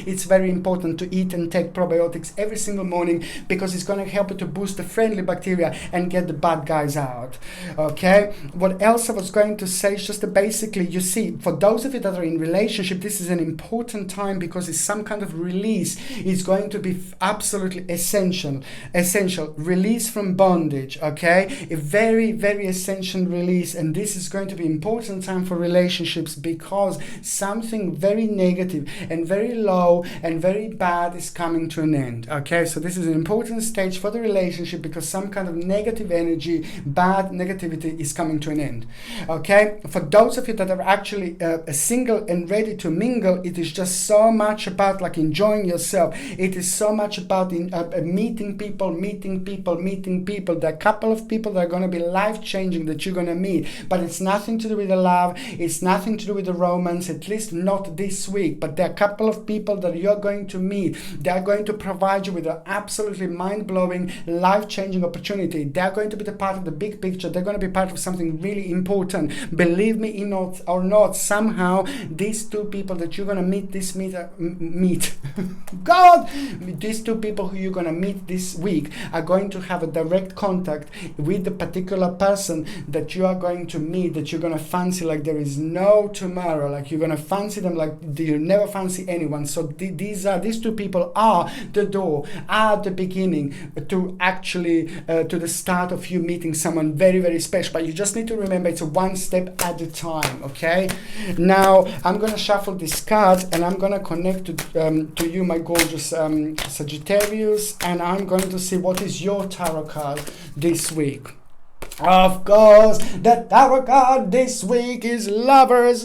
It's very important to eat and take probiotics every single morning, because it's going to help you to boost the friendly bacteria and get the bad guys out. Okay, what else I was going to say is just basically, you see, for those of you that are in relationship, this is an important time because it's some kind of release. It's going to be absolutely essential. Release from bondage, okay? A very essential release, and this is going to be important time for relationships, because something very negative and very low and very bad is coming to an end, okay? So this is an important stage for the relationship, because some kind of negative energy, bad negativity is coming to an end. Okay, for those of you that are actually single and ready to mingle, it is just so much about like enjoying yourself. It is so much about meeting people. There are a couple of people that are going to be life-changing that you're going to meet, but it's nothing to do with the love, it's nothing to do with the romance, at least not this week. But there are a couple of people that you're going to meet. They are going to provide you with an absolutely mind-blowing, life-changing opportunity. They're going to be the part of the big picture. They're going to be part of something really important. Believe me or not, somehow these two people that you're going to meet these two people who you're going to meet this week are going to have a direct contact with the particular person that you are going to meet, that you're going to fancy like there is no tomorrow. Like you're going to fancy them like you never fancy anyone. So these two people are the door, are the beginning to actually to the start of you meeting someone very special. But you just need to remember, it's a one step at a time, okay? Now I'm gonna shuffle these cards, and I'm gonna connect to you, my gorgeous Sagittarius, and I'm going to see what is your tarot card this week. Of course, the tarot card this week is lovers.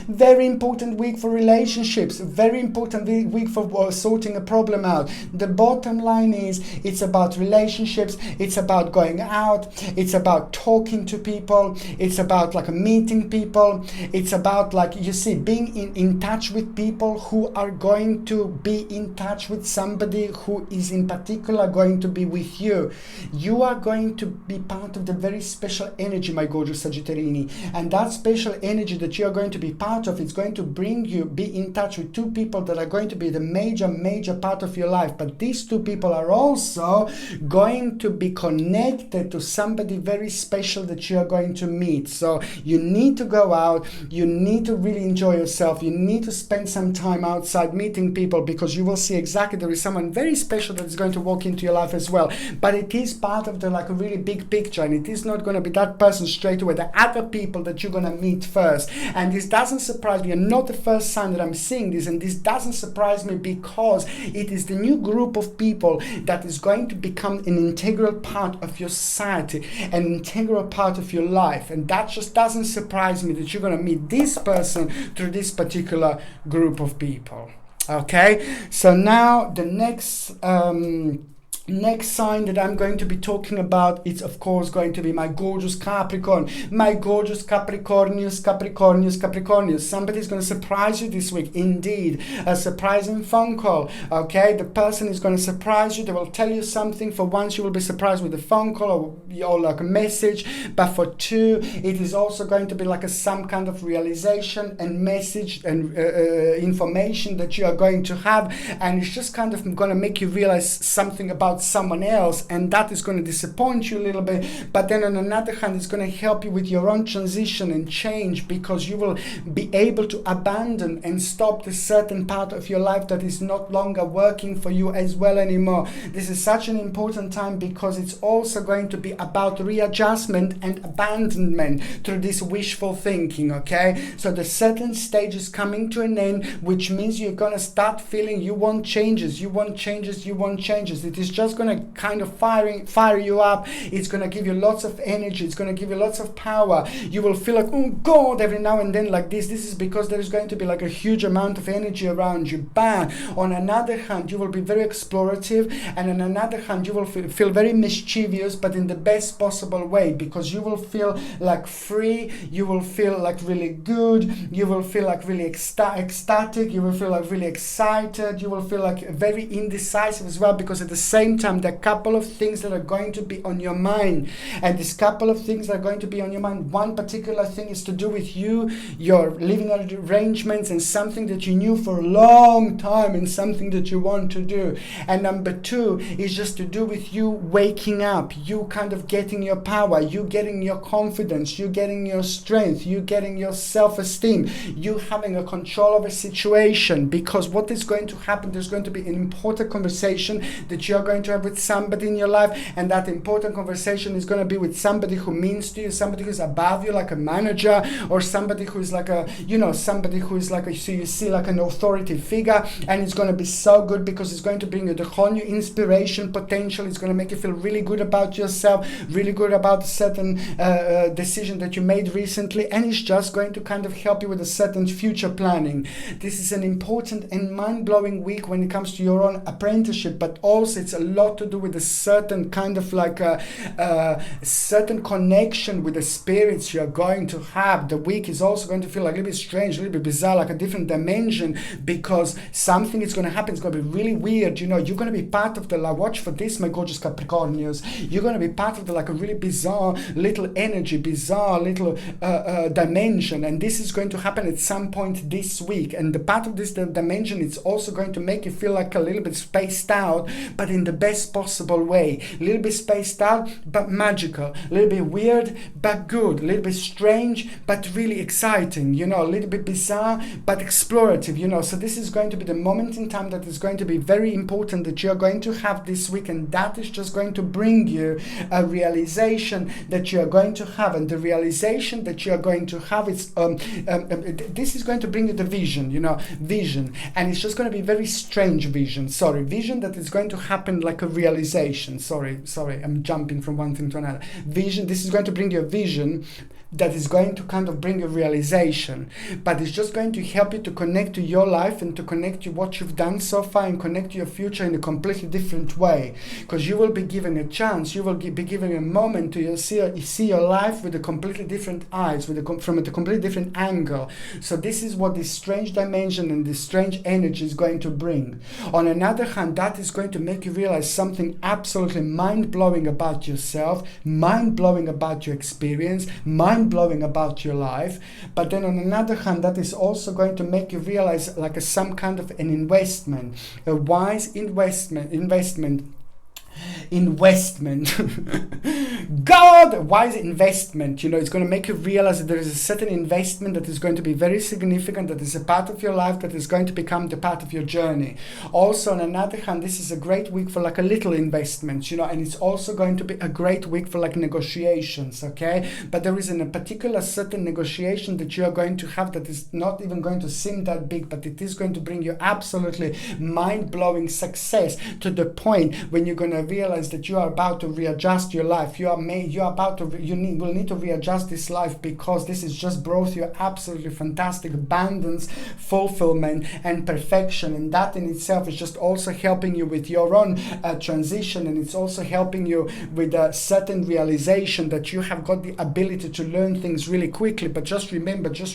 Very important week for relationships. Very important week for sorting a problem out. The bottom line is, it's about relationships. It's about going out. It's about talking to people. It's about like meeting people. It's about like, you see, being in touch with people who are going to be in touch with somebody who is in particular going to be with you. You are going to be part of the very special energy, my gorgeous Sagittarini. And that special energy that you're going to be part of, it's going to bring you, be in touch with two people that are going to be the major part of your life. But these two people are also going to be connected to somebody very special that you're going to meet. So you need to go out, you need to really enjoy yourself, you need to spend some time outside meeting people, because you will see exactly there is someone very special that is going to walk into your life as well. But it is part of the like a really big picture, and it is not going to be that person straight away. The other people that you're going to meet first. And this doesn't surprise me, and not the first time that I'm seeing this, and this doesn't surprise me because it is the new group of people that is going to become an integral part of your society, an integral part of your life. And that just doesn't surprise me that you're going to meet this person through this particular group of people. Okay, so now the next sign that I'm going to be talking about, it's of course going to be my gorgeous Capricorn. My gorgeous Capricornius. Somebody's going to surprise you this week. Indeed, a surprising phone call. Okay, the person is going to surprise you. They will tell you something. For once, you will be surprised with a phone call or like a message. But for two, it is also going to be like some kind of realization and message and information that you are going to have. And it's just kind of going to make you realize something about someone else, and that is going to disappoint you a little bit. But then on another hand, it's going to help you with your own transition and change, because you will be able to abandon and stop the certain part of your life that is not longer working for you as well anymore. This is such an important time because it's also going to be about readjustment and abandonment through this wishful thinking. Okay, so the certain stage is coming to an end, which means you're going to start feeling you want changes. It is just going to kind of fire you up. It's going to give you lots of energy. It's going to give you lots of power. You will feel like, oh God, every now and then like this. This is because there is going to be like a huge amount of energy around you. But on another hand, you will be very explorative, and on another hand, you will feel very mischievous, but in the best possible way, because you will feel like free. You will feel like really good. You will feel like really ecstatic. You will feel like really excited. You will feel like very indecisive as well, because at the same time, there are a couple of things that are going to be on your mind. And this couple of things that are going to be on your mind, one particular thing is to do with you, your living arrangements, and something that you knew for a long time and something that you want to do. And number two is just to do with you waking up, you kind of getting your power, you getting your confidence, you getting your strength, you getting your self-esteem, you having a control of a situation. Because what is going to happen, there's going to be an important conversation that you're going to have with somebody in your life, and that important conversation is going to be with somebody who means to you, somebody who's above you, like a manager, or somebody who is like a, somebody who is like a, so you see like an authority figure. And it's going to be so good because it's going to bring you the whole new inspiration potential. It's going to make you feel really good about yourself, really good about a certain decision that you made recently, and it's just going to kind of help you with a certain future planning. This is an important and mind-blowing week when it comes to your own apprenticeship, but also it's a lot to do with a certain kind of like a certain connection with the spirits you're going to have. The week is also going to feel like a little bit strange, a little bit bizarre, like a different dimension, because something is going to happen. It's going to be really weird. You're going to be part of the, watch for this, my gorgeous Capricornians. You're going to be part of the like a really bizarre little energy, bizarre little dimension, and this is going to happen at some point this week. And the part of this dimension, it's also going to make you feel like a little bit spaced out, but in the best possible way. A little bit spaced out but magical, a little bit weird but good, a little bit strange but really exciting, a little bit bizarre but explorative, so this is going to be the moment in time that is going to be very important that you're going to have this week, and that is just going to bring you a realization that you are going to have. And the realization that you are going to have is this is going to bring you the vision, vision, and it's just going to be very strange vision that is going to happen like a realization. Sorry, I'm jumping from one thing to another. Vision, this is going to bring you a vision that is going to kind of bring a realization, but it's just going to help you to connect to your life and to connect to what you've done so far and connect to your future in a completely different way, because you will be given a chance, you will be given a moment to see your life with a completely different eyes, from a completely different angle. So this is what this strange dimension and this strange energy is going to bring. On another hand, that is going to make you realize something absolutely mind-blowing about yourself, mind-blowing about your experience, mind-blowing about your life. But then on another hand, that is also going to make you realize like some kind of an investment, a wise investment God, wise investment. It's going to make you realize that there is a certain investment that is going to be very significant, that is a part of your life, that is going to become the part of your journey. Also, on another hand, this is a great week for like a little investment, and it's also going to be a great week for like negotiations, okay? But there is a particular certain negotiation that you are going to have that is not even going to seem that big, but it is going to bring you absolutely mind-blowing success, to the point when you're going to realize that you are about to readjust your life. You will need to readjust this life, because this has just brought you absolutely fantastic abundance, fulfillment, and perfection. And that in itself is just also helping you with your own transition, and it's also helping you with a certain realization that you have got the ability to learn things really quickly. But just remember to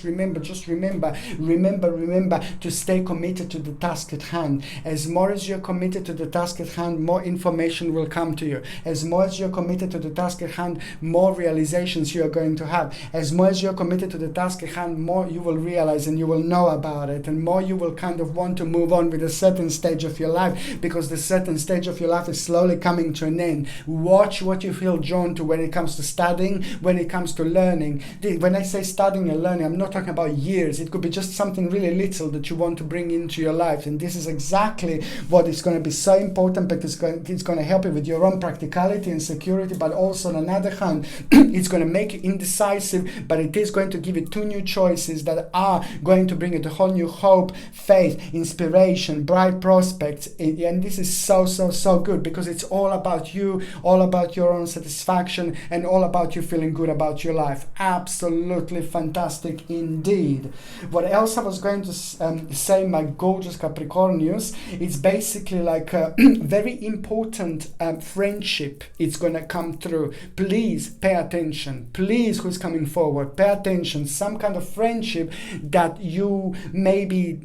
stay committed to the task at hand. As more as you're committed to the task at hand, more information will come to you. As more as you're committed to the task at hand, more realizations you are going to have. As more as you're committed to the task at hand, more you will realize and you will know about it, and more you will kind of want to move on with a certain stage of your life, because the certain stage of your life is slowly coming to an end. Watch what you feel drawn to when it comes to studying, when it comes to learning. When I say studying and learning, I'm not talking about years. It could be just something really little that you want to bring into your life, and this is exactly what is going to be so important, because it's going to help you with your own practicality and security. But also on another hand, it's going to make you indecisive, but it is going to give you two new choices that are going to bring you a whole new hope, faith, inspiration, bright prospects. And this is so good, because it's all about you, all about your own satisfaction, and all about you feeling good about your life. Absolutely fantastic indeed. What else I was going to say, my gorgeous Capricornius, it's basically like a very important friendship. It's going to come through. Please pay attention. Please, who's coming forward, pay attention. Some kind of friendship that you maybe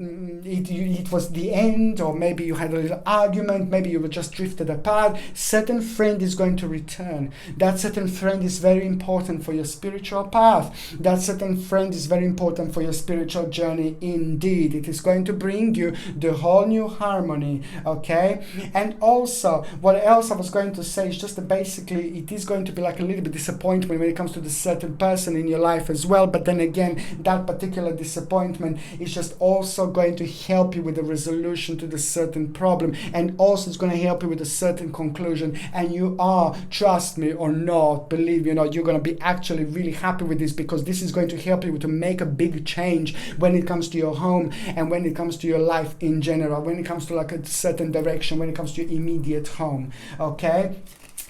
it was the end, or maybe you had a little argument, maybe you were just drifted apart. Certain friend is going to return. That certain friend is very important for your spiritual path. That certain friend is very important for your spiritual journey indeed. It is going to bring you the whole new harmony, okay? And also, what else I was going to say is just that basically it is going to be like a little bit disappointment when it comes to the certain person in your life as well. But then again, that particular disappointment is just also going to help you with the resolution to the certain problem, and also it's going to help you with a certain conclusion. And you are, trust me or not, believe me or not, you're going to be actually really happy with this, because this is going to help you to make a big change when it comes to your home, and when it comes to your life in general, when it comes to like a certain direction, when it comes to your immediate home, okay?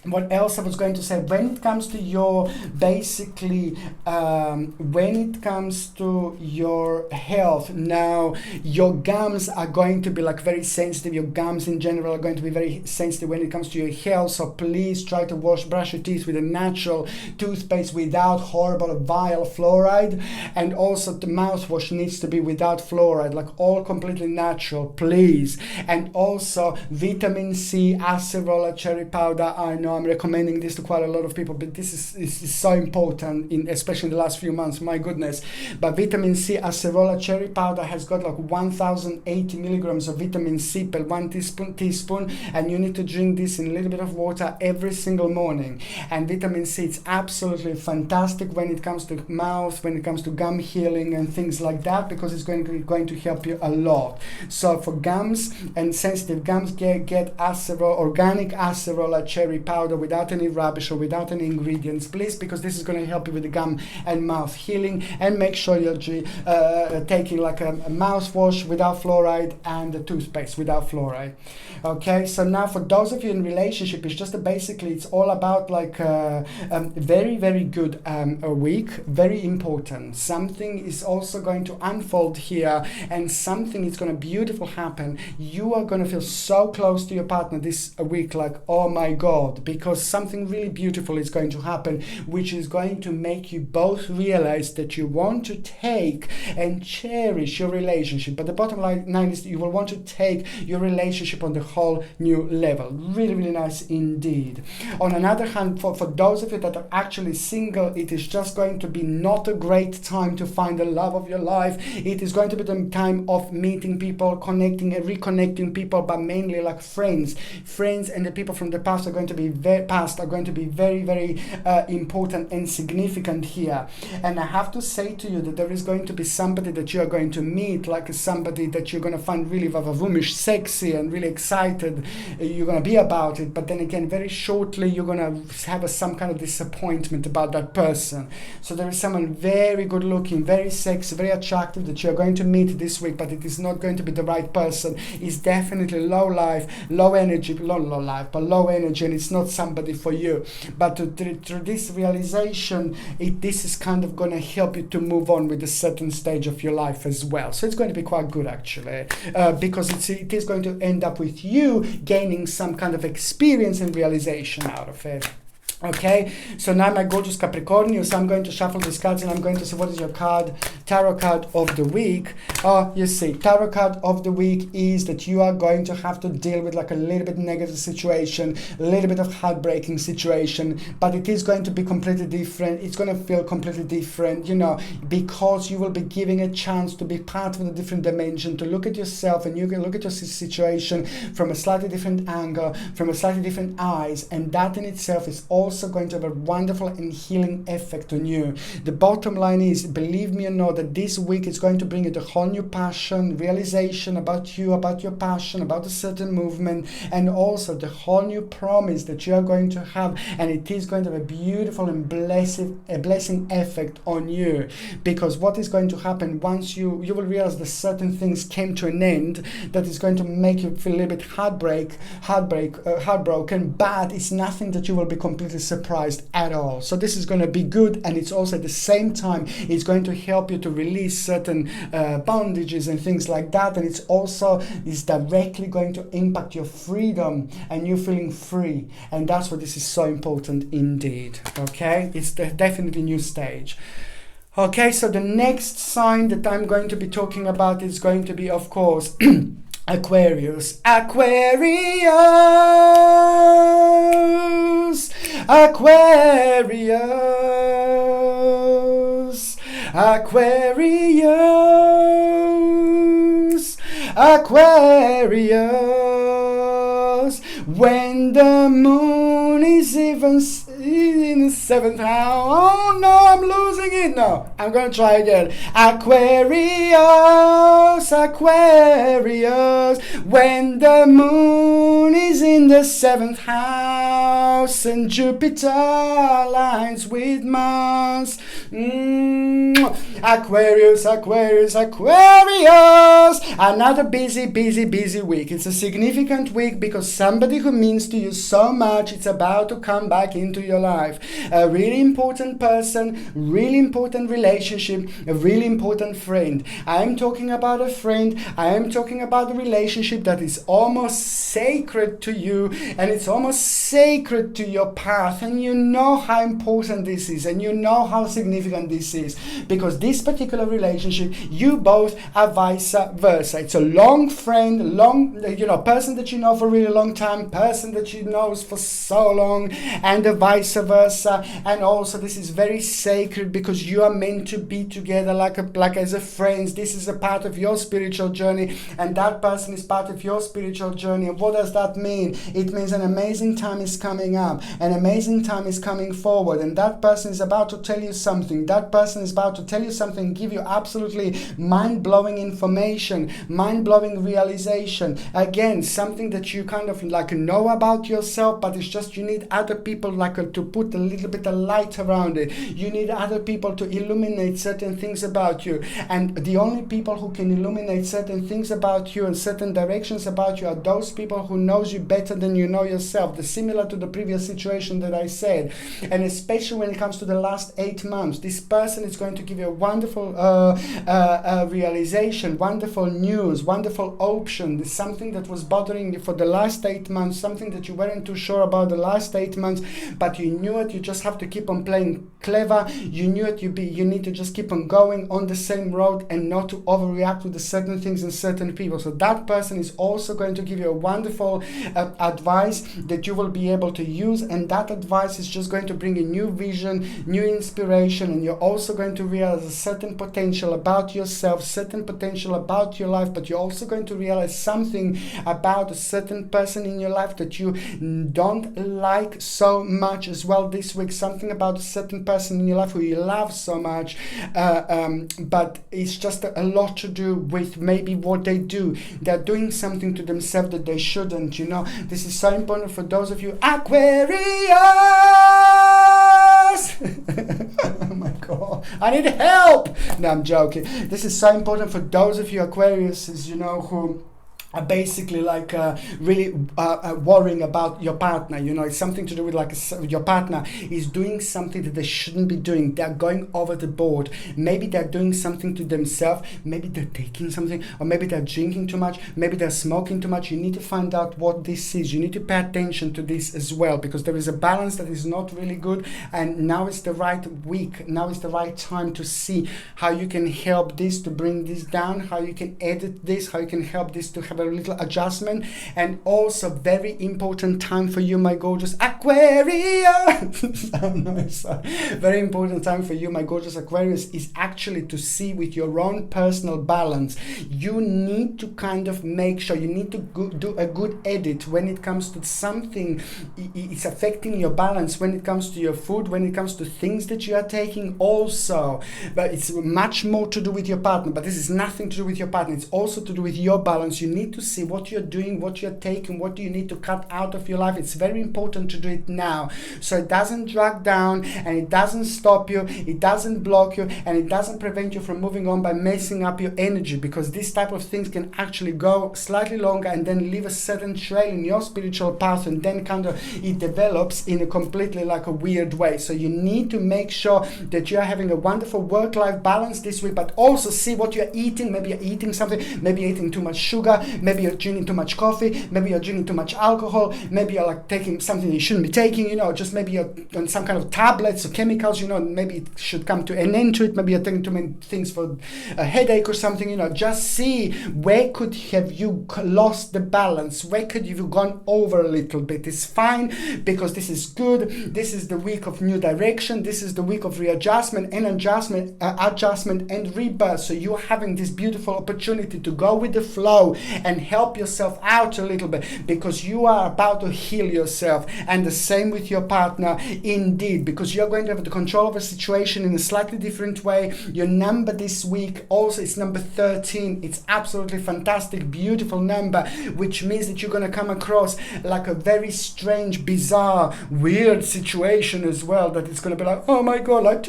What else I was going to say, when it comes to your basically when it comes to your health, now your gums are going to be like very sensitive. Your gums in general are going to be very sensitive when it comes to your health, so please try to brush your teeth with a natural toothpaste without horrible vile fluoride, and also the mouthwash needs to be without fluoride, like all completely natural, please. And also vitamin C, acerola cherry powder. I know I'm recommending this to quite a lot of people, but this is so important, especially in the last few months, my goodness. But vitamin C, acerola cherry powder has got like 1080 milligrams of vitamin C per 1 teaspoon, and you need to drink this in a little bit of water every single morning. And vitamin C, it's absolutely fantastic when it comes to mouth, when it comes to gum healing and things like that, because it's going to help you a lot. So for gums and sensitive gums, get organic acerola cherry powder. powder, without any rubbish, or without any ingredients, please, because this is going to help you with the gum and mouth healing. And make sure you're taking like a mouthwash without fluoride and a toothpaste without fluoride. Okay, so now for those of you in relationship, it's just basically it's all about like very, very good a week, very important. Something is also going to unfold here, and something is going to beautiful happen. You are going to feel so close to your partner this week, like, oh my God, because something really beautiful is going to happen, which is going to make you both realize that you want to take and cherish your relationship. But the bottom line is that you will want to take your relationship on the whole new level. Really, really nice indeed. On another hand, for those of you that are actually single, it is just going to be not a great time to find the love of your life. It is going to be the time of meeting people, connecting and reconnecting people, but mainly like friends and the people from the past are going to be very, very important and significant here. And I have to say to you that there is going to be somebody that you are going to meet, like somebody that you're going to find really vavavoom-ish, sexy and really excited. You're going to be about it, but then again, very shortly you're going to have some kind of disappointment about that person. So there is someone very good looking, very sexy, very attractive that you're going to meet this week, but it is not going to be the right person. It's definitely low energy, and it's not somebody for you. But through this realization, this is kind of going to help you to move on with a certain stage of your life as well. So it's going to be quite good actually, because it is going to end up with you gaining some kind of experience and realization out of it. Okay, so now my gorgeous Capricornius, I'm going to shuffle these cards and I'm going to see what is your tarot card of the week. You see, tarot card of the week is that you are going to have to deal with like a little bit negative situation, a little bit of heartbreaking situation, but it is going to be completely different. It's going to feel completely different, you know, because you will be giving a chance to be part of a different dimension, to look at yourself and you can look at your situation from a slightly different angle, from a slightly different eyes, and that in itself is also going to have a wonderful and healing effect on you. The bottom line is, believe me or not, that this week is going to bring you the whole new passion, realization about you, about your passion, about a certain movement, and also the whole new promise that you are going to have, and it is going to have a beautiful and blessing effect on you. Because what is going to happen once you will realize that certain things came to an end, that is going to make you feel a little bit heartbroken, but it's nothing that you will be completely surprised at all. So this is going to be good, and it's also at the same time it's going to help you to release certain bondages and things like that, and it's also is directly going to impact your freedom and you feeling free, and that's what this is so important indeed. Okay, it's definitely a new stage. Okay, so the next sign that I'm going to be talking about is going to be, of course, Aquarius. Aquarius. Aquarius. Aquarius. Aquarius. When the moon is even in the seventh house. Oh no, I'm losing it. No, I'm gonna try again. Aquarius, Aquarius. When the moon is in the seventh house and Jupiter aligns with Mars. Aquarius, Aquarius, Aquarius. Another busy week. It's a significant week because somebody who means to you so much, it's about to come back into your life. A really important person, really important relationship, a really important friend. I am talking about a friend. I am talking about a relationship that is almost sacred to you, and it's almost sacred to your path, and you know how important this is, and you know how significant this is, because this particular relationship, you both are vice versa. It's a long friend, person that you know for a really long time, person that you know for so long, and vice versa. And also this is very sacred because you You are meant to be together like as a friends. This is a part of your spiritual journey, and that person is part of your spiritual journey. And what does that mean? It means an amazing time is coming up, an amazing time is coming forward, and that person is about to tell you something. That person is about to tell you something, give you absolutely mind-blowing information, mind-blowing realization. Again, something that you kind of like know about yourself, but it's just you need other people like to put a little bit of light around it. You need other people to illuminate certain things about you, and the only people who can illuminate certain things about you and certain directions about you are those people who knows you better than you know yourself. Similar to the previous situation that I said, and especially when it comes to the last 8 months, this person is going to give you a wonderful realization, wonderful news, wonderful option. Something that was bothering you for the last 8 months, something that you weren't too sure about the last 8 months, but you knew it. You just have to keep on playing clever. You knew it. You need to just keep on going on the same road and not to overreact to the certain things and certain people. So that person is also going to give you a wonderful advice that you will be able to use, and that advice is just going to bring a new vision, new inspiration, and you're also going to realize a certain potential about yourself, certain potential about your life, but you're also going to realize something about a certain person in your life that you don't like so much as well this week, something about a certain person in your life who you love so much, but it's just a lot to do with maybe what they do. They're doing something to themselves that they shouldn't, you know. This is so important for those of you Aquarius. Oh my god, I need help. No, I'm joking. This is so important for those of you Aquariuses, you know, who are basically like really worrying about your partner. You know, it's something to do with like your partner is doing something that they shouldn't be doing. They're going over the board. Maybe they're doing something to themselves. Maybe they're taking something, or maybe they're drinking too much. Maybe they're smoking too much. You need to find out what this is. You need to pay attention to this as well, because there is a balance that is not really good, and now is the right week. Now is the right time to see how you can help this to bring this down, how you can edit this, how you can help this to have a little adjustment. And also very important time for you, my gorgeous Aquarius. Very important time for you, my gorgeous Aquarius, is actually to see with your own personal balance. You need to kind of make sure, you need to do a good edit when it comes to something it's affecting your balance, when it comes to your food, when it comes to things that you are taking also. But it's much more to do with your partner, but this is nothing to do with your partner. It's also to do with your balance. You need to see what you're doing, what you're taking, what do you need to cut out of your life. It's very important to do it now, so it doesn't drag down, and it doesn't stop you, it doesn't block you, and it doesn't prevent you from moving on by messing up your energy, because this type of things can actually go slightly longer and then leave a certain trail in your spiritual path, and then kind of it develops in a completely like a weird way. So you need to make sure that you are having a wonderful work-life balance this week, but also see what you're eating. Maybe you're eating something, maybe you're eating too much sugar, maybe you're drinking too much coffee, maybe you're drinking too much alcohol, maybe you're like taking something you shouldn't be taking, you know, just maybe you're on some kind of tablets or chemicals, you know, maybe it should come to an end to it. Maybe you're taking too many things for a headache or something, you know. Just see where could have you lost the balance, where could you have gone over a little bit. It's fine, because this is good. This is the week of new direction. This is the week of readjustment and adjustment and rebirth. So you're having this beautiful opportunity to go with the flow and help yourself out a little bit, because you are about to heal yourself. And the same with your partner, indeed, because you're going to have the control of a situation in a slightly different way. Your number this week also is number 13. It's absolutely fantastic, beautiful number, which means that you're going to come across like a very strange, bizarre, weird situation as well, that it's going to be like, oh my god, like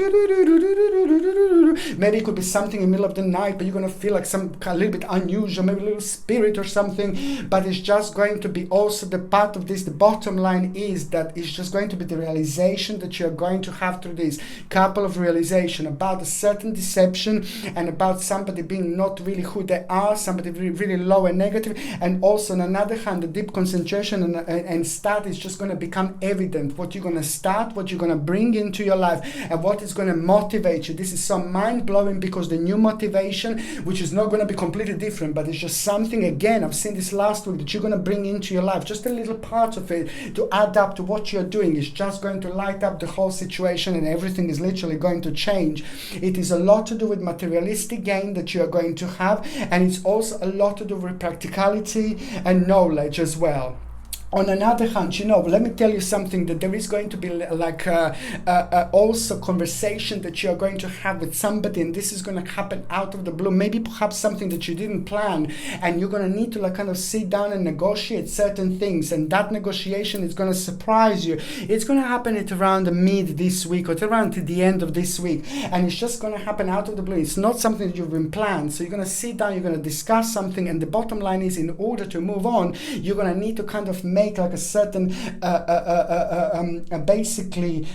maybe it could be something in the middle of the night, but you're going to feel like a little bit unusual, maybe a little spirit or something. But it's just going to be also the part of this. The bottom line is that it's just going to be the realization that you're going to have through this couple of realization about a certain deception, and about somebody being not really who they are, somebody really, really low and negative. And also on another hand, the deep concentration and start is just going to become evident. What you're going to start, what you're going to bring into your life, and what is going to motivate you. This is so mind-blowing, because the new motivation, which is not going to be completely different, but it's just something, a again, I've seen this last week, that you're going to bring into your life, just a little part of it to add up to what you're doing. Is just going to light up the whole situation, and everything is literally going to change. It is a lot to do with materialistic gain that you are going to have, and it's also a lot to do with practicality and knowledge as well. On another hand, you know, let me tell you something, that there is going to be like also conversation that you are going to have with somebody, and this is going to happen out of the blue, maybe perhaps something that you didn't plan, and you're going to need to like kind of sit down and negotiate certain things, and that negotiation is going to surprise you. It's going to happen at around the mid this week, or around to the end of this week, and it's just going to happen out of the blue. It's not something that you've been planned. So you're going to sit down, you're going to discuss something, and the bottom line is, in order to move on, you're going to need to kind of make like a certain basically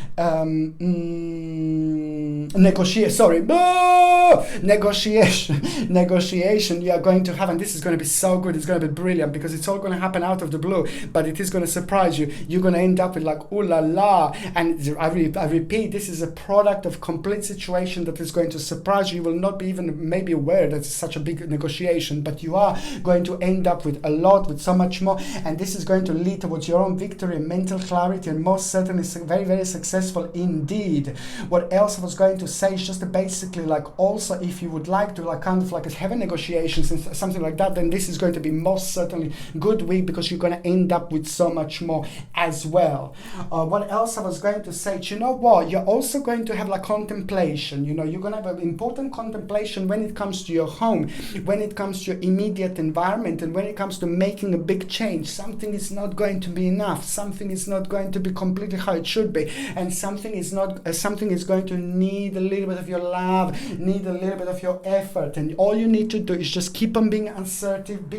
negotiation you are going to have, and this is going to be so good. It's going to be brilliant, because it's all going to happen out of the blue, but it is going to surprise you. You're going to end up with like, ooh la la. And I repeat, this is a product of complete situation that is going to surprise you. You will not be even maybe aware that it's such a big negotiation, but you are going to end up with a lot, with so much more, and this is going to lead towards your own victory and mental clarity, and most certainly very, very successful indeed. What else I was going to say is just basically like, also if you would like to like kind of like have a negotiations and something like that, then this is going to be most certainly good week, because you're going to end up with so much more as well. What else I was going to say, you know what, you're also going to have like contemplation. You know, you're going to have an important contemplation when it comes to your home, when it comes to your immediate environment, and when it comes to making a big change. Something is not going to be enough, something is not going to be completely how it should be, and something is going to need a little bit of your love, need a little bit of your effort, and all you need to do is just keep on being assertive,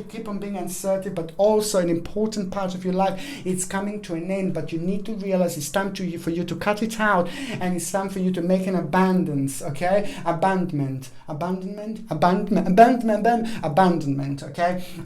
but also an important part of your life, it's coming to an end, but you need to realize it's time for you to cut it out, and it's time for you to make an abundance, okay? Abandonment,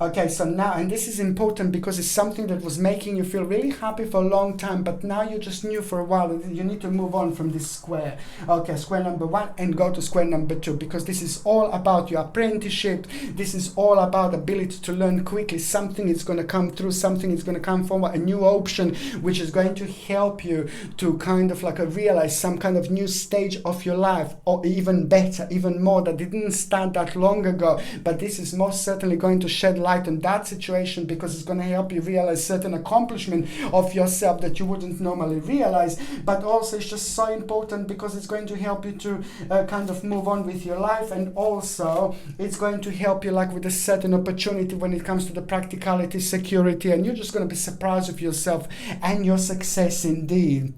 okay, so now, and this is important because it's something that was making you feel really happy for a long time, but now you just knew for a while that you need to move on from this square. Okay, square number 1, and go to square number 2, because this is all about your apprenticeship. This is all about ability to learn quickly. Something is going to come through, something is going to come forward, a new option which is going to help you to kind of like realize some kind of new stage of your life, or even better, even more, that didn't start that long ago, but this is most certainly going to shed light on that situation, because it's going to help you realize certain accomplishment of yourself that you wouldn't normally realize. But also it's just so important because it's going to help you to kind of move on with your life, and also it's going to help you like with a certain opportunity when it comes to the practicality, security, and you're just going to be surprised of yourself and your success indeed.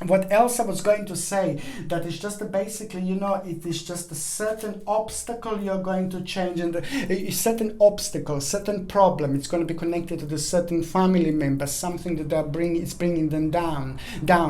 What else I was going to say, that is just basically, you know, it is just a certain obstacle you're going to change, and a certain obstacle, certain problem. It's going to be connected to the certain family member, something that they're bringing them down,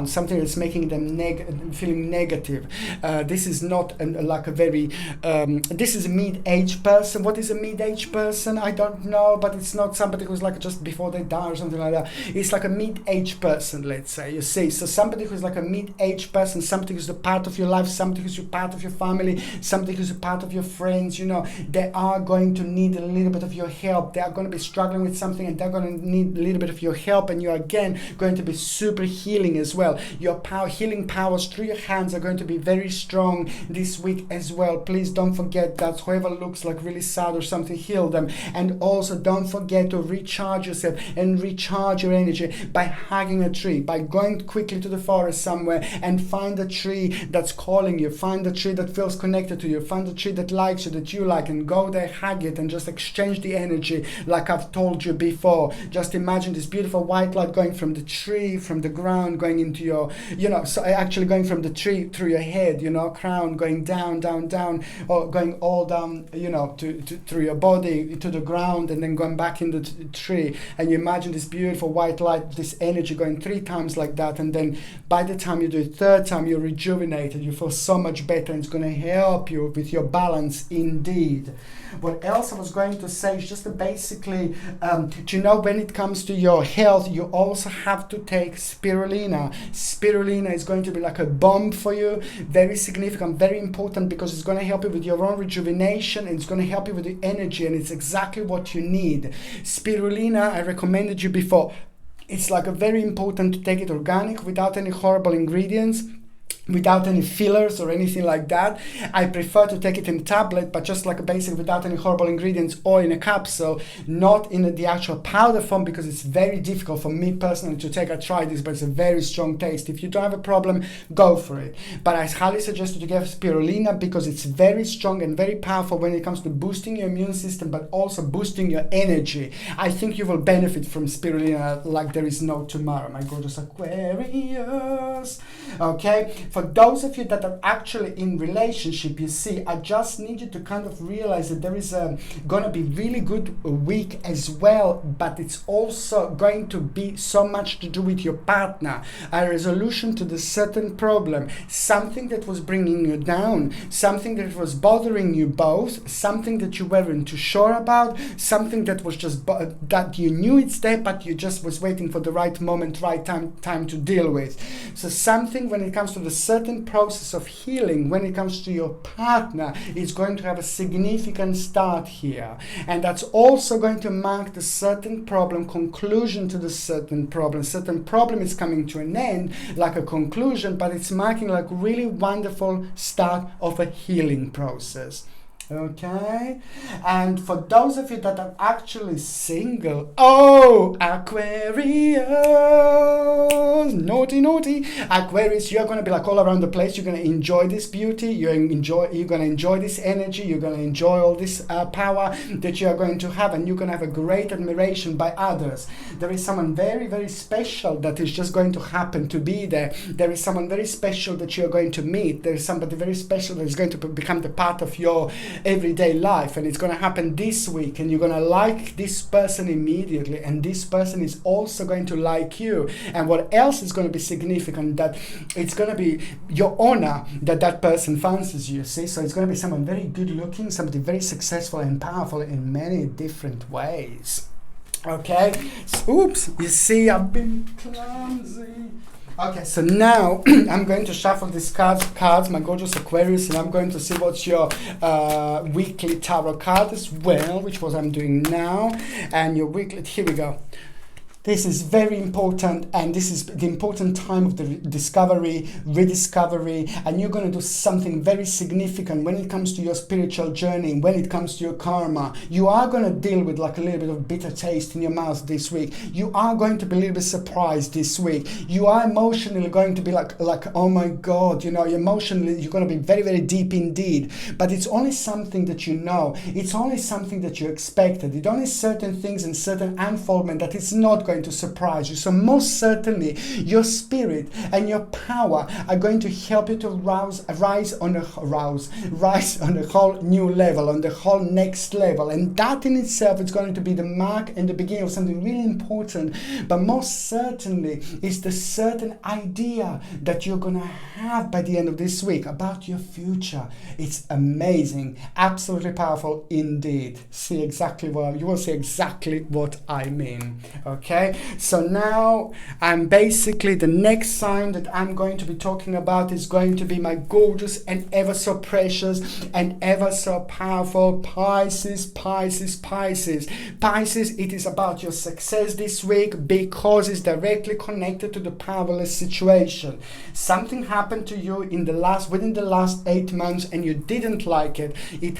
something that's making them feeling negative. This is not like a very, this is a mid-aged person. What is a mid-aged person? I don't know, but it's not somebody who's like just before they die or something like that. It's like a mid-aged person, let's say, you see. So somebody who's like a mid-aged person, something who's a part of your life, something who's a part of your family, something who's a part of your friends, you know, they are going to need a little bit of your help. They are going to be struggling with something, and they're going to need a little bit of your help, and you're again going to be super healing as well. Your healing powers through your hands are going to be very strong this week as well. Please don't forget that. Whoever looks like really sad or something, heal them. And also don't forget to recharge yourself and recharge your energy by hugging a tree, by going quickly to the forest somewhere and find a tree that's calling you, find a tree that feels connected to you, find a tree that likes you, that you like, and go there, hug it, and just exchange the energy like I've told you before. Just imagine this beautiful white light going from the tree, from the ground, going into your, you know, so actually going from the tree through your head, you know, crown, going down, or going all down, you know, to through your body to the ground, and then going back in the tree. And you imagine this beautiful white light, this energy going 3 times like that, and then back by the time you do it third time, you're rejuvenated, you feel so much better, and it's going to help you with your balance indeed. What else I was going to say is just to basically, do you know, when it comes to your health, you also have to take spirulina. Spirulina is going to be like a bomb for you, very significant, very important, because it's going to help you with your own rejuvenation, and it's going to help you with the energy, and it's exactly what you need. Spirulina, I recommended you before. It's like a very important to take it organic, without any horrible ingredients, without any fillers or anything like that. I prefer to take it in a tablet, but just like a basic, without any horrible ingredients, or in a capsule, not in the actual powder form, because it's very difficult for me personally to take. I tried this, but it's a very strong taste. If you don't have a problem, go for it. But I highly suggest you to get spirulina, because it's very strong and very powerful when it comes to boosting your immune system, but also boosting your energy. I think you will benefit from spirulina like there is no tomorrow, my gorgeous Aquarius. Okay, for those of you that are actually in relationship, you see, I just need you to kind of realize that there is gonna be really good week as well, but it's also going to be so much to do with your partner, a resolution to the certain problem, something that was bringing you down, something that was bothering you both, something that you weren't too sure about, something that was just that you knew it's there, but you just was waiting for the right moment, right time to deal with. So something when it comes to the certain process of healing, when it comes to your partner, is going to have a significant start here, and that's also going to mark the certain problem conclusion to the certain problem. Certain problem is coming to an end, like a conclusion, but it's marking like really wonderful start of a healing process. Okay, and for those of you that are actually single, oh, Aquarius, naughty Aquarius, you're going to be like all around the place. You're going to enjoy this beauty, you're going to enjoy this energy, you're going to enjoy all this power that you are going to have, and you're going to have a great admiration by others. There is someone very, very special that is just going to happen to be there. There is someone very special that you're going to meet. There is somebody very special that is going to become the part of your everyday life, and it's going to happen this week, and you're going to like this person immediately, and this person is also going to like you. And what else is going to be significant, that it's going to be your honor that that person fancies you, see? So it's going to be someone very good looking, somebody very successful and powerful in many different ways. Okay, so, oops, you see, I've been clumsy. Okay, so now I'm going to shuffle these cards, my gorgeous Aquarius, and I'm going to see what's your weekly tarot card as well, which was I'm doing now, and your weekly, here we go. This is very important, and this is the important time of the discovery, rediscovery, and you're going to do something very significant when it comes to your spiritual journey, when it comes to your karma. You are going to deal with like a little bit of bitter taste in your mouth this week. You are going to be a little bit surprised this week. You are emotionally going to be like oh my God, you know, emotionally you're going to be very, very deep indeed. But it's only something that you know. It's only something that you expected. It's only certain things and certain unfoldment that it's not going to surprise you. So most certainly your spirit and your power are going to help you to rise on a whole new level, on the whole next level, and that in itself is going to be the mark and the beginning of something really important. But most certainly is the certain idea that you're going to have by the end of this week about your future. It's amazing, absolutely powerful indeed. See exactly what you will see exactly what I mean. Okay, so now I'm basically, the next sign that I'm going to be talking about is going to be my gorgeous and ever so precious and ever so powerful Pisces. Pisces, it is about your success this week, because it's directly connected to the powerless situation. Something happened to you within the last 8 months, and you didn't like it. It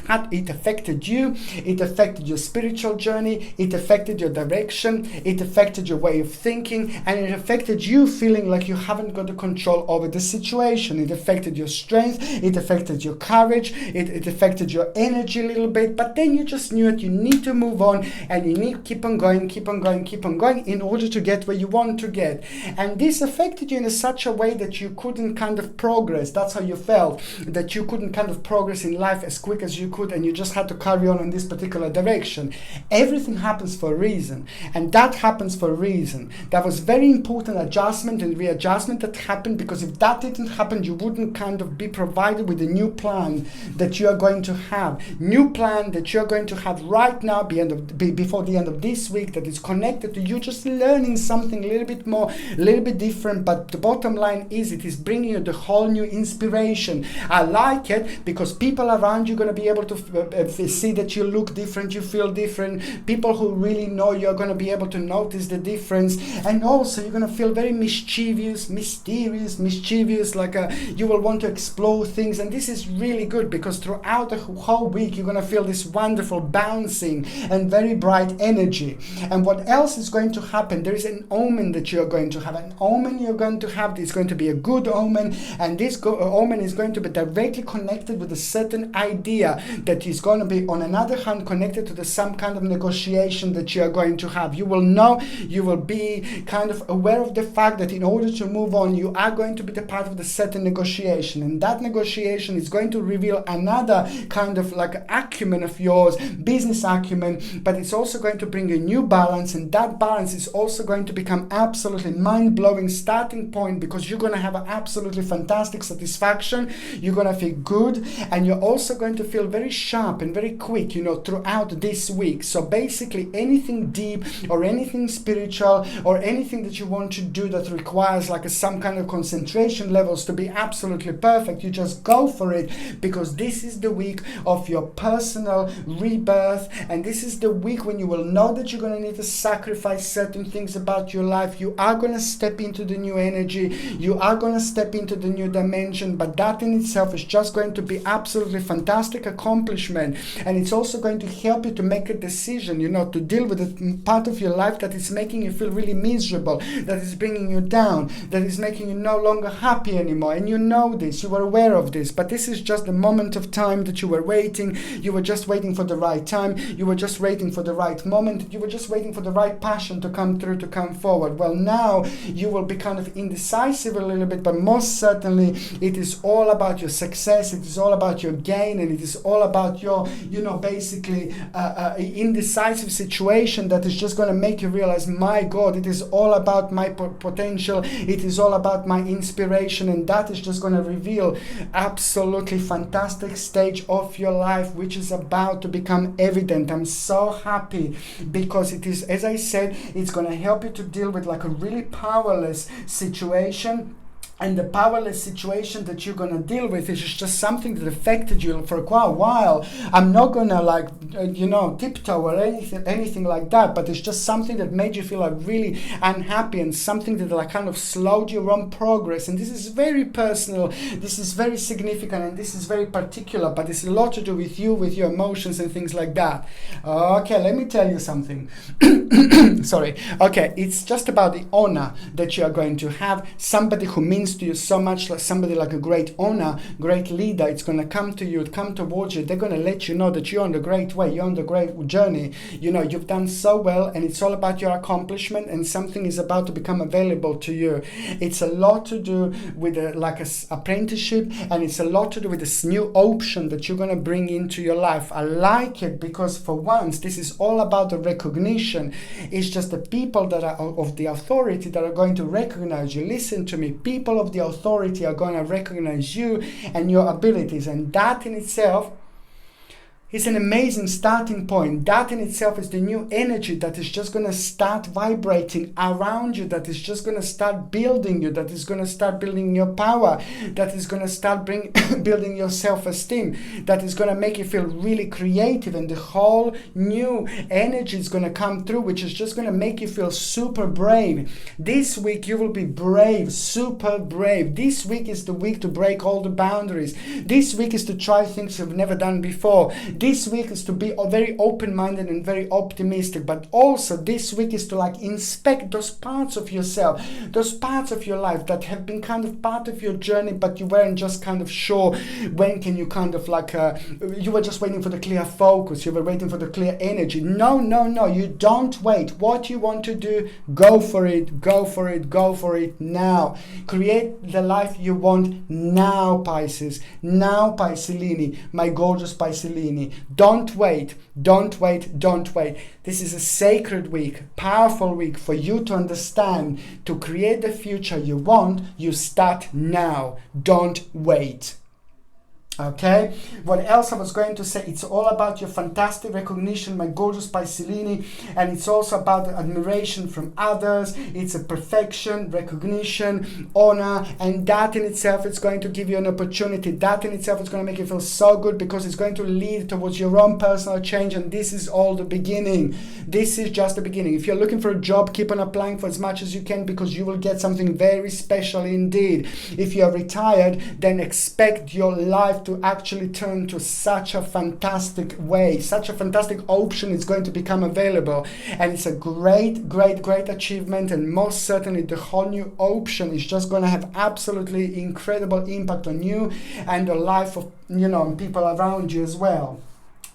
affected you, it affected your spiritual journey, it affected your direction, it affected your way of thinking, and it affected you feeling like you haven't got the control over the situation. It affected your strength, it affected your courage, it affected your energy a little bit, but then you just knew that you need to move on, and you need to keep on going in order to get where you want to get. And this affected you in such a way that you couldn't kind of progress. That's how you felt, that you couldn't kind of progress in life as quick as you could, and you just had to carry on in this particular direction. Everything happens for a reason, and that happens for a reason. That was very important adjustment and readjustment that happened, because if that didn't happen, you wouldn't kind of be provided with a new plan that you are going to have. New plan that you're going to have right now before the end of this week, that is connected to you just learning something a little bit more, a little bit different. But the bottom line is, it is bringing you the whole new inspiration. I like it because people around you are going to be able to see that you look different, you feel different. People who really know you are going to be able to notice the difference. And also you're going to feel very mischievous, mysterious, like you will want to explore things. And this is really good, because throughout the whole week you're going to feel this wonderful bouncing and very bright energy. And what else is going to happen? There is an omen that you're going to have. An omen you're going to have is going to be a good omen, and this omen is going to be directly connected with a certain idea that is going to be, on another hand, connected to some kind of negotiation that you are going to have. You will know, you will be kind of aware of the fact that in order to move on, you are going to be the part of the certain negotiation, and that negotiation is going to reveal another kind of like acumen of yours, business acumen, but it's also going to bring a new balance, and that balance is also going to become absolutely mind-blowing starting point, because you're going to have an absolutely fantastic satisfaction. You're going to feel good, and you're also going to feel very sharp and very quick, throughout this week. So basically anything deep or anything spiritual or anything that you want to do that requires like some kind of concentration levels to be absolutely perfect, you just go for it, because this is the week of your personal rebirth, and this is the week when you will know that you're going to need to sacrifice certain things about your life. You are going to step into the new energy, you are going to step into the new dimension, but that in itself is just going to be absolutely fantastic accomplishment. And it's also going to help you to make a decision, to deal with the part of your life that is making you feel really miserable, that is bringing you down, that is making you no longer happy anymore. And you know this, you are aware of this, but this is just the moment of time that you were waiting. You were just waiting for the right time, you were just waiting for the right moment, you were just waiting for the right passion to come through, to come forward. Well, now you will be kind of indecisive a little bit, but most certainly it is all about your success, it is all about your gain, and it is all about your, basically indecisive situation that is just going to make you realize, my God, it is all about my potential, it is all about my inspiration, and that is just going to reveal absolutely fantastic stage of your life which is about to become evident. I'm so happy because it is, as I said, it's going to help you to deal with like a really powerless situation. And the powerless situation that you're going to deal with is just something that affected you for quite a while. I'm not going to tiptoe or anything like that, but it's just something that made you feel like really unhappy, and something that like kind of slowed your own progress. And this is very personal, this is very significant, and this is very particular, but it's a lot to do with you, with your emotions and things like that. Okay, let me tell you something. Sorry. Okay, it's just about the honor that you are going to have. Somebody who means to you so much, like somebody like a great owner, great leader, it's going to come to you, come towards you. They're going to let you know that you're on the great way, you're on the great journey. You've done so well, and it's all about your accomplishment, and something is about to become available to you. It's a lot to do with apprenticeship, and it's a lot to do with this new option that you're going to bring into your life. I like it because for once, this is all about the recognition. It's just the people that are of the authority that are going to recognize you. Listen to me, people of the authority are going to recognize you and your abilities, and that in itself is an amazing starting point. That in itself is the new energy that is just going to start vibrating around you, that is just going to start building you, that is going to start building your power, that is going to start building your self-esteem, that is going to make you feel really creative, and the whole new energy is going to come through, which is just going to make you feel super brave. This week you will be brave, super brave. This week is the week to break all the boundaries. This week is to try things you've never done before. This week is to be very open-minded and very optimistic, but also this week is to inspect those parts of yourself, those parts of your life that have been kind of part of your journey, but you weren't just kind of sure when can you kind of you were just waiting for the clear focus, you were waiting for the clear energy. No, you don't wait. What you want to do, go for it, go for it, go for it now. Create the life you want now, Pisces. Now, Piscelini, my gorgeous Piscelini. money. Don't wait. Don't wait. Don't wait. This is a sacred week, powerful week for you to understand, to create the future you want. You start now. Don't wait. Okay, what else I was going to say, it's all about your fantastic recognition, my gorgeous Piscelini, and it's also about admiration from others. It's a perfection, recognition, honor, and that in itself is going to give you an opportunity. That in itself is going to make you feel so good, because it's going to lead towards your own personal change, and this is all the beginning. This is just the beginning. If you're looking for a job, keep on applying for as much as you can, because you will get something very special indeed. If you're retired, then expect your life to actually turn to such a fantastic way, such a fantastic option is going to become available, and it's a great achievement, and most certainly the whole new option is just going to have absolutely incredible impact on you and the life of people around you as well.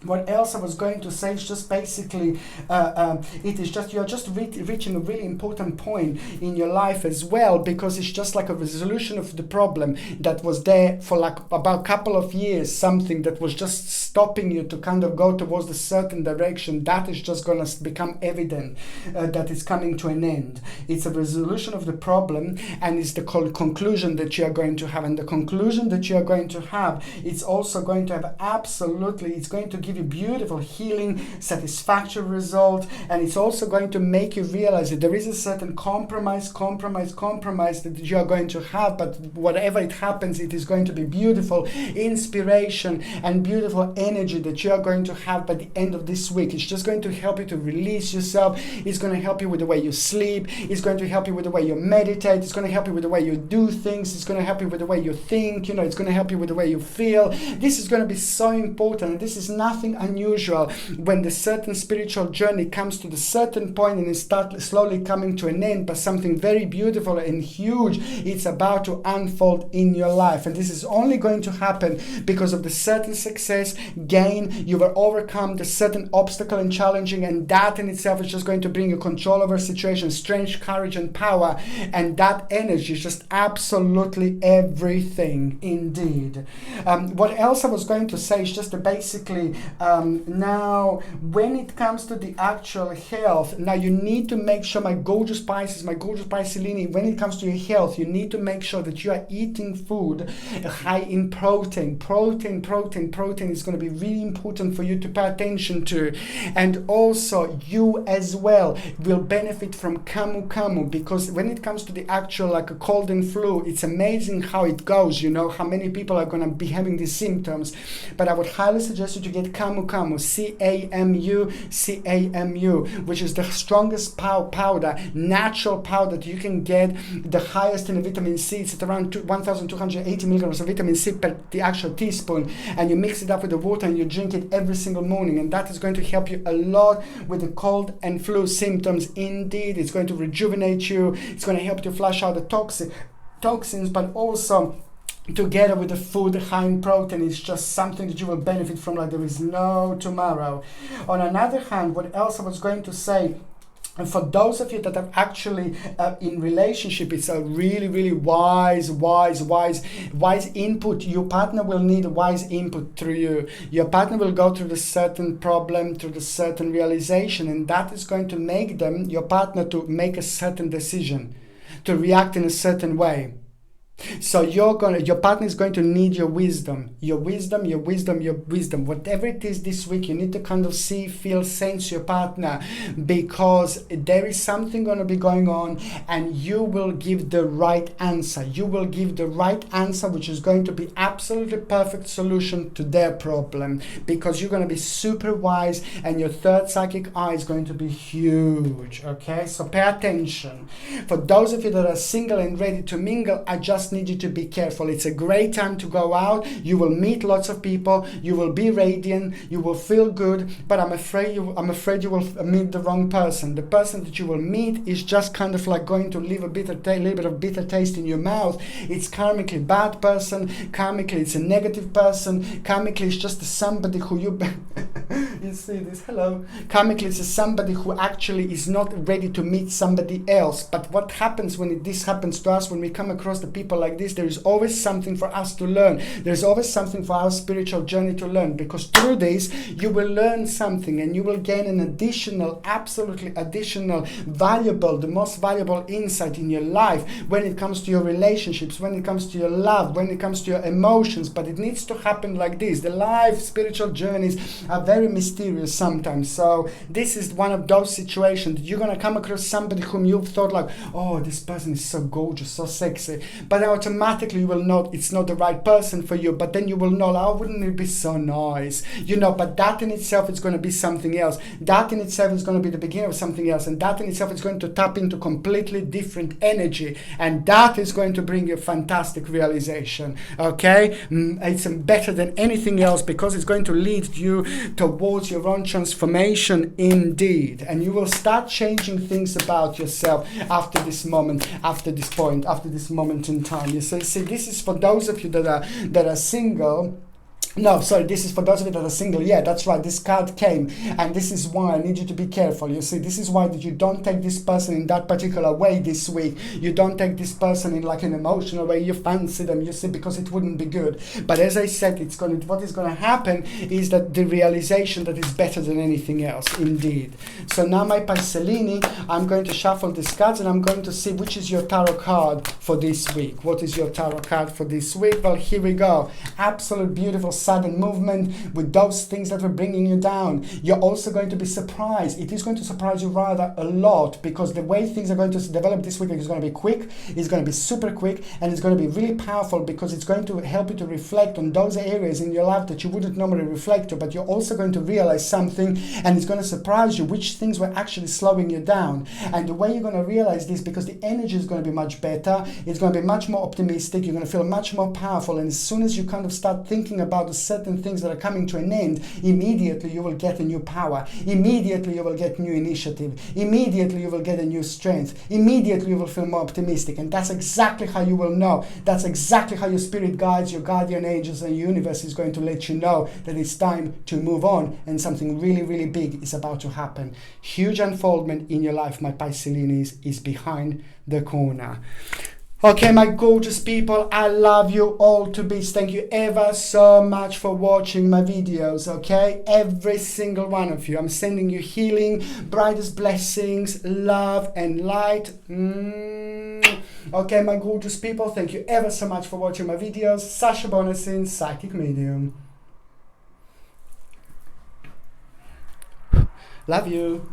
What else I was going to say is just basically, it is just, you're just reaching a really important point in your life as well, because it's just like a resolution of the problem that was there for like about a couple of years, something that was just stopping you to kind of go towards a certain direction. That is just going to become evident that it's coming to an end. It's a resolution of the problem, and it's the conclusion that you are going to have. And the conclusion that you are going to have, it's also going to have absolutely, it's going to give you beautiful healing, satisfactory result, and it's also going to make you realize that there is a certain compromise that you are going to have, but whatever it happens, it is going to be beautiful inspiration and beautiful energy that you are going to have by the end of this week. It's just going to help you to release yourself. It's going to help you with the way you sleep. It's going to help you with the way you meditate. It's going to help you with the way you do things. It's going to help you with the way you think. It's going to help you with the way you feel. This is going to be so important. This is nothing unusual when the certain spiritual journey comes to the certain point and it starts slowly coming to an end, but something very beautiful and huge, it's about to unfold in your life. And this is only going to happen because of the certain success, gain, you will overcome the certain obstacle and challenging, and that in itself is just going to bring you control over a situation, strength, courage and power, and that energy is just absolutely everything indeed. What else I was going to say is just basically now when it comes to the actual health, now you need to make sure, my gorgeous Pisces, my gorgeous Piscelini, when it comes to your health, you need to make sure that you are eating food high in protein. Protein is going to be really important for you to pay attention to. And also you as well will benefit from camu, because when it comes to the actual like a cold and flu, it's amazing how it goes, how many people are going to be having these symptoms. But I would highly suggest you to get camu, C-A-M-U, which is the strongest powder, natural powder that you can get, the highest in the vitamin C. It's at around 1,280 milligrams of vitamin C per the actual teaspoon, and you mix it up with the water and you drink it every single morning, and that is going to help you a lot with the cold and flu symptoms. Indeed, it's going to rejuvenate you. It's going to help you flush out the toxins, but also together with the food high in protein, it's just something that you will benefit from like there is no tomorrow. On another hand, what else I was going to say, and for those of you that are actually in relationship, it's a really wise input. Your partner will need wise input through you. Your partner will go through the certain problem, through the certain realization, and that is going to make your partner to make a certain decision, to react in a certain way. So your partner is going to need your wisdom. Whatever it is this week, you need to kind of see, feel, sense your partner, because there is something going to be going on, and you will give the right answer. You will give the right answer, which is going to be absolutely perfect solution to their problem, because you're going to be super wise, and your third psychic eye is going to be huge. Okay, so pay attention. For those of you that are single and ready to mingle, I just need you to be careful. It's a great time to go out. You will meet lots of people. You will be radiant. You will feel good. But I'm afraid you will meet the wrong person. The person that you will meet is just kind of like going to leave a little bit of bitter taste in your mouth. It's karmically bad person. Karmically, it's a negative person. Karmically, it's just somebody who you you see this. Hello. Karmically, it's somebody who actually is not ready to meet somebody else. But what happens when this happens to us, when we come across the people people like this, there is always something for us to learn. There's always something for our spiritual journey to learn, because through this you will learn something and you will gain an additional, absolutely additional, valuable, the most valuable insight in your life when it comes to your relationships, when it comes to your love, when it comes to your emotions. But it needs to happen like this. The life spiritual journeys are very mysterious sometimes. So this is one of those situations that you're going to come across somebody whom you've thought like, oh, this person is so gorgeous, so sexy, but automatically you will know it's not the right person for you. But then you will know, oh, wouldn't it be so nice, you know? But that in itself is going to be something else. That in itself is going to be the beginning of something else, and that in itself is going to tap into completely different energy, and that is going to bring you fantastic realization. Okay, it's better than anything else, because it's going to lead you towards your own transformation indeed, and you will start changing things about yourself after this moment, after this point, after this moment in time. You see, this is for those of you that are single. No, sorry, this is for those of you that are single. Yeah, that's right. This card came, and this is why I need you to be careful. You see, this is why that you don't take this person in that particular way this week. You don't take this person in like an emotional way. You fancy them, you see, because it wouldn't be good. But as I said, what is going to happen is that the realization that is better than anything else, indeed. So now, my Piscelini, I'm going to shuffle these cards, and I'm going to see which is your tarot card for this week. What is your tarot card for this week? Well, here we go. Absolute beautiful sudden movement with those things that were bringing you down. You're also going to be surprised. It is going to surprise you rather a lot, because the way things are going to develop this week is going to be quick, it's going to be super quick, and it's going to be really powerful, because it's going to help you to reflect on those areas in your life that you wouldn't normally reflect to, but you're also going to realize something, and it's going to surprise you which things were actually slowing you down. And the way you're going to realize this, because the energy is going to be much better, it's going to be much more optimistic, you're going to feel much more powerful, and as soon as you kind of start thinking about certain things that are coming to an end, immediately you will get a new power, immediately you will get new initiative, immediately you will get a new strength, immediately you will feel more optimistic. And that's exactly how you will know. That's exactly how your spirit guides, your guardian angels, and your universe is going to let you know that it's time to move on, and something really, really big is about to happen. Huge unfoldment in your life, my Piscelinis, is behind the corner. Okay, my gorgeous people, I love you all to bits. Thank you ever so much for watching my videos, okay? Every single one of you. I'm sending you healing, brightest blessings, love, and light. Okay, my gorgeous people, thank you ever so much for watching my videos. Sasha Bonasin, Psychic Medium. Love you.